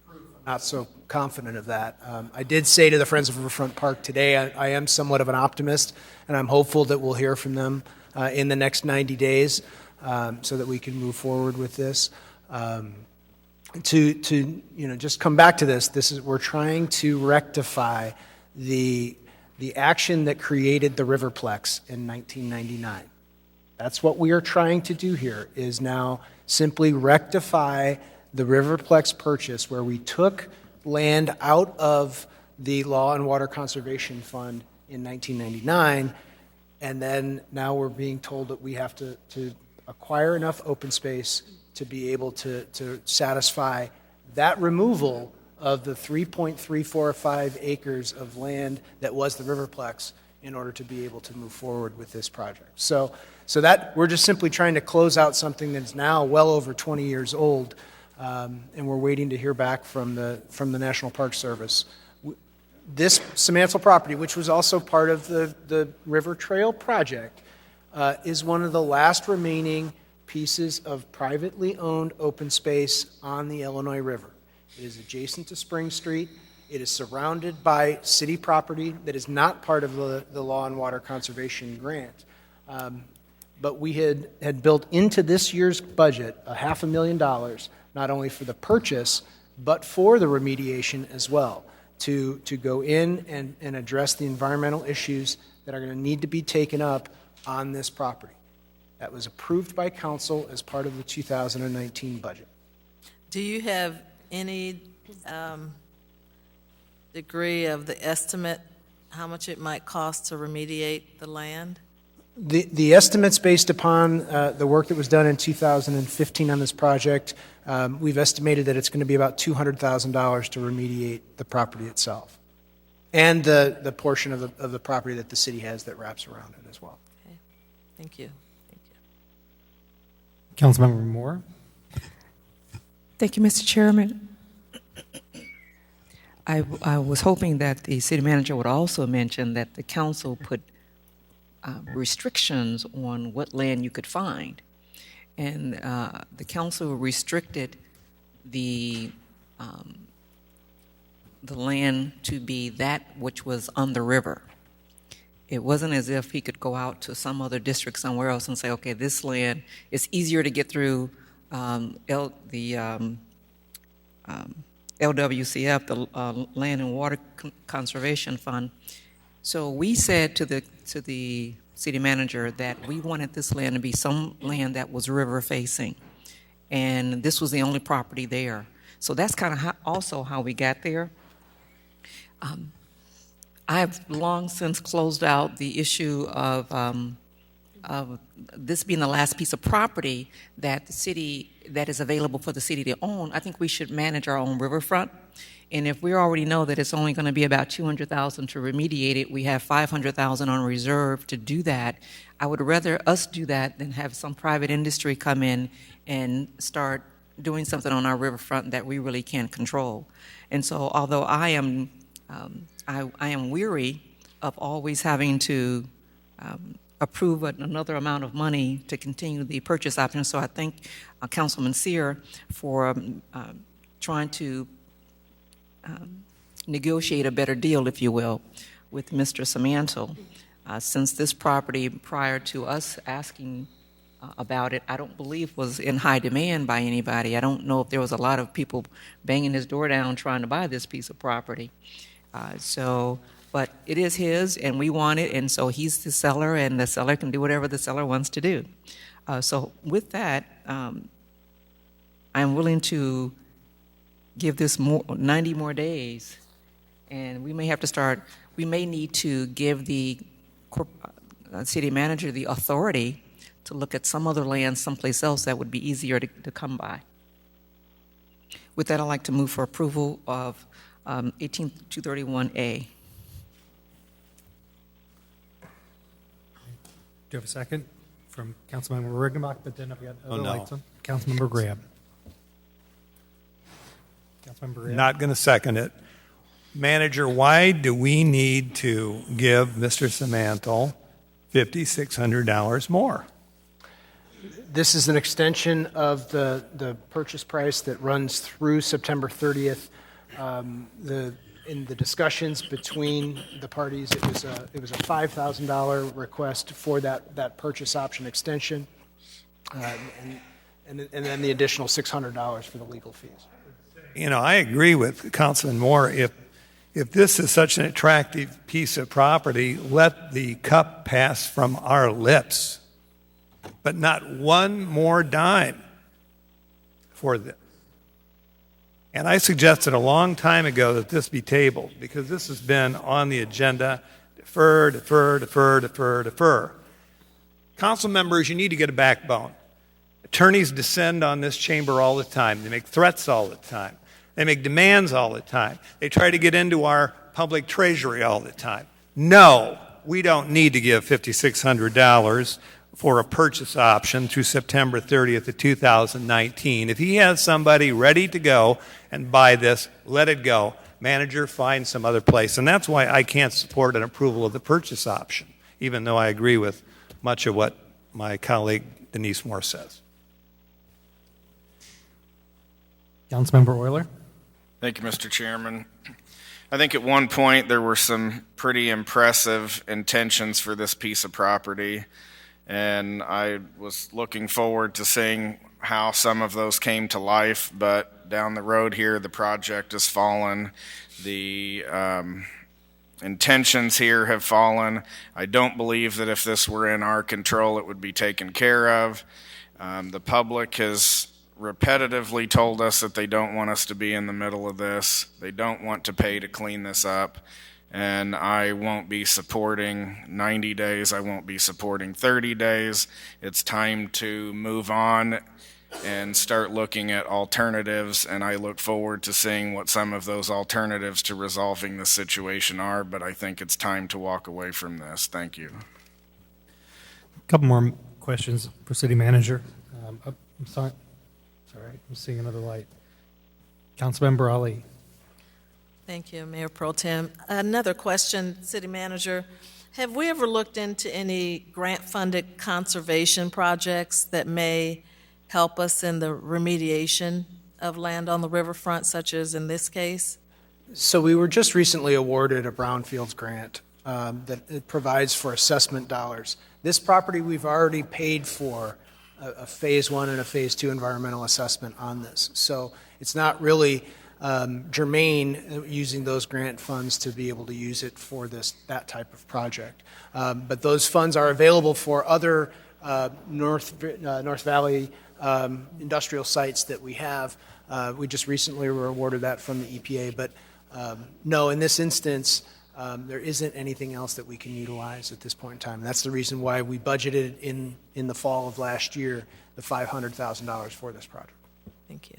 proof, I'm not so confident of that. I did say to the Friends of Riverfront Park today, I am somewhat of an optimist, and I'm hopeful that we'll hear from them in the next 90 days so that we can move forward with this. Just come back to this. We're trying to rectify the action that created the Riverplex in 1999. That's what we are trying to do here, is now simply rectify the Riverplex purchase where we took land out of the Law and Water Conservation Fund in 1999, and then now we're being told that we have to acquire enough open space to be able to satisfy that removal of the 3.345 acres of land that was the Riverplex in order to be able to move forward with this project. So that we're just simply trying to close out something that's now well over 20 years old, and we're waiting to hear back from the National Park Service. This Semantle property, which was also part of the River Trail project, is one of the last remaining pieces of privately owned open space on the Illinois River. It is adjacent to Spring Street. It is surrounded by city property that is not part of the Law and Water Conservation Grant. But we had built into this year's budget $500,000, not only for the purchase, but for the remediation as well, to go in and address the environmental issues that are going to need to be taken up on this property. That was approved by council as part of the 2019 budget. Do you have any degree of the estimate, how much it might cost to remediate the land? The estimates based upon the work that was done in 2015 on this project, we've estimated that it's going to be about $200,000 to remediate the property itself, and the portion of the property that the city has that wraps around it as well. Okay. Thank you. Councilmember Moore. Thank you, Mr. Chairman. I was hoping that the city manager would also mention that the council put restrictions on what land you could find. And the council restricted the land to be that which was on the river. It wasn't as if he could go out to some other district somewhere else and say, okay, this land is easier to get through LWCF, the Land and Water Conservation Fund. So we said to the city manager that we wanted this land to be some land that was river facing, and this was the only property there. So that's kind of also how we got there. I've long since closed out the issue of this being the last piece of property that the city, that is available for the city to own. I think we should manage our own riverfront. And if we already know that it's only going to be about $200,000 to remediate it, we have $500,000 on reserve to do that. I would rather us do that than have some private industry come in and start doing something on our riverfront that we really can't control. And so, although I am weary of always having to approve another amount of money to continue the purchase option. So I thank Councilman Sear for trying to negotiate a better deal, if you will, with Mr. Samantel. Since this property, prior to us asking about it, I don't believe was in high demand by anybody. I don't know if there was a lot of people banging his door down trying to buy this piece of property. But it is his, and we want it, and so he's the seller, and the seller can do whatever the seller wants to do. So with that, I'm willing to give this 90 more days, and we may have to start, we may need to give the city manager the authority to look at some other land someplace else that would be easier to come by. With that, I'd like to move for approval of 18231A. Do you have a second from Councilmember Riggenbach? But then I've got other no. lights on. Councilmember Graham. Councilmember Graham. Not going to second it. Manager, why do we need to give Mr. Samantel $5,600 more? This is an extension of the purchase price that runs through September 30th. In the discussions between the parties, it was a $5,000 request for that purchase option extension, and then the additional $600 for the legal fees. You know, I agree with Councilman Moore. If this is such an attractive piece of property, let the cup pass from our lips, but not one more dime for this. And I suggested a long time ago that this be tabled because this has been on the agenda. Defer. Council members, you need to get a backbone. Attorneys descend on this chamber all the time. They make threats all the time. They make demands all the time. They try to get into our public treasury all the time. No, we don't need to give $5,600 for a purchase option through September 30th of 2019. If he has somebody ready to go and buy this, let it go. Manager, find some other place. And that's why I can't support an approval of the purchase option, even though I agree with much of what my colleague Denise Moore says. Councilmember Euler. Thank you, Mr. Chairman. I think at one point there were some pretty impressive intentions for this piece of property, and I was looking forward to seeing how some of those came to life, but down the road here the project has fallen. The intentions here have fallen. I don't believe that if this were in our control it would be taken care of. The public has repetitively told us that they don't want us to be in the middle of this. They don't want to pay to clean this up. And I won't be supporting 90 days. I won't be supporting 30 days. It's time to move on and start looking at alternatives. And I look forward to seeing what some of those alternatives to resolving the situation are. But I think it's time to walk away from this. Thank you. A couple more questions for City Manager. I'm sorry, I'm seeing another light. Councilmember Ali. Thank you, Mayor Pro Tem. Another question, City Manager. Have we ever looked into any grant-funded conservation projects that may help us in the remediation of land on the riverfront, such as in this case? So we were just recently awarded a brownfields grant that it provides for assessment dollars. This property, we've already paid for a phase 1 and a phase 2 environmental assessment on this. So it's not really germane using those grant funds to be able to use it for that type of project. But those funds are available for other North Valley industrial sites that we have. We just recently were awarded that from the EPA, but no, in this instance, there isn't anything else that we can utilize at this point in time. That's the reason why we budgeted in the fall of last year the $500,000 for this project. Thank you.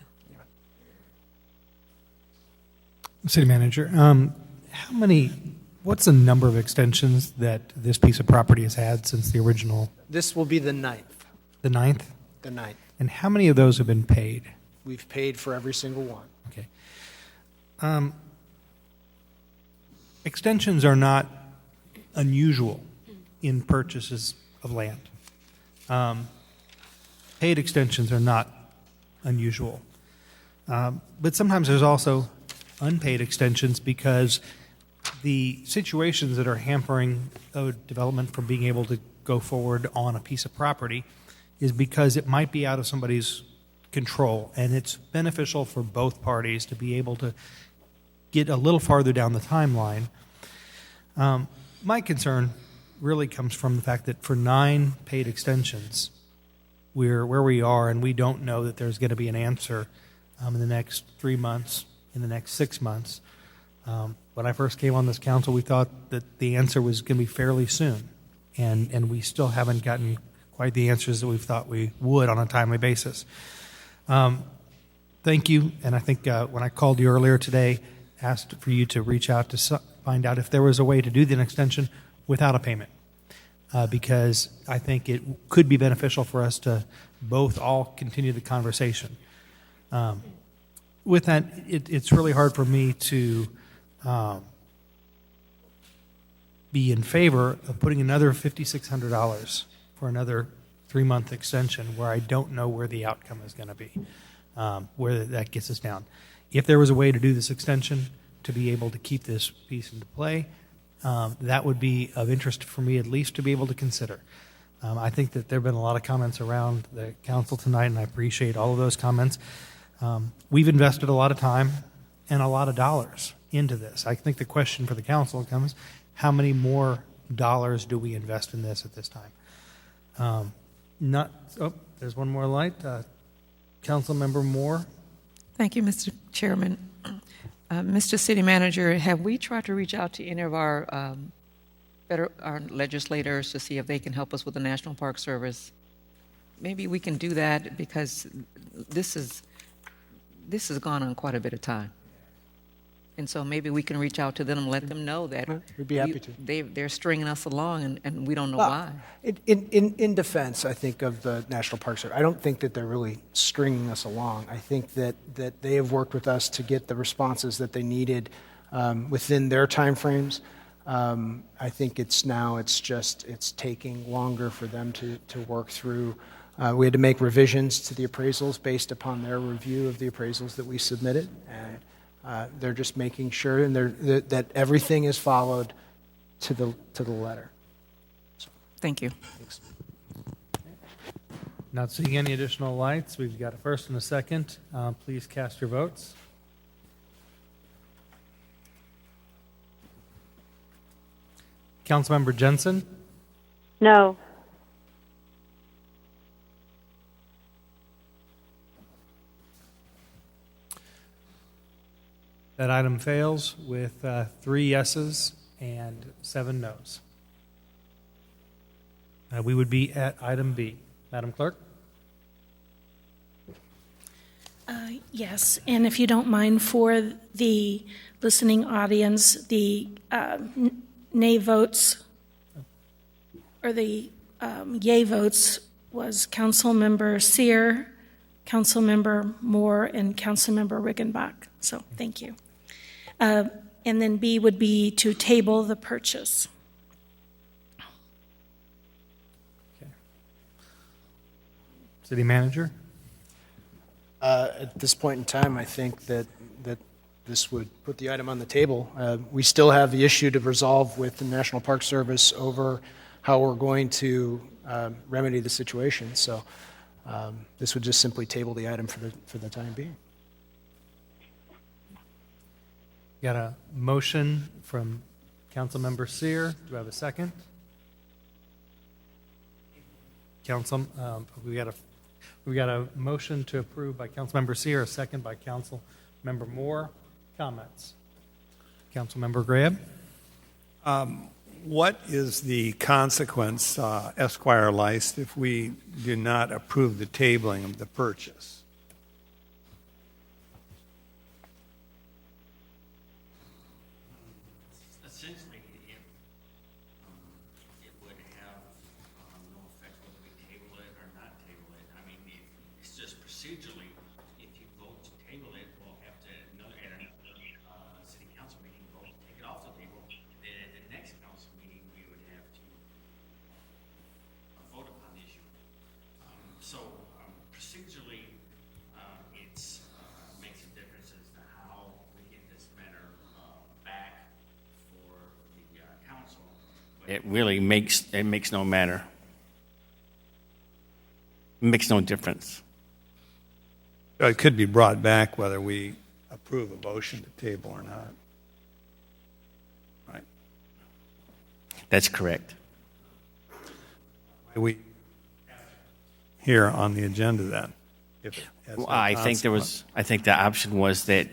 City Manager, what's the number of extensions that this piece of property has had since the original? This will be the 9th. The 9th? The 9th. And how many of those have been paid? We've paid for every single one. Okay. Extensions are not unusual in purchases of land. Paid extensions are not unusual. But sometimes there's also unpaid extensions because the situations that are hampering a development from being able to go forward on a piece of property is because it might be out of somebody's control, and it's beneficial for both parties to be able to get a little farther down the timeline. My concern really comes from the fact that for 9 paid extensions, we're where we are, and we don't know that there's going to be an answer in the next 3 months, in the next 6 months. When I first came on this council, we thought that the answer was going to be fairly soon, and we still haven't gotten quite the answers that we thought we would on a timely basis. Thank you, and I think when I called you earlier today, asked for you to reach out to find out if there was a way to do the extension without a payment, because I think it could be beneficial for us to both all continue the conversation. With that, it's really hard for me to be in favor of putting another $5,600 for another 3-month extension where I don't know where the outcome is going to be, where that gets us down. If there was a way to do this extension to be able to keep this piece into play, that would be of interest for me at least to be able to consider. I think that there have been a lot of comments around the council tonight, and I appreciate all of those comments. We've invested a lot of time and a lot of dollars into this. I think the question for the council comes, how many more dollars do we invest in this at this time? There's one more light. Councilmember Moore. Thank you, Mr. Chairman. Mr. City Manager, have we tried to reach out to any of our legislators to see if they can help us with the National Park Service? Maybe we can do that because this has gone on quite a bit of time. And so maybe we can reach out to them and let them know that we'd be happy to. They're stringing us along, and we don't know why. In defense, I think, of the National Park Service, I don't think that they're really stringing us along. I think that they have worked with us to get the responses that they needed within their timeframes. I think it's taking longer for them to work through. We had to make revisions to the appraisals based upon their review of the appraisals that we submitted, and they're just making sure that everything is followed to the letter. So, thank you. Thanks. Not seeing any additional lights. We've got a first and a second. Please cast your votes. Councilmember Jensen? No. That item fails with 3 yeses and 7 noes. We would be at item B. Madam Clerk? Yes, and if you don't mind, for the listening audience, the nay votes, or the yay votes, was Councilmember Sear, Councilmember Moore, and Councilmember Riggenbach. So thank you. And then B would be to table the purchase. City Manager? At this point in time, I think that this would put the item on the table. We still have the issue to resolve with the National Park Service over how we're going to remedy the situation. So this would just simply table the item for the time being. Got a motion from Councilmember Sear. Do I have a second? We got a motion to approve by Councilmember Sear, a second by Councilmember Moore. Comments? Councilmember Graham? What is the consequence, Esquire Leist, if we do not approve the tabling of the purchase? Essentially, it would have no effect whether we table it or not table it. I mean, it's just procedurally, if you vote to table it, we'll have to, at another city council meeting, vote to take it off the table. Then at the next council meeting, we would have to vote upon the issue. Procedurally, it makes a difference as to how we get this matter back for the council. But it really makes no matter. It makes no difference. It could be brought back whether we approve a motion to table or not. Right? That's correct. We here on the agenda then. Well, I think the option was that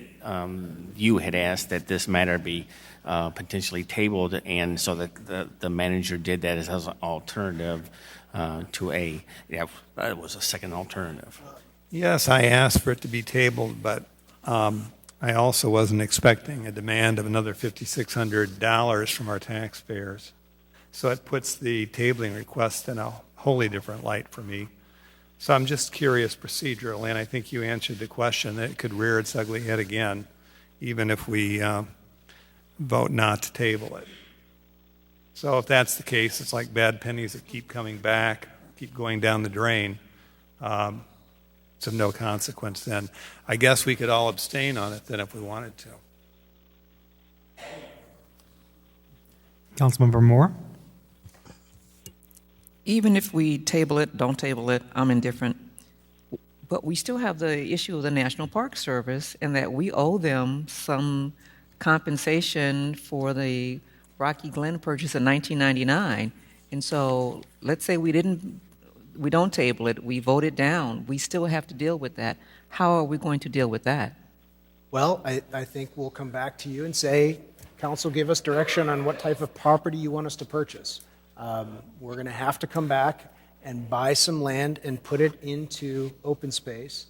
you had asked that this matter be potentially tabled, and so that the manager did that as an alternative it was a second alternative. Yes, I asked for it to be tabled, but I also wasn't expecting a demand of another $5,600 from our taxpayers. So it puts the tabling request in a wholly different light for me. So I'm just curious procedurally, and I think you answered the question that it could rear its ugly head again, even if we vote not to table it. So if that's the case, it's like bad pennies that keep coming back, keep going down the drain. It's of no consequence then. I guess we could all abstain on it then if we wanted to. Councilmember Moore? Even if we table it, don't table it, I'm indifferent. But we still have the issue of the National Park Service and that we owe them some compensation for the Rocky Glen purchase in 1999. And so let's say we don't table it, we vote it down. We still have to deal with that. How are we going to deal with that? Well, I think we'll come back to you and say, Council, give us direction on what type of property you want us to purchase. We're going to have to come back and buy some land and put it into open space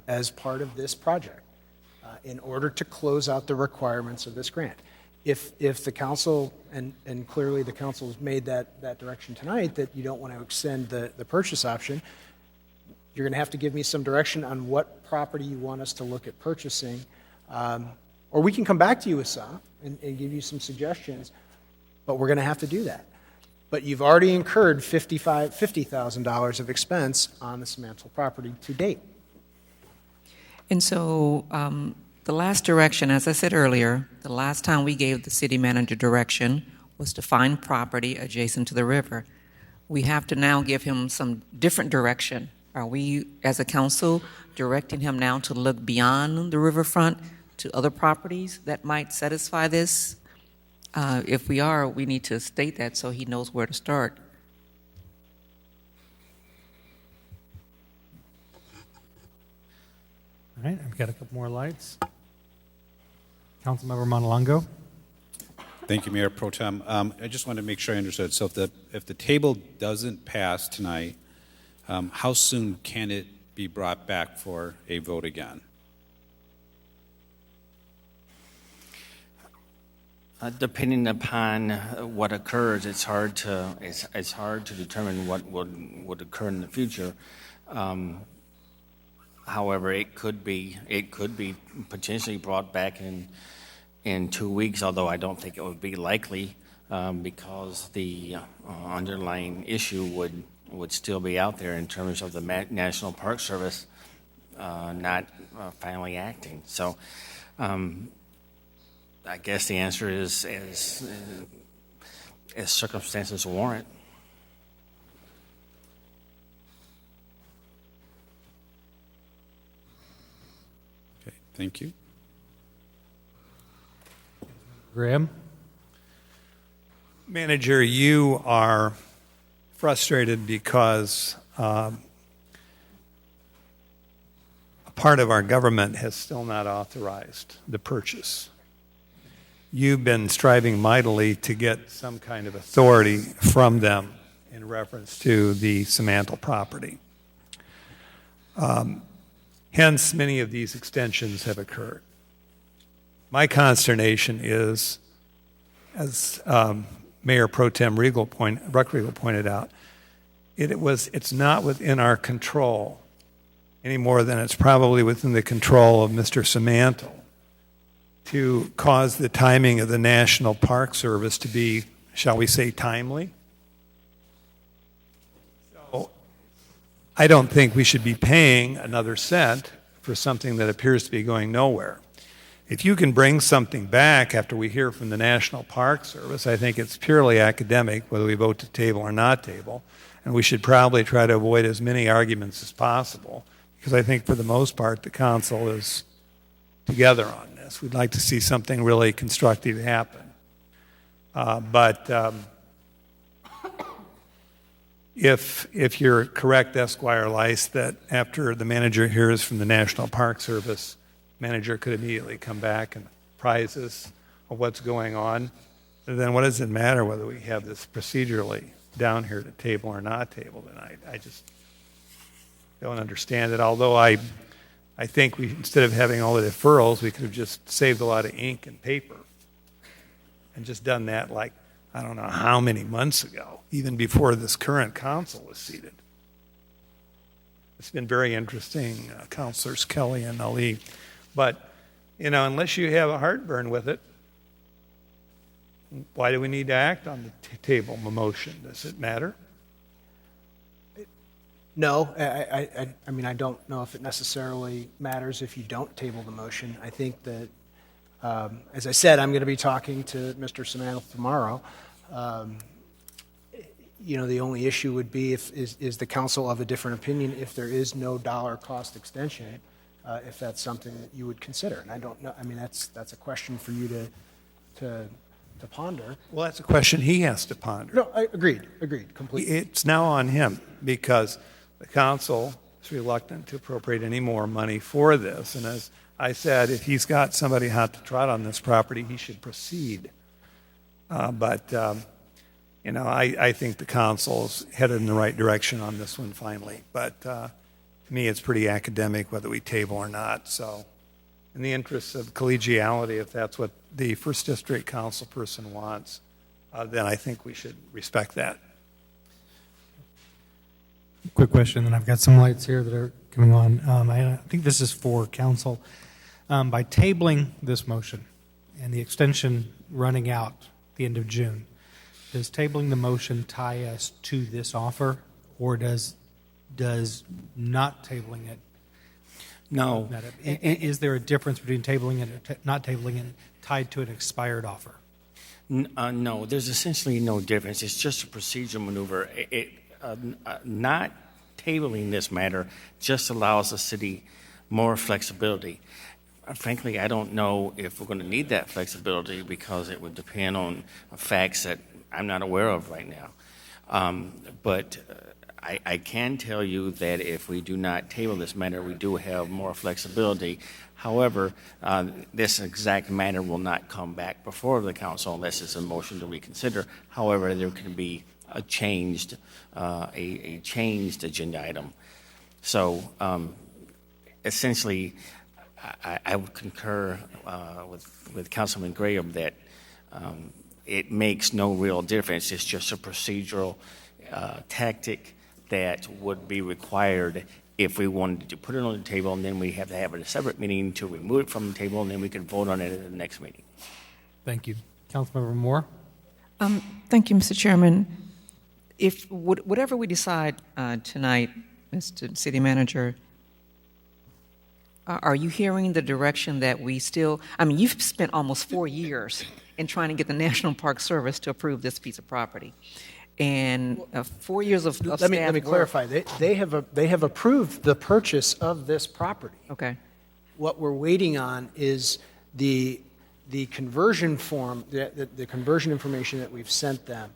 as part of this project in order to close out the requirements of this grant. If the council, and clearly the council has made that direction tonight, that you don't want to extend the purchase option, you're going to have to give me some direction on what property you want us to look at purchasing. Or we can come back to you with some and give you some suggestions, but we're going to have to do that. But you've already incurred $50,000 of expense on the Simantel property to date. And so the last direction, as I said earlier, the last time we gave the city manager direction was to find property adjacent to the river. We have to now give him some different direction. Are we, as a council, directing him now to look beyond the riverfront to other properties that might satisfy this? If we are, we need to state that so he knows where to start. All right, I've got a couple more lights. Councilmember Montalongo? Thank you, Mayor Pro Tem. I just wanted to make sure I understood. So if the table doesn't pass tonight, how soon can it be brought back for a vote again? Depending upon what occurs, it's hard to determine what would occur in the future. However, it could be potentially brought back in in 2 weeks, although I don't think it would be likely because the underlying issue would still be out there in terms of the National Park Service not finally acting. So I guess the answer is as circumstances warrant. Okay, thank you. Graham? Manager, you are frustrated because a part of our government has still not authorized the purchase. You've been striving mightily to get some kind of authority from them in reference to the Semantle property. Hence, many of these extensions have occurred. My consternation is, as Mayor Pro Tem Regal pointed out, it's not within our control any more than it's probably within the control of Mr. Semantle to cause the timing of the National Park Service to be, shall we say, timely. So I don't think we should be paying another cent for something that appears to be going nowhere. If you can bring something back after we hear from the National Park Service, I think it's purely academic whether we vote to table or not table, and we should probably try to avoid as many arguments as possible, because I think for the most part the council is together on this. We'd like to see something really constructive happen. But if you're correct, Esquire Lice, that after the manager hears from the National Park Service, manager could immediately come back and apprise us of what's going on, then what does it matter whether we have this procedurally down here to table or not table tonight? I just don't understand it, although I think we, instead of having all the deferrals, we could have just saved a lot of ink and paper and just done that like, I don't know how many months ago, even before this current council was seated. It's been very interesting, Councilors Kelly and Ali. But, unless you have a heartburn with it, why do we need to act on the table motion? Does it matter? No, I mean, I don't know if it necessarily matters if you don't table the motion. I think that, as I said, I'm going to be talking to Mr. Semantle tomorrow. The only issue would be is the council of a different opinion if there is no dollar cost extension, if that's something that you would consider. And I don't know. I mean, that's a question for you to ponder. Well, that's a question he has to ponder. No, I agreed completely. It's now on him because the council is reluctant to appropriate any more money for this. And as I said, if he's got somebody hot to trot on this property, he should proceed. But I think the council's headed in the right direction on this one finally. But to me, it's pretty academic whether we table or not. So in the interest of collegiality, if that's what the First District council person wants, then I think we should respect that. Quick question, and I've got some lights here that are coming on. I think this is for council. By tabling this motion and the extension running out at the end of June, does tabling the motion tie us to this offer, or does not tabling it? No. Is there a difference between tabling it and not tabling it tied to an expired offer? No, there's essentially no difference. It's just a procedural maneuver. Not tabling this matter just allows the city more flexibility. Frankly, I don't know if we're going to need that flexibility because it would depend on facts that I'm not aware of right now. But I can tell you that if we do not table this matter, we do have more flexibility. However, this exact matter will not come back before the council unless it's a motion to reconsider. However, there can be a changed agenda item. So essentially, I would concur with Councilman Graham that it makes no real difference. It's just a procedural tactic that would be required if we wanted to put it on the table, and then we have to have a separate meeting to remove it from the table, and then we can vote on it at the next meeting. Thank you. Councilmember Moore? Thank you, Mr. Chairman. If whatever we decide tonight, Mr. City Manager, are you hearing the direction that we still, I mean, you've spent almost 4 years in trying to get the National Park Service to approve this piece of property. And 4 years of Let me staff clarify. They have approved the purchase of this property. Okay. What we're waiting on is the conversion form, the conversion information that we've sent them,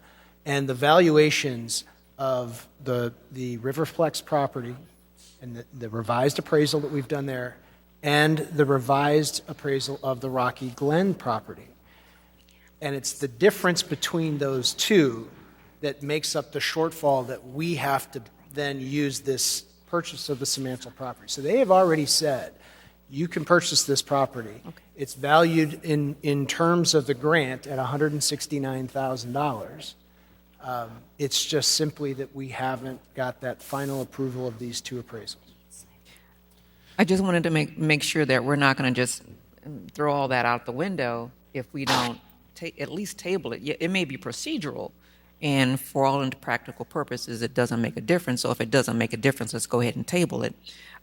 and the valuations of the Riverflex property, and the revised appraisal that we've done there, and the revised appraisal of the Rocky Glen property. And it's the difference between those two that makes up the shortfall that we have to then use this purchase of the Semantle property. So they have already said, you can purchase this property. Okay. It's valued in terms of the grant at $169,000. It's just simply that we haven't got that final approval of these two appraisals. I just wanted to make sure that we're not going to just throw all that out the window if we don't at least table it. It may be procedural, and for all intents and practical purposes, it doesn't make a difference. So if it doesn't make a difference, let's go ahead and table it.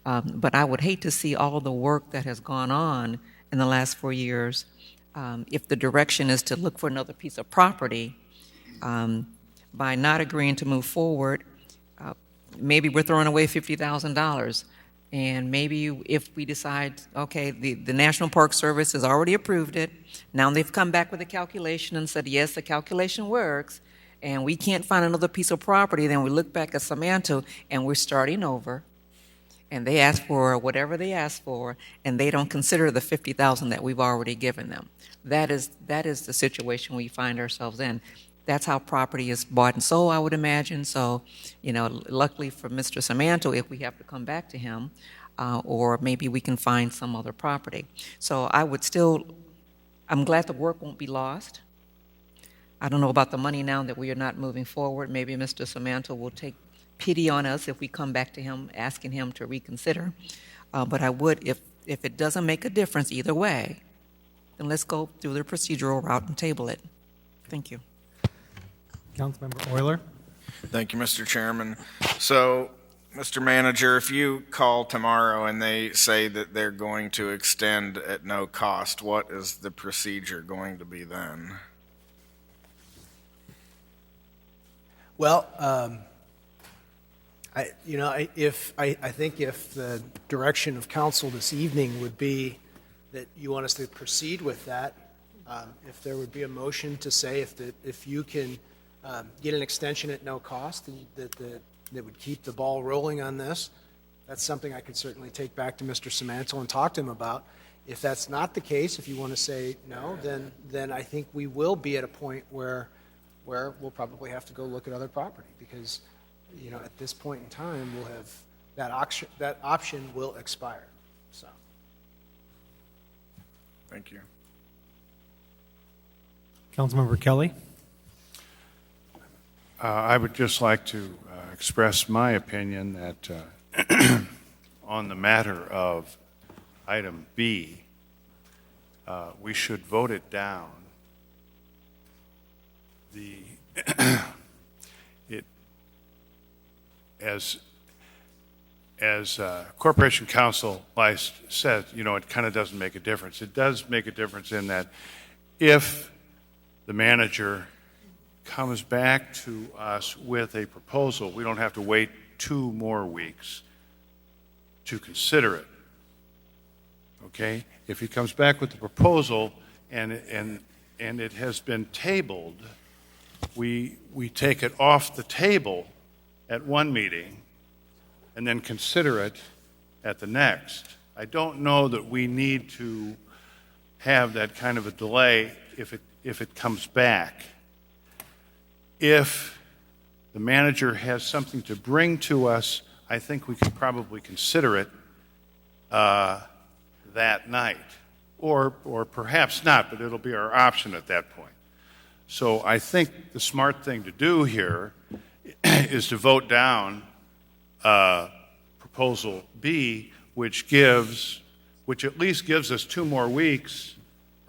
But I would hate to see all the work that has gone on in the last 4 years, if the direction is to look for another piece of property, by not agreeing to move forward, maybe we're throwing away $50,000. And maybe if we decide, okay, the National Park Service has already approved it, now they've come back with a calculation and said, yes, the calculation works, and we can't find another piece of property, then we look back at Semantle and we're starting over, and they ask for whatever they ask for, and they don't consider the $50,000 that we've already given them. That is the situation we find ourselves in. That's how property is bought and sold, I would imagine. So, luckily for Mr. Semantle, if we have to come back to him, or maybe we can find some other property. So I'm glad the work won't be lost. I don't know about the money now that we are not moving forward. Maybe Mr. Semantle will take pity on us if we come back to him, asking him to reconsider. But I would, if it doesn't make a difference either way, then let's go through the procedural route and table it. Thank you. Councilmember Euler? Thank you, Mr. Chairman. So, Mr. Manager, if you call tomorrow and they say that they're going to extend at no cost, what is the procedure going to be then? Well, I think if the direction of council this evening would be that you want us to proceed with that, if there would be a motion to say if you can get an extension at no cost that would keep the ball rolling on this, that's something I could certainly take back to Mr. Semantle and talk to him about. If that's not the case, if you want to say no, then I think we will be at a point where we'll probably have to go look at other property, because at this point in time we'll have that option will expire. So thank you. Councilmember Kelly? I would just like to express my opinion that on the matter of item B, we should vote it down. As Corporation Counsel said, it kind of doesn't make a difference. It does make a difference in that if the manager comes back to us with a proposal, we don't have to wait 2 more weeks to consider it. Okay? If he comes back with the proposal and it has been tabled, we take it off the table at one meeting and then consider it at the next. I don't know that we need to have that kind of a delay if it comes back. If the manager has something to bring to us, I think we could probably consider it that night. Or perhaps not, but it'll be our option at that point. So I think the smart thing to do here is to vote down proposal B, which at least gives us 2 more weeks,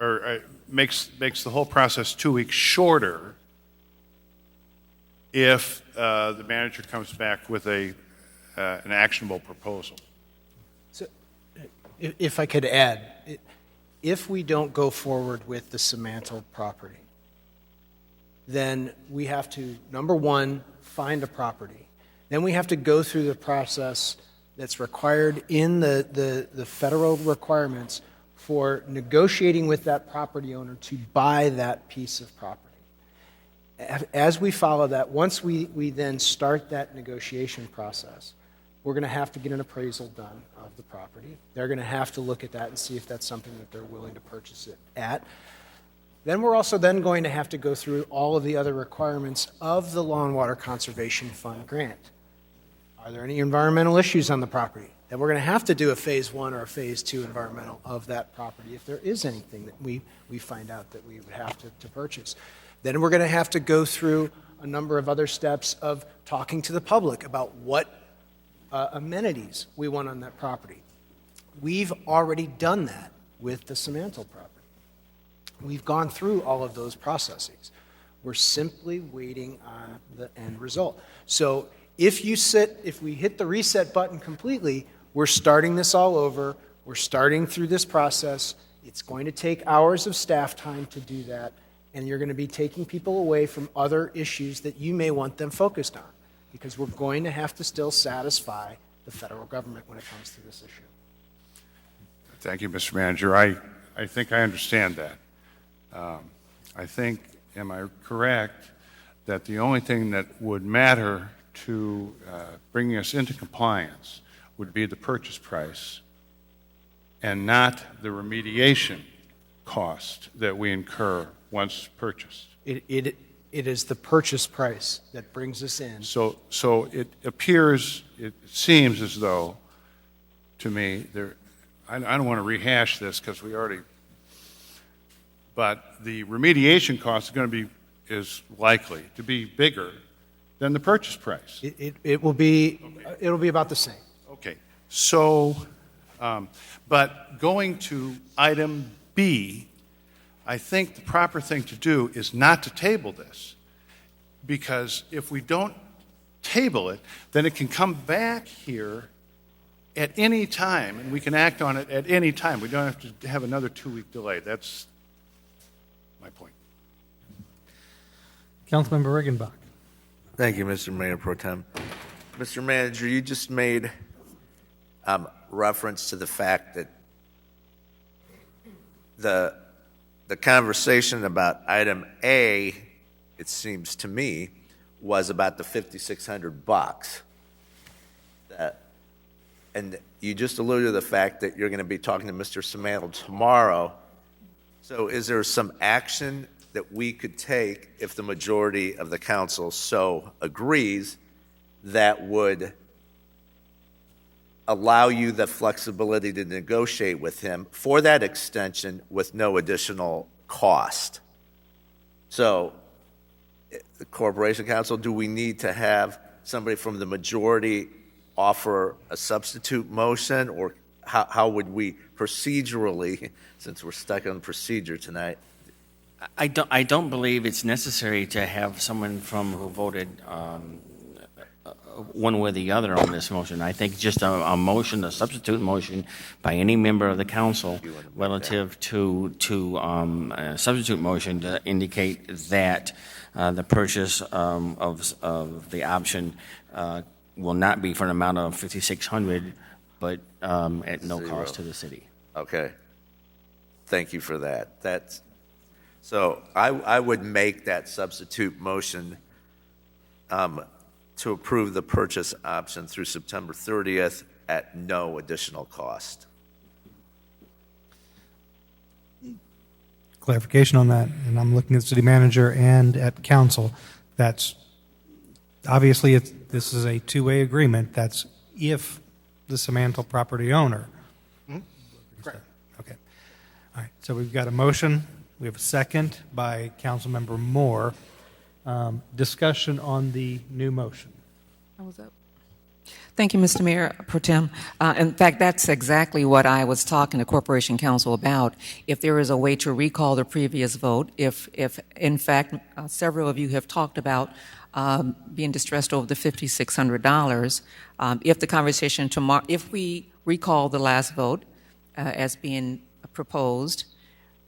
or makes the whole process 2 weeks shorter if the manager comes back with an actionable proposal. So, if I could add, if we don't go forward with the Samantle property, then we have to, number one, find a property. Then we have to go through the process that's required in the federal requirements for negotiating with that property owner to buy that piece of property. As we follow that, once we then start that negotiation process, we're going to have to get an appraisal done of the property. They're going to have to look at that and see if that's something that they're willing to purchase it at. Then we're also then going to have to go through all of the other requirements of the Law and Water Conservation Fund grant. Are there any environmental issues on the property? Then we're going to have to do a phase 1 or a phase 2 environmental of that property if there is anything that we find out that we would have to purchase. Then we're going to have to go through a number of other steps of talking to the public about what amenities we want on that property. We've already done that with the Samantle property. We've gone through all of those processes. We're simply waiting on the end result. So if we hit the reset button completely, we're starting this all over. We're starting through this process. It's going to take hours of staff time to do that, and you're going to be taking people away from other issues that you may want them focused on, because we're going to have to still satisfy the federal government when it comes to this issue. Thank you, Mr. Manager. I think I understand that. I think, am I correct, that the only thing that would matter to bringing us into compliance would be the purchase price and not the remediation cost that we incur once purchased? It is the purchase price that brings us in. So it seems as though, to me, I don't want to rehash this because we already, but the remediation cost is likely to be bigger than the purchase price. It will be, okay. It'll be about the same. Okay. So, but going to item B, I think the proper thing to do is not to table this, because if we don't table it, then it can come back here at any time, and we can act on it at any time. We don't have to have another 2-week delay. That's my point. Councilmember Riggenbach. Thank you, Mr. Mayor Pro Tem. Mr. Manager, you just made reference to the fact that the conversation about item A, it seems to me, was about the $5,600. And you just alluded to the fact that you're going to be talking to Mr. Samantle tomorrow. So is there some action that we could take if the majority of the council so agrees that would allow you the flexibility to negotiate with him for that extension with no additional cost? So the Corporation Council, do we need to have somebody from the majority offer a substitute motion, or how would we procedurally, since we're stuck on procedure tonight? I don't believe it's necessary to have someone who voted one way or the other on this motion. I think just a motion, a substitute motion by any member of the council relative to a substitute motion to indicate that the purchase of the option will not be for an amount of $5,600, but at no cost to the city. Okay. Thank you for that. So I would make that substitute motion to approve the purchase option through September 30th at no additional cost. Clarification on that, and I'm looking at city manager and at council. That's obviously this is a two-way agreement. That's if the Samantle property owner. Mm-hmm. Correct. Okay. All right. So we've got a motion. We have a second by Councilmember Moore. Discussion on the new motion. What was that? Thank you, Mr. Mayor Pro Tem. In fact, that's exactly what I was talking to Corporation Counsel about. If there is a way to recall the previous vote, if in fact several of you have talked about being distressed over the $5,600, if the conversation tomorrow, if we recall the last vote as being proposed,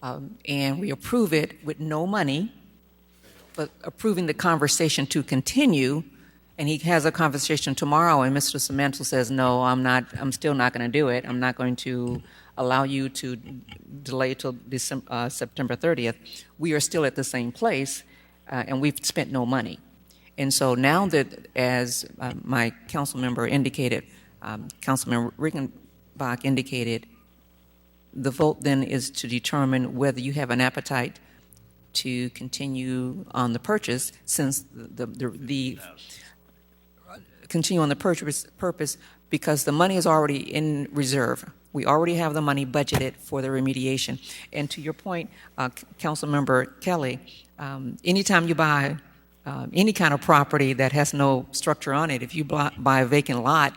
and we approve it with no money, but approving the conversation to continue, and he has a conversation tomorrow, and Mr. Cemental says, no, I'm still not going to do it. I'm not going to allow you to delay till September 30th. We are still at the same place, and we've spent no money. And so now that, as my council member indicated, Councilmember Rickenbach indicated, the vote then is to determine whether you have an appetite to continue on the purchase, since the continue on the purpose because the money is already in reserve. We already have the money budgeted for the remediation. And to your point, Councilmember Kelly, anytime you buy any kind of property that has no structure on it, if you buy a vacant lot,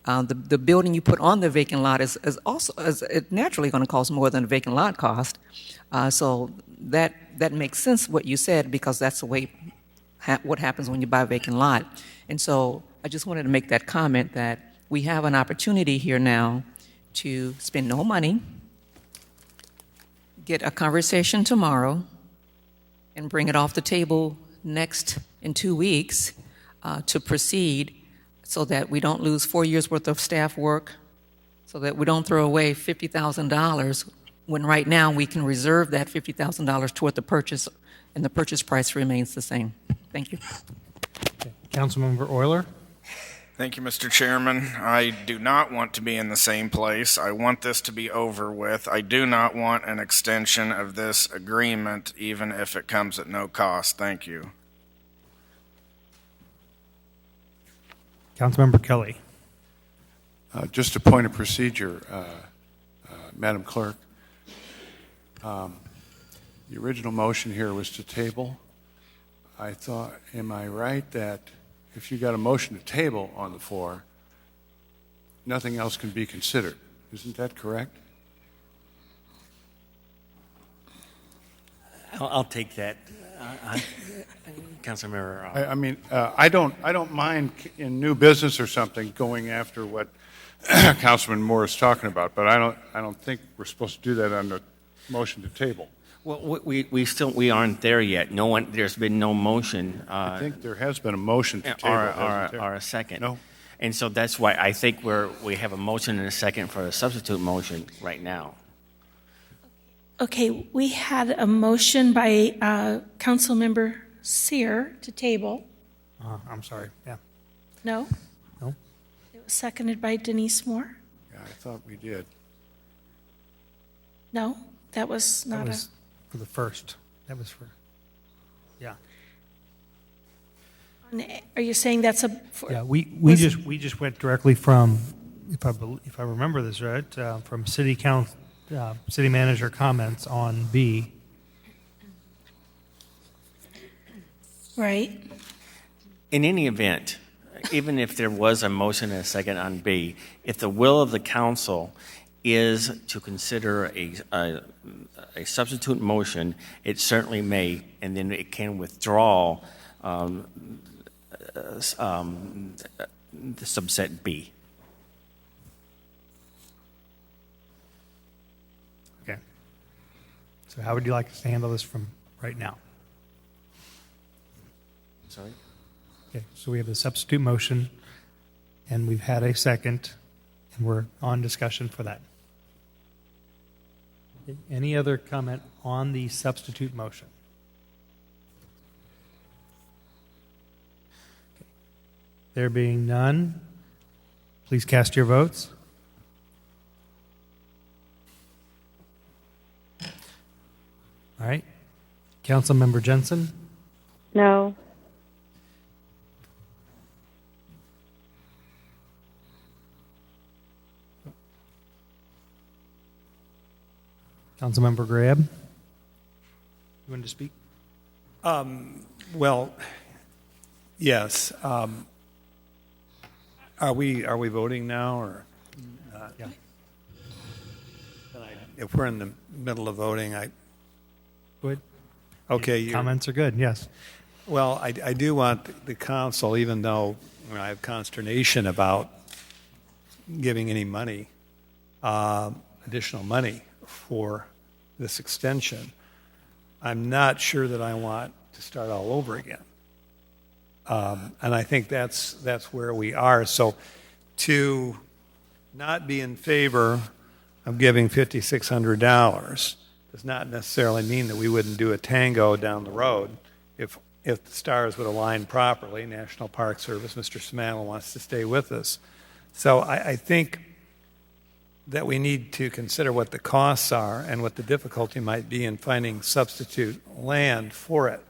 the building you put on the vacant lot is also naturally going to cost more than a vacant lot cost. So that makes sense what you said, because that's the way what happens when you buy a vacant lot. And so I just wanted to make that comment that we have an opportunity here now to spend no money, get a conversation tomorrow, and bring it off the table in 2 weeks to proceed, so that we don't lose 4 years worth of staff work, so that we don't throw away $50,000 when right now we can reserve that $50,000 toward the purchase, and the purchase price remains the same. Thank you. Okay. Councilmember Euler. Thank you, Mr. Chairman. I do not want to be in the same place. I want this to be over with. I do not want an extension of this agreement, even if it comes at no cost. Thank you. Councilmember Kelly. Just a point of procedure, Madam Clerk. The original motion here was to table. I thought, am I right that if you got a motion to table on the floor, nothing else can be considered? Isn't that correct? I'll take that. Councilmember. I mean, I don't mind in new business or something going after what Councilman Moore is talking about, but I don't think we're supposed to do that on the motion to table. Well, we aren't there yet. There's been no motion. I think there has been a motion to table, or a second. No. And so that's why I think we have a motion and a second for a substitute motion right now. Okay, we had a motion by Councilmember Sear to table. I'm sorry. Yeah. No? No. It was seconded by Denise Moore. Yeah, I thought we did. No, that was not for the first. That was for. Yeah. Are you saying that's a? Yeah, we just went directly from, if I remember this right, from city manager comments on B. Right. In any event, even if there was a motion and a second on B, if the will of the council is to consider a substitute motion, it certainly may, and then it can withdraw the subset B. Okay. So how would you like us to handle this from right now? Sorry? Okay, so we have a substitute motion, and we've had a second, and we're on discussion for that. Okay, any other comment on the substitute motion? Okay. There being none, please cast your votes. All right. Councilmember Jensen? No. Councilmember Grab? You wanted to speak? Well, yes. Are we voting now, or not? Yeah. If we're in the middle of voting, Go ahead. okay. Comments are good, yes. Well, I do want the council, even though I have consternation about giving any money, additional money for this extension, I'm not sure that I want to start all over again. And I think that's where we are. So to not be in favor of giving $5,600 does not necessarily mean that we wouldn't do a tango down the road if the stars would align properly. National Park Service, Mr. Samanel wants to stay with us. So I think that we need to consider what the costs are and what the difficulty might be in finding substitute land for it.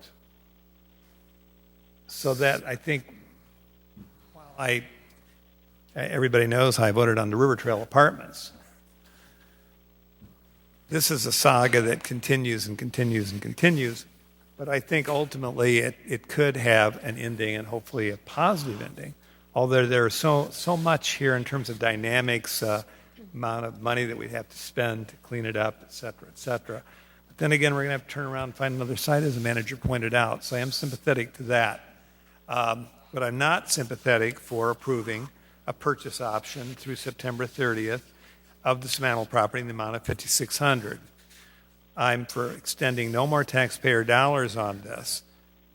So that I think, everybody knows I voted on the River Trail Apartments. This is a saga that continues and continues and continues, but I think ultimately it could have an ending, and hopefully a positive ending. Although there's so much here in terms of dynamics, amount of money that we have to spend to clean it up, et cetera, et cetera. But then again, we're going to have to turn around and find another site, as the manager pointed out. So I am sympathetic to that. But I'm not sympathetic for approving a purchase option through September 30th of the Samanel property in the amount of $5,600. I'm for extending no more taxpayer dollars on this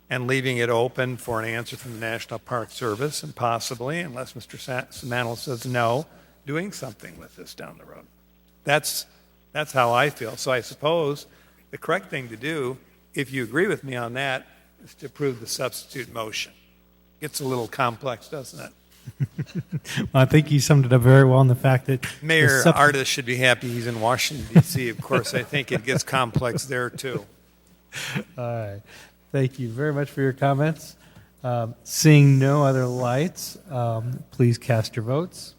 and leaving it open for an answer from the National Park Service, and possibly, unless Mr. Samanel says no, doing something with this down the road. That's how I feel. So I suppose the correct thing to do, if you agree with me on that, is to approve the substitute motion. Gets a little complex, doesn't it? Well, I think you summed it up very well in the fact that Mayor Ardis should be happy he's in Washington, D.C. Of course, I think it gets complex there, too. All right. Thank you very much for your comments. Seeing no other lights, please cast your votes.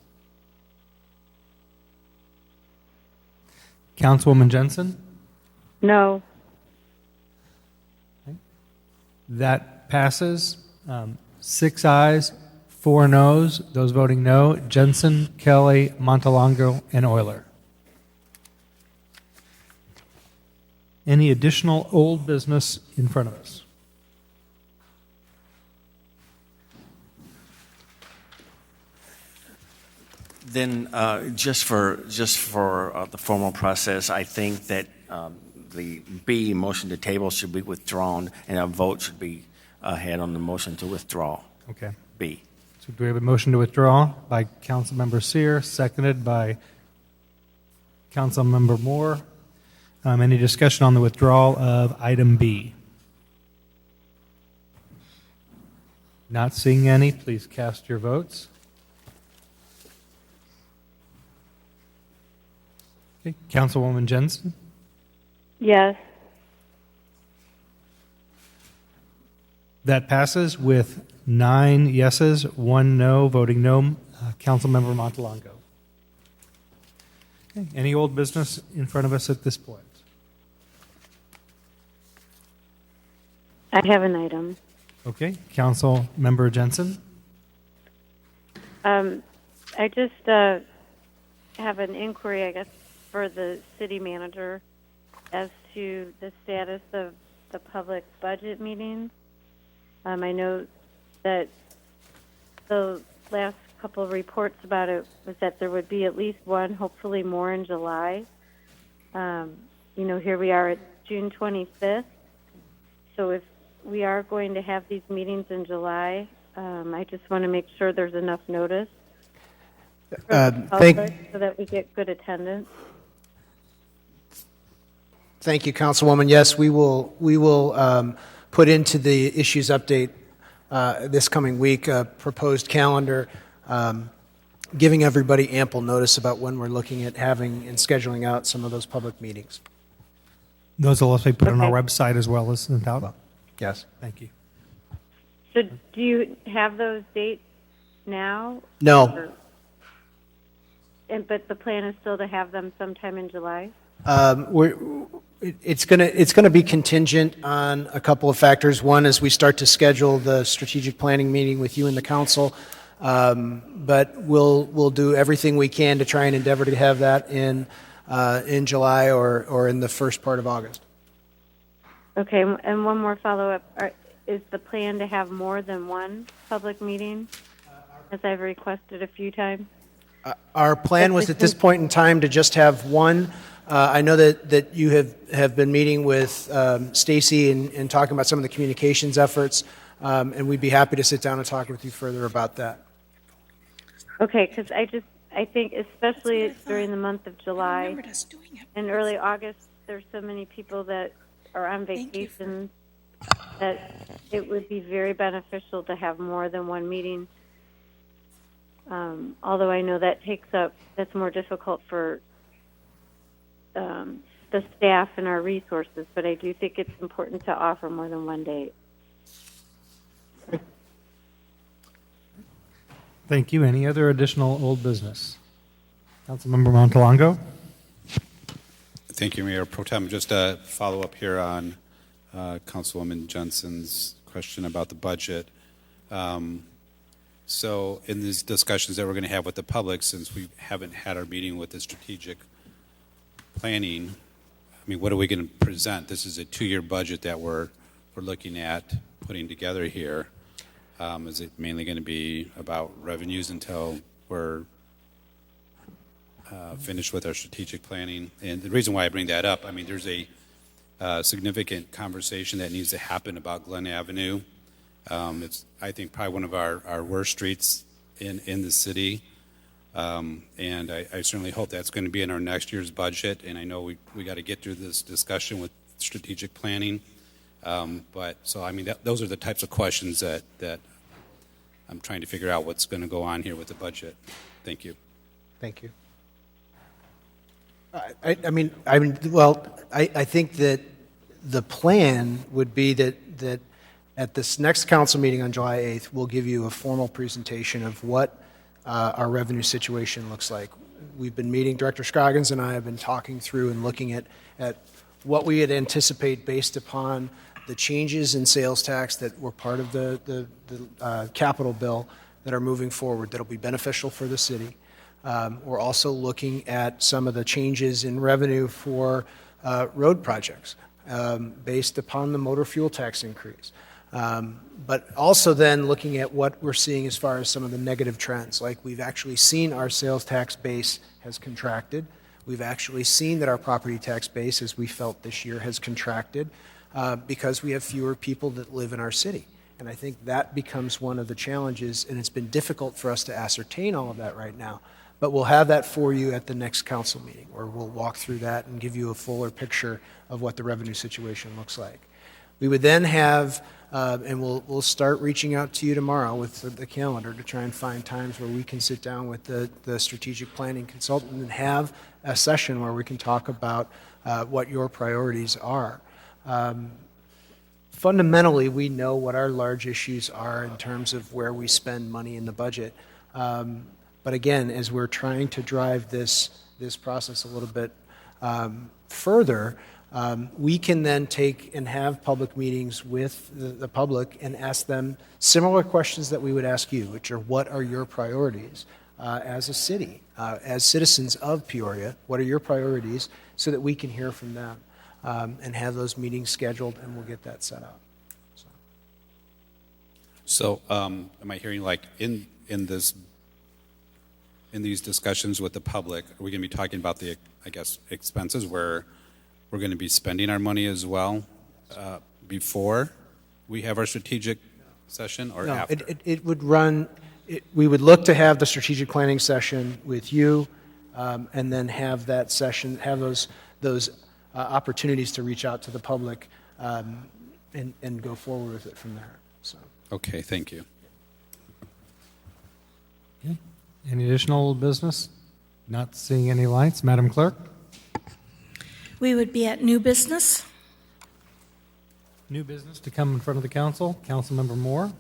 Councilwoman Jensen? No. Okay. That passes. 6 ayes, 4 noes. Those voting no: Jensen, Kelly, Montalongo, and Euler. Any additional old business in front of us? Then, just for the formal process, I think that the B, motion to table, should be withdrawn, and a vote should be had on the motion to withdraw. Okay. B. So do we have a motion to withdraw by Councilmember Sear, seconded by Councilmember Moore? Any discussion on the withdrawal of item B? Not seeing any, please cast your votes. Okay. Councilwoman Jensen? Yes. That passes with 9 yeses, 1 no, voting no. Councilmember Montalongo. Okay. Any old business in front of us at this point? I have an item. Okay. Councilmember Jensen? I just have an inquiry, I guess, for the city manager as to the status of the public budget meetings. I know that the last couple of reports about it was that there would be at least one, hopefully more, in July. Here we are at June 25th. So if we are going to have these meetings in July, I just want to make sure there's enough notice for the public so that we get good attendance. Thank you, Councilwoman. Yes, we will put into the issues update this coming week a proposed calendar, giving everybody ample notice about when we're looking at having and scheduling out some of those public meetings. Those will also be put on our website as well as sent out? Yes. Thank you. So do you have those dates now? No. But the plan is still to have them sometime in July? It's going to be contingent on a couple of factors. One is we start to schedule the strategic planning meeting with you and the council. But we'll do everything we can to try and endeavor to have that in July or in the first part of August. Okay, and one more follow-up. Is the plan to have more than one public meeting, as I've requested a few times? Our plan was at this point in time to just have one. I know that you have been meeting with Stacy and talking about some of the communications efforts, and we'd be happy to sit down and talk with you further about that. Okay, because I think especially during the month of July and early August, there's so many people that are on vacation that it would be very beneficial to have more than one meeting. Although I know that's more difficult for the staff and our resources, but I do think it's important to offer more than one date. Thank you. Any other additional old business? Councilmember Montalongo? Thank you, Mayor Pro Tem. Just a follow-up here on Councilwoman Jensen's question about the budget. So in these discussions that we're going to have with the public, since we haven't had our meeting with the strategic planning, I mean, what are we going to present? This is a 2-year budget that we're looking at putting together here. Is it mainly going to be about revenues until we're finished with our strategic planning? And the reason why I bring that up, I mean, there's a significant conversation that needs to happen about Glen Avenue. It's, I think, probably one of our worst streets in the city. And I certainly hope that's going to be in our next year's budget. And I know we got to get through this discussion with strategic planning. But so, I mean, those are the types of questions that I'm trying to figure out what's going to go on here with the budget. Thank you. Thank you. I think that the plan would be that at this next council meeting on July 8th, we'll give you a formal presentation of what our revenue situation looks like. We've been meeting, Director Scoggins and I have been talking through and looking at what we would anticipate based upon the changes in sales tax that were part of the capital bill that are moving forward that'll be beneficial for the city. We're also looking at some of the changes in revenue for road projects based upon the motor fuel tax increase. But also then looking at what we're seeing as far as some of the negative trends. Like we've actually seen our sales tax base has contracted. We've actually seen that our property tax base, as we felt this year, has contracted because we have fewer people that live in our city. And I think that becomes one of the challenges, and it's been difficult for us to ascertain all of that right now. But we'll have that for you at the next council meeting, where we'll walk through that and give you a fuller picture of what the revenue situation looks like. We would then have, and we'll start reaching out to you tomorrow with the calendar to try and find times where we can sit down with the strategic planning consultant and have a session where we can talk about what your priorities are. Fundamentally, we know what our large issues are in terms of where we spend money in the budget. But again, as we're trying to drive this process a little bit further, we can then take and have public meetings with the public and ask them similar questions that we would ask you, which are what are your priorities as a city, as citizens of Peoria? What are your priorities so that we can hear from them and have those meetings scheduled, and we'll get that set up. So am I hearing like in these discussions with the public, are we going to be talking about the, I guess, expenses where we're going to be spending our money as well before we have our strategic session or after? It would run, we would look to have the strategic planning session with you and then have that session, have those opportunities to reach out to the public and go forward with it from there. So. Okay, thank you. Okay. Any additional business? Not seeing any lights. Madam Clerk? We would be at new business. New business to come in front of the council. Councilmember Moore.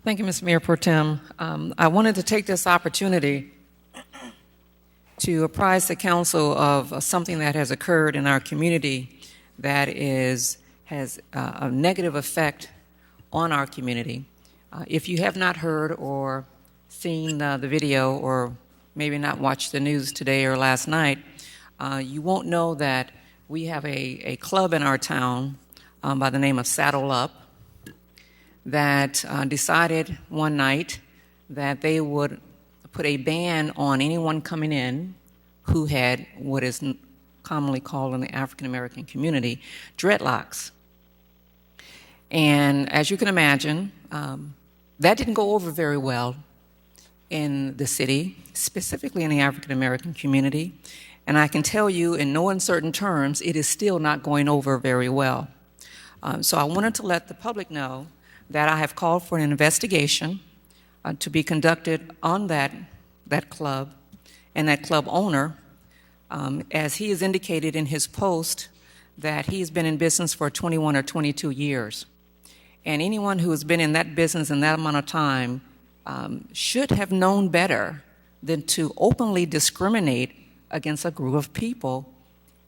Thank you, Mr. Mayor Pro Tem. I wanted to take this opportunity to apprise the council of something that has occurred in our community that has a negative effect on our community. If you have not heard or seen the video or maybe not watched the news today or last night, you won't know that we have a club in our town by the name of Saddle Up that decided one night that they would put a ban on anyone coming in who had what is commonly called in the African American community dreadlocks. And as you can imagine, that didn't go over very well in the city, specifically in the African American community. And I can tell you in no uncertain terms, it is still not going over very well. So I wanted to let the public know that I have called for an investigation to be conducted on that club and that club owner, as he has indicated in his post that he's been in business for 21 or 22 years. And anyone who has been in that business in that amount of time should have known better than to openly discriminate against a group of people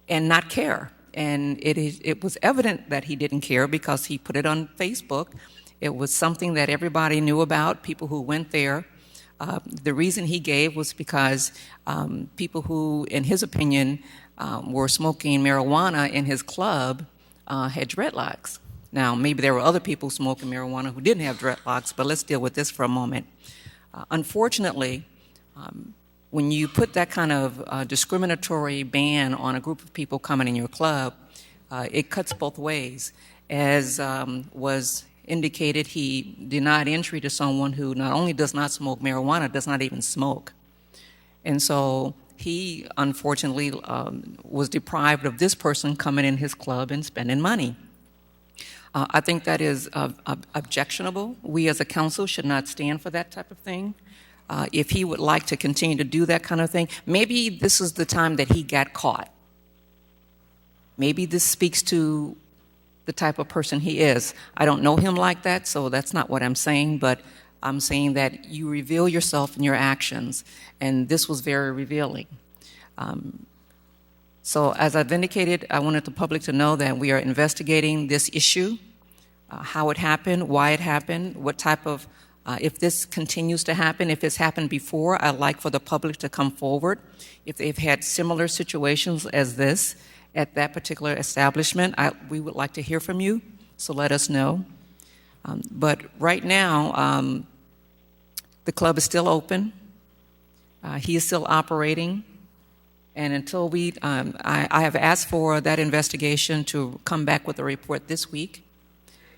and not care. And it was evident that he didn't care because he put it on Facebook. It was something that everybody knew about, people who went there. The reason he gave was because people who, in his opinion, were smoking marijuana in his club had dreadlocks. Now, maybe there were other people smoking marijuana who didn't have dreadlocks, but let's deal with this for a moment. Unfortunately, when you put that kind of discriminatory ban on a group of people coming in your club, it cuts both ways. As was indicated, he denied entry to someone who not only does not smoke marijuana, does not even smoke. And so he, unfortunately, was deprived of this person coming in his club and spending money. I think that is objectionable. We as a council should not stand for that type of thing. If he would like to continue to do that kind of thing, maybe this is the time that he got caught. Maybe this speaks to the type of person he is. I don't know him like that, so that's not what I'm saying, but I'm saying that you reveal yourself in your actions, and this was very revealing. So as I've indicated, I wanted the public to know that we are investigating this issue, how it happened, why it happened, what type of, if this continues to happen, if it's happened before, I'd like for the public to come forward. If they've had similar situations as this at that particular establishment, we would like to hear from you, so let us know. But right now, the club is still open. He is still operating. And until I have asked for that investigation to come back with a report this week.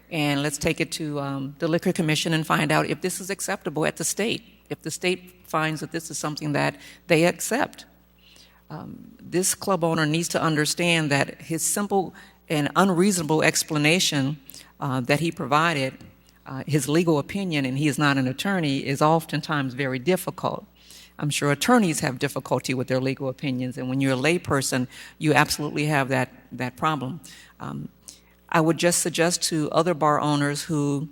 And let's take it to the Liquor Commission and find out if this is acceptable at the state, if the state finds that this is something that they accept. This club owner needs to understand that his simple and unreasonable explanation that he provided, his legal opinion, and he is not an attorney, is oftentimes very difficult. I'm sure attorneys have difficulty with their legal opinions, and when you're a layperson, you absolutely have that problem. I would just suggest to other bar owners who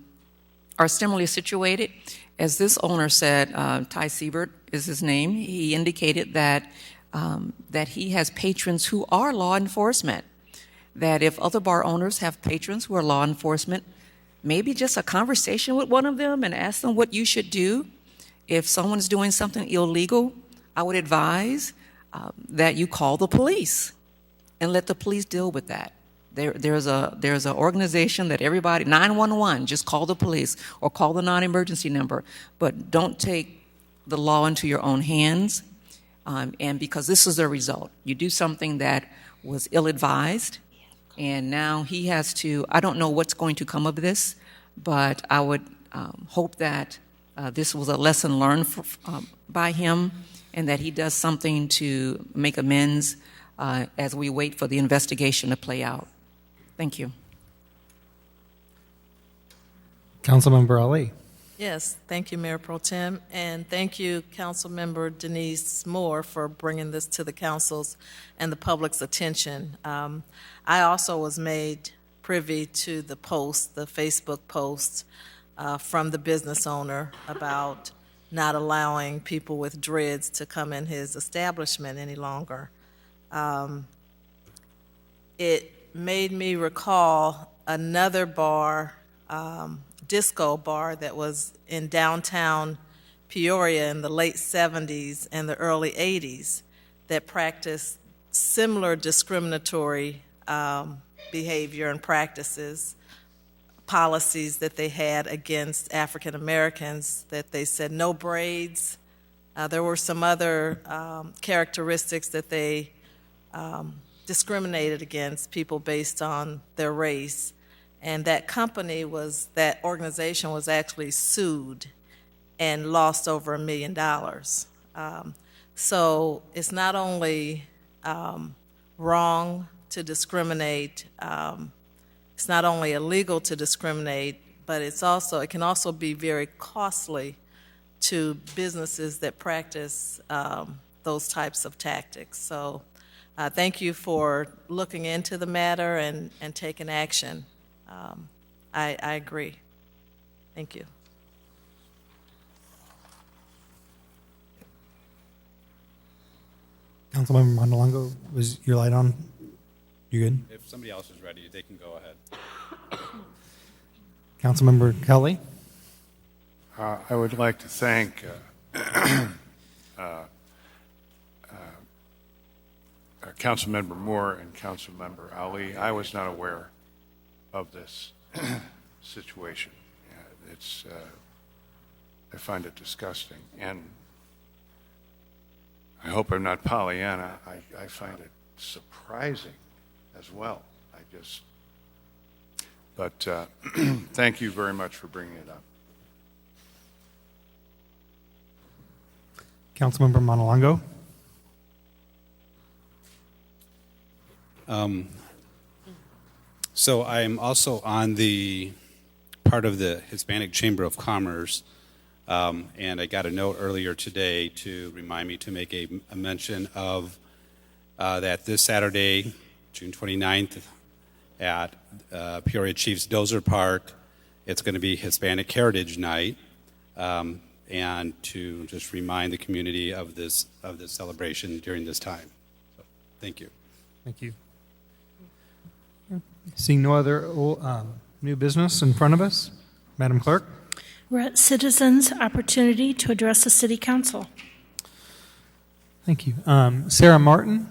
are similarly situated, as this owner said, Ty Siebert is his name, he indicated that he has patrons who are law enforcement, that if other bar owners have patrons who are law enforcement, maybe just a conversation with one of them and ask them what you should do. If someone's doing something illegal, I would advise that you call the police and let the police deal with that. There's an organization that everybody, 911, just call the police or call the non-emergency number, but don't take the law into your own hands. And because this is the result, you do something that was ill-advised, and now he has to, I don't know what's going to come of this, but I would hope that this was a lesson learned by him, and that he does something to make amends as we wait for the investigation to play out. Thank you. Councilmember Ali. Yes, thank you, Mayor Pro Tem, and thank you, Councilmember Denise Moore, for bringing this to the council's and the public's attention. I also was made privy to the post, the Facebook post from the business owner about not allowing people with dreads to come in his establishment any longer. It made me recall another bar, disco bar that was in downtown Peoria in the late 70s and the early 80s that practiced similar discriminatory behavior and practices, policies that they had against African Americans, that they said no braids. There were some other characteristics that they discriminated against people based on their race. And that organization was actually sued and lost over $1 million. So it's not only wrong to discriminate, it's not only illegal to discriminate, but it can also be very costly to businesses that practice those types of tactics. So thank you for looking into the matter and taking action. I agree. Thank you. Councilmember Montalongo, was your light on? You good? If somebody else is ready, they can go ahead. Councilmember Kelly? I would like to thank Councilmember Moore and Councilmember Ali. I was not aware of this situation. I find it disgusting, and I hope I'm not Pollyanna. I find it surprising as well. But thank you very much for bringing it up. Councilmember Montalongo? So I'm also on the part of the Hispanic Chamber of Commerce, and I got a note earlier today to remind me to make a mention of that this Saturday, June 29th, at Peoria Chiefs Dozer Park, it's going to be Hispanic Heritage Night, and to just remind the community of this celebration during this time. So, thank you. Thank you. Seeing no other new business in front of us, Madam Clerk? We're at citizens' opportunity to address the City Council. Thank you. Sarah Martin?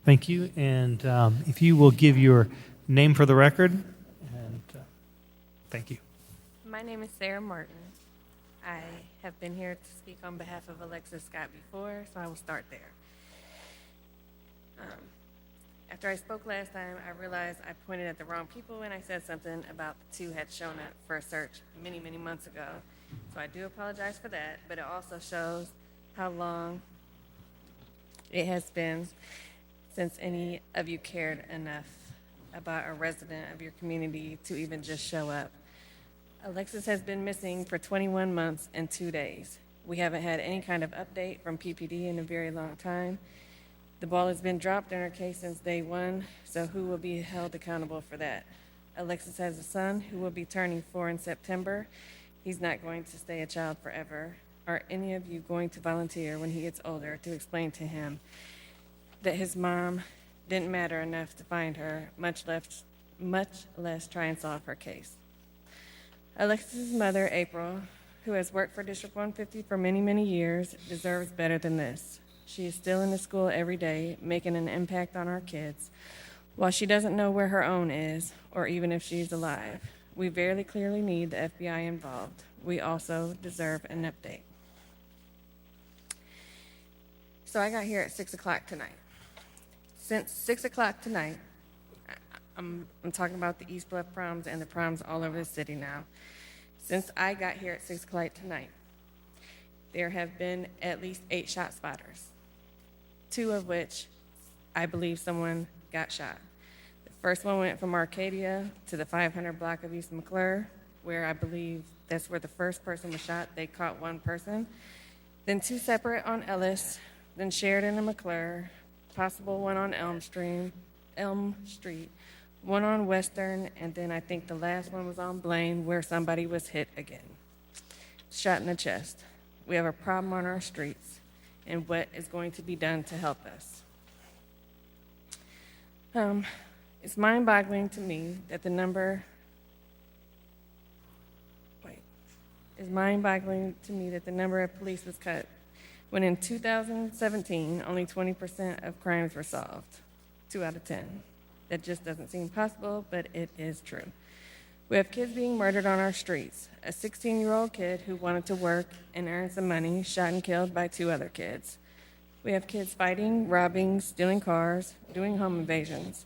Thank you. And if you will give your name for the record, and thank you. My name is Sarah Martin. I have been here to speak on behalf of Alexis Scott before, so I will start there. After I spoke last time, I realized I pointed at the wrong people when I said something about the two had shown up for a search many, many months ago. So I do apologize for that, but it also shows how long it has been since any of you cared enough about a resident of your community to even just show up. Alexis has been missing for 21 months and 2 days. We haven't had any kind of update from PPD in a very long time. The ball has been dropped in her case since day one, so who will be held accountable for that? Alexis has a son who will be turning 4 in September. He's not going to stay a child forever. Are any of you going to volunteer when he gets older to explain to him that his mom didn't matter enough to find her, much less try and solve her case? Alexis' mother, April, who has worked for District 150 for many, many years, deserves better than this. She is still in the school every day, making an impact on our kids, while she doesn't know where her own is, or even if she's alive. We very clearly need the FBI involved. We also deserve an update. So I got here at 6 o'clock tonight. Since 6 o'clock tonight, I'm talking about the East Bluff proms and the proms all over the city now. Since I got here at 6 o'clock tonight, there have been at least 8 shot spotters, 2 of which I believe someone got shot. The first one went from Arcadia to the 500 block of East McClure, where I believe that's where the first person was shot. They caught 1 person. Then 2 separate on Ellis, then Sheridan and McClure, possible one on Elm Street, one on Western, and then I think the last one was on Blaine, where somebody was hit again, shot in the chest. We have a problem on our streets, and what is going to be done to help us? It's mind-boggling to me that the number of police was cut when in 2017 only 20% of crimes were solved. 2 out of 10. That just doesn't seem possible, but it is true. We have kids being murdered on our streets. A 16-year-old kid who wanted to work and earn some money shot and killed by 2 other kids. We have kids fighting, robbing, stealing cars, doing home invasions.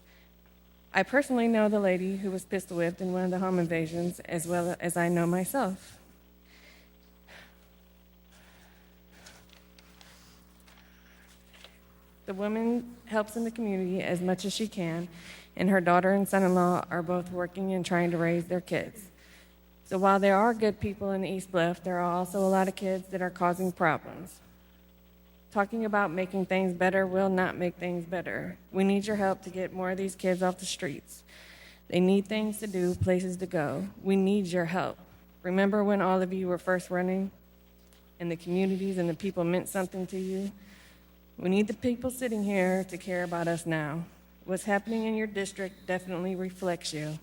I personally know the lady who was pistol whipped in one of the home invasions, as well as I know myself. The woman helps in the community as much as she can, and her daughter and son-in-law are both working and trying to raise their kids. So while there are good people in the East Bluff, there are also a lot of kids that are causing problems. Talking about making things better will not make things better. We need your help to get more of these kids off the streets. They need things to do, places to go. We need your help. Remember when all of you were first running and the communities and the people meant something to you? We need the people sitting here to care about us now. What's happening in your district definitely reflects you.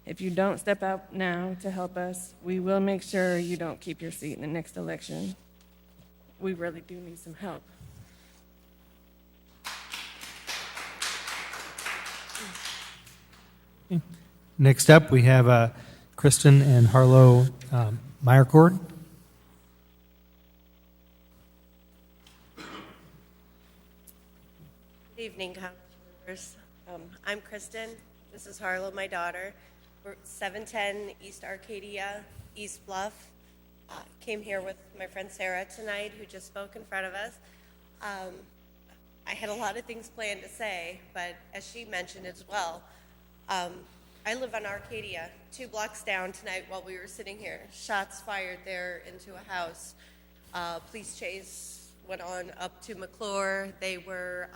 If you don't step out now to help us, we will make sure you don't keep your seat in the next election. We really do need some help. Next up, we have Kristen and Harlow Meyercord. Good evening, councilors. I'm Kristen. This is Harlow, my daughter. We're 710 East Arcadia, East Bluff. Came here with my friend Sarah tonight, who just spoke in front of us. I had a lot of things planned to say, but as she mentioned as well, I live on Arcadia, 2 blocks down tonight while we were sitting here. Shots fired there into a house. Police chase went on up to McClure. They were,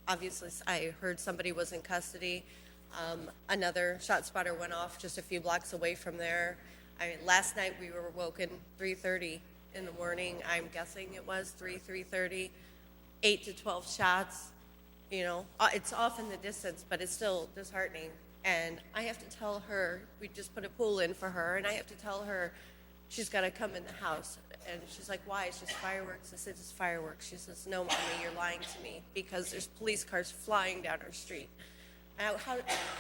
obviously, I heard somebody was in custody. Another shot spotter went off just a few blocks away from there. Last night we were woken 3:30 in the morning. I'm guessing it was 3:30, 8 to 12 shots. You know, it's off in the distance, but it's still disheartening. And I have to tell her, we just put a pool in for her, and I have to tell her she's got to come in the house. And she's like, why? It's just fireworks. I said, it's fireworks. She says, no, Mommy, you're lying to me, because there's police cars flying down our street.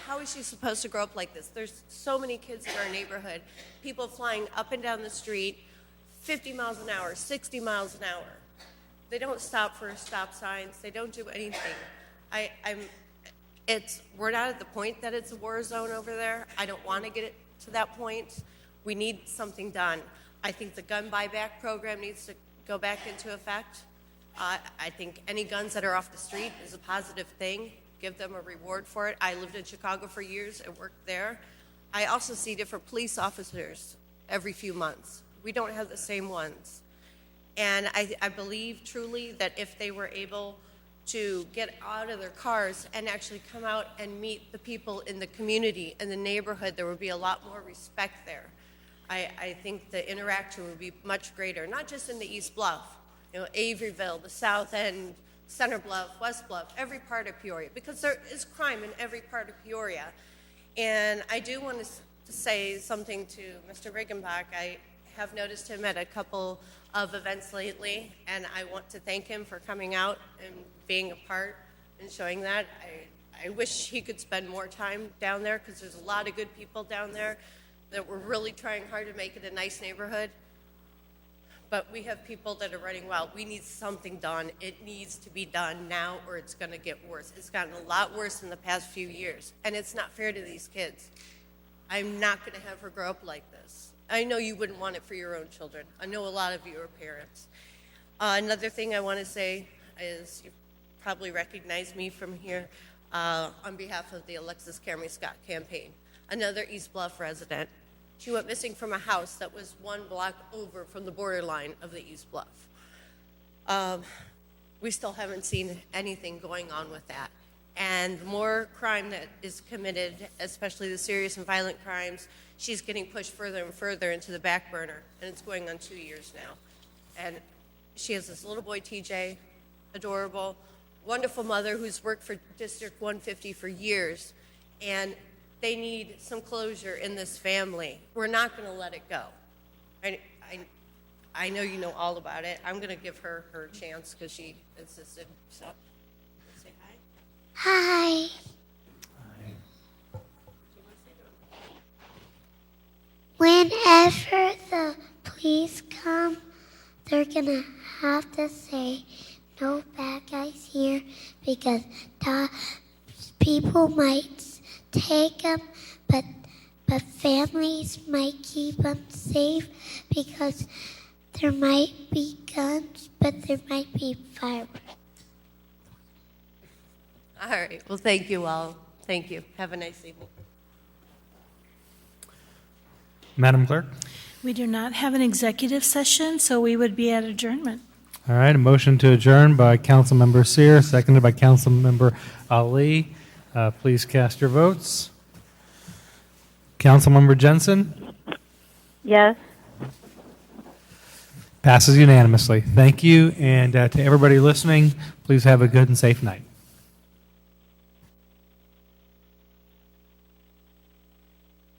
How is she supposed to grow up like this? There's so many kids in our neighborhood, people flying up and down the street, 50 miles an hour, 60 miles an hour. They don't stop for stop signs. They don't do anything. We're not at the point that it's a war zone over there. I don't want to get it to that point. We need something done. I think the gun buyback program needs to go back into effect. I think any guns that are off the street is a positive thing. Give them a reward for it. I lived in Chicago for years and worked there. I also see different police officers every few months. We don't have the same ones. And I believe truly that if they were able to get out of their cars and actually come out and meet the people in the community and the neighborhood, there would be a lot more respect there. I think the interaction would be much greater, not just in the East Bluff, Averyville, the South End, Center Bluff, West Bluff, every part of Peoria, because there is crime in every part of Peoria. And I do want to say something to Mr. Riggenbach. I have noticed him at a couple of events lately, and I want to thank him for coming out and being a part and showing that. I wish he could spend more time down there, because there's a lot of good people down there that were really trying hard to make it a nice neighborhood. But we have people that are running wild. We need something done. It needs to be done now, or it's going to get worse. It's gotten a lot worse in the past few years, and it's not fair to these kids. I'm not going to have her grow up like this. I know you wouldn't want it for your own children. I know a lot of you are parents. Another thing I want to say is, you probably recognize me from here on behalf of the Alexis Cameron Scott campaign. Another East Bluff resident. She went missing from a house that was 1 block over from the borderline of the East Bluff. We still haven't seen anything going on with that. And the more crime that is committed, especially the serious and violent crimes, she's getting pushed further and further into the back burner, and it's going on 2 years now. And she has this little boy, TJ, adorable, wonderful mother who's worked for District 150 for years, and they need some closure in this family. We're not going to let it go. I know you know all about it. I'm going to give her her chance because she insisted. So, say hi. Hi. Whenever the police come, they're gonna have to say no bad guys here because people might take them, but families might keep them safe because there might be guns, but there might be fireworks. All right. Well, thank you all. Thank you. Have a nice evening. Madam Clerk? We do not have an executive session, so we would be at adjournment. All right, a motion to adjourn by Councilmember Sear, seconded by Councilmember Ali. Please cast your votes. Councilmember Jensen? Yes. Passes unanimously. Thank you, and to everybody listening, please have a good and safe night.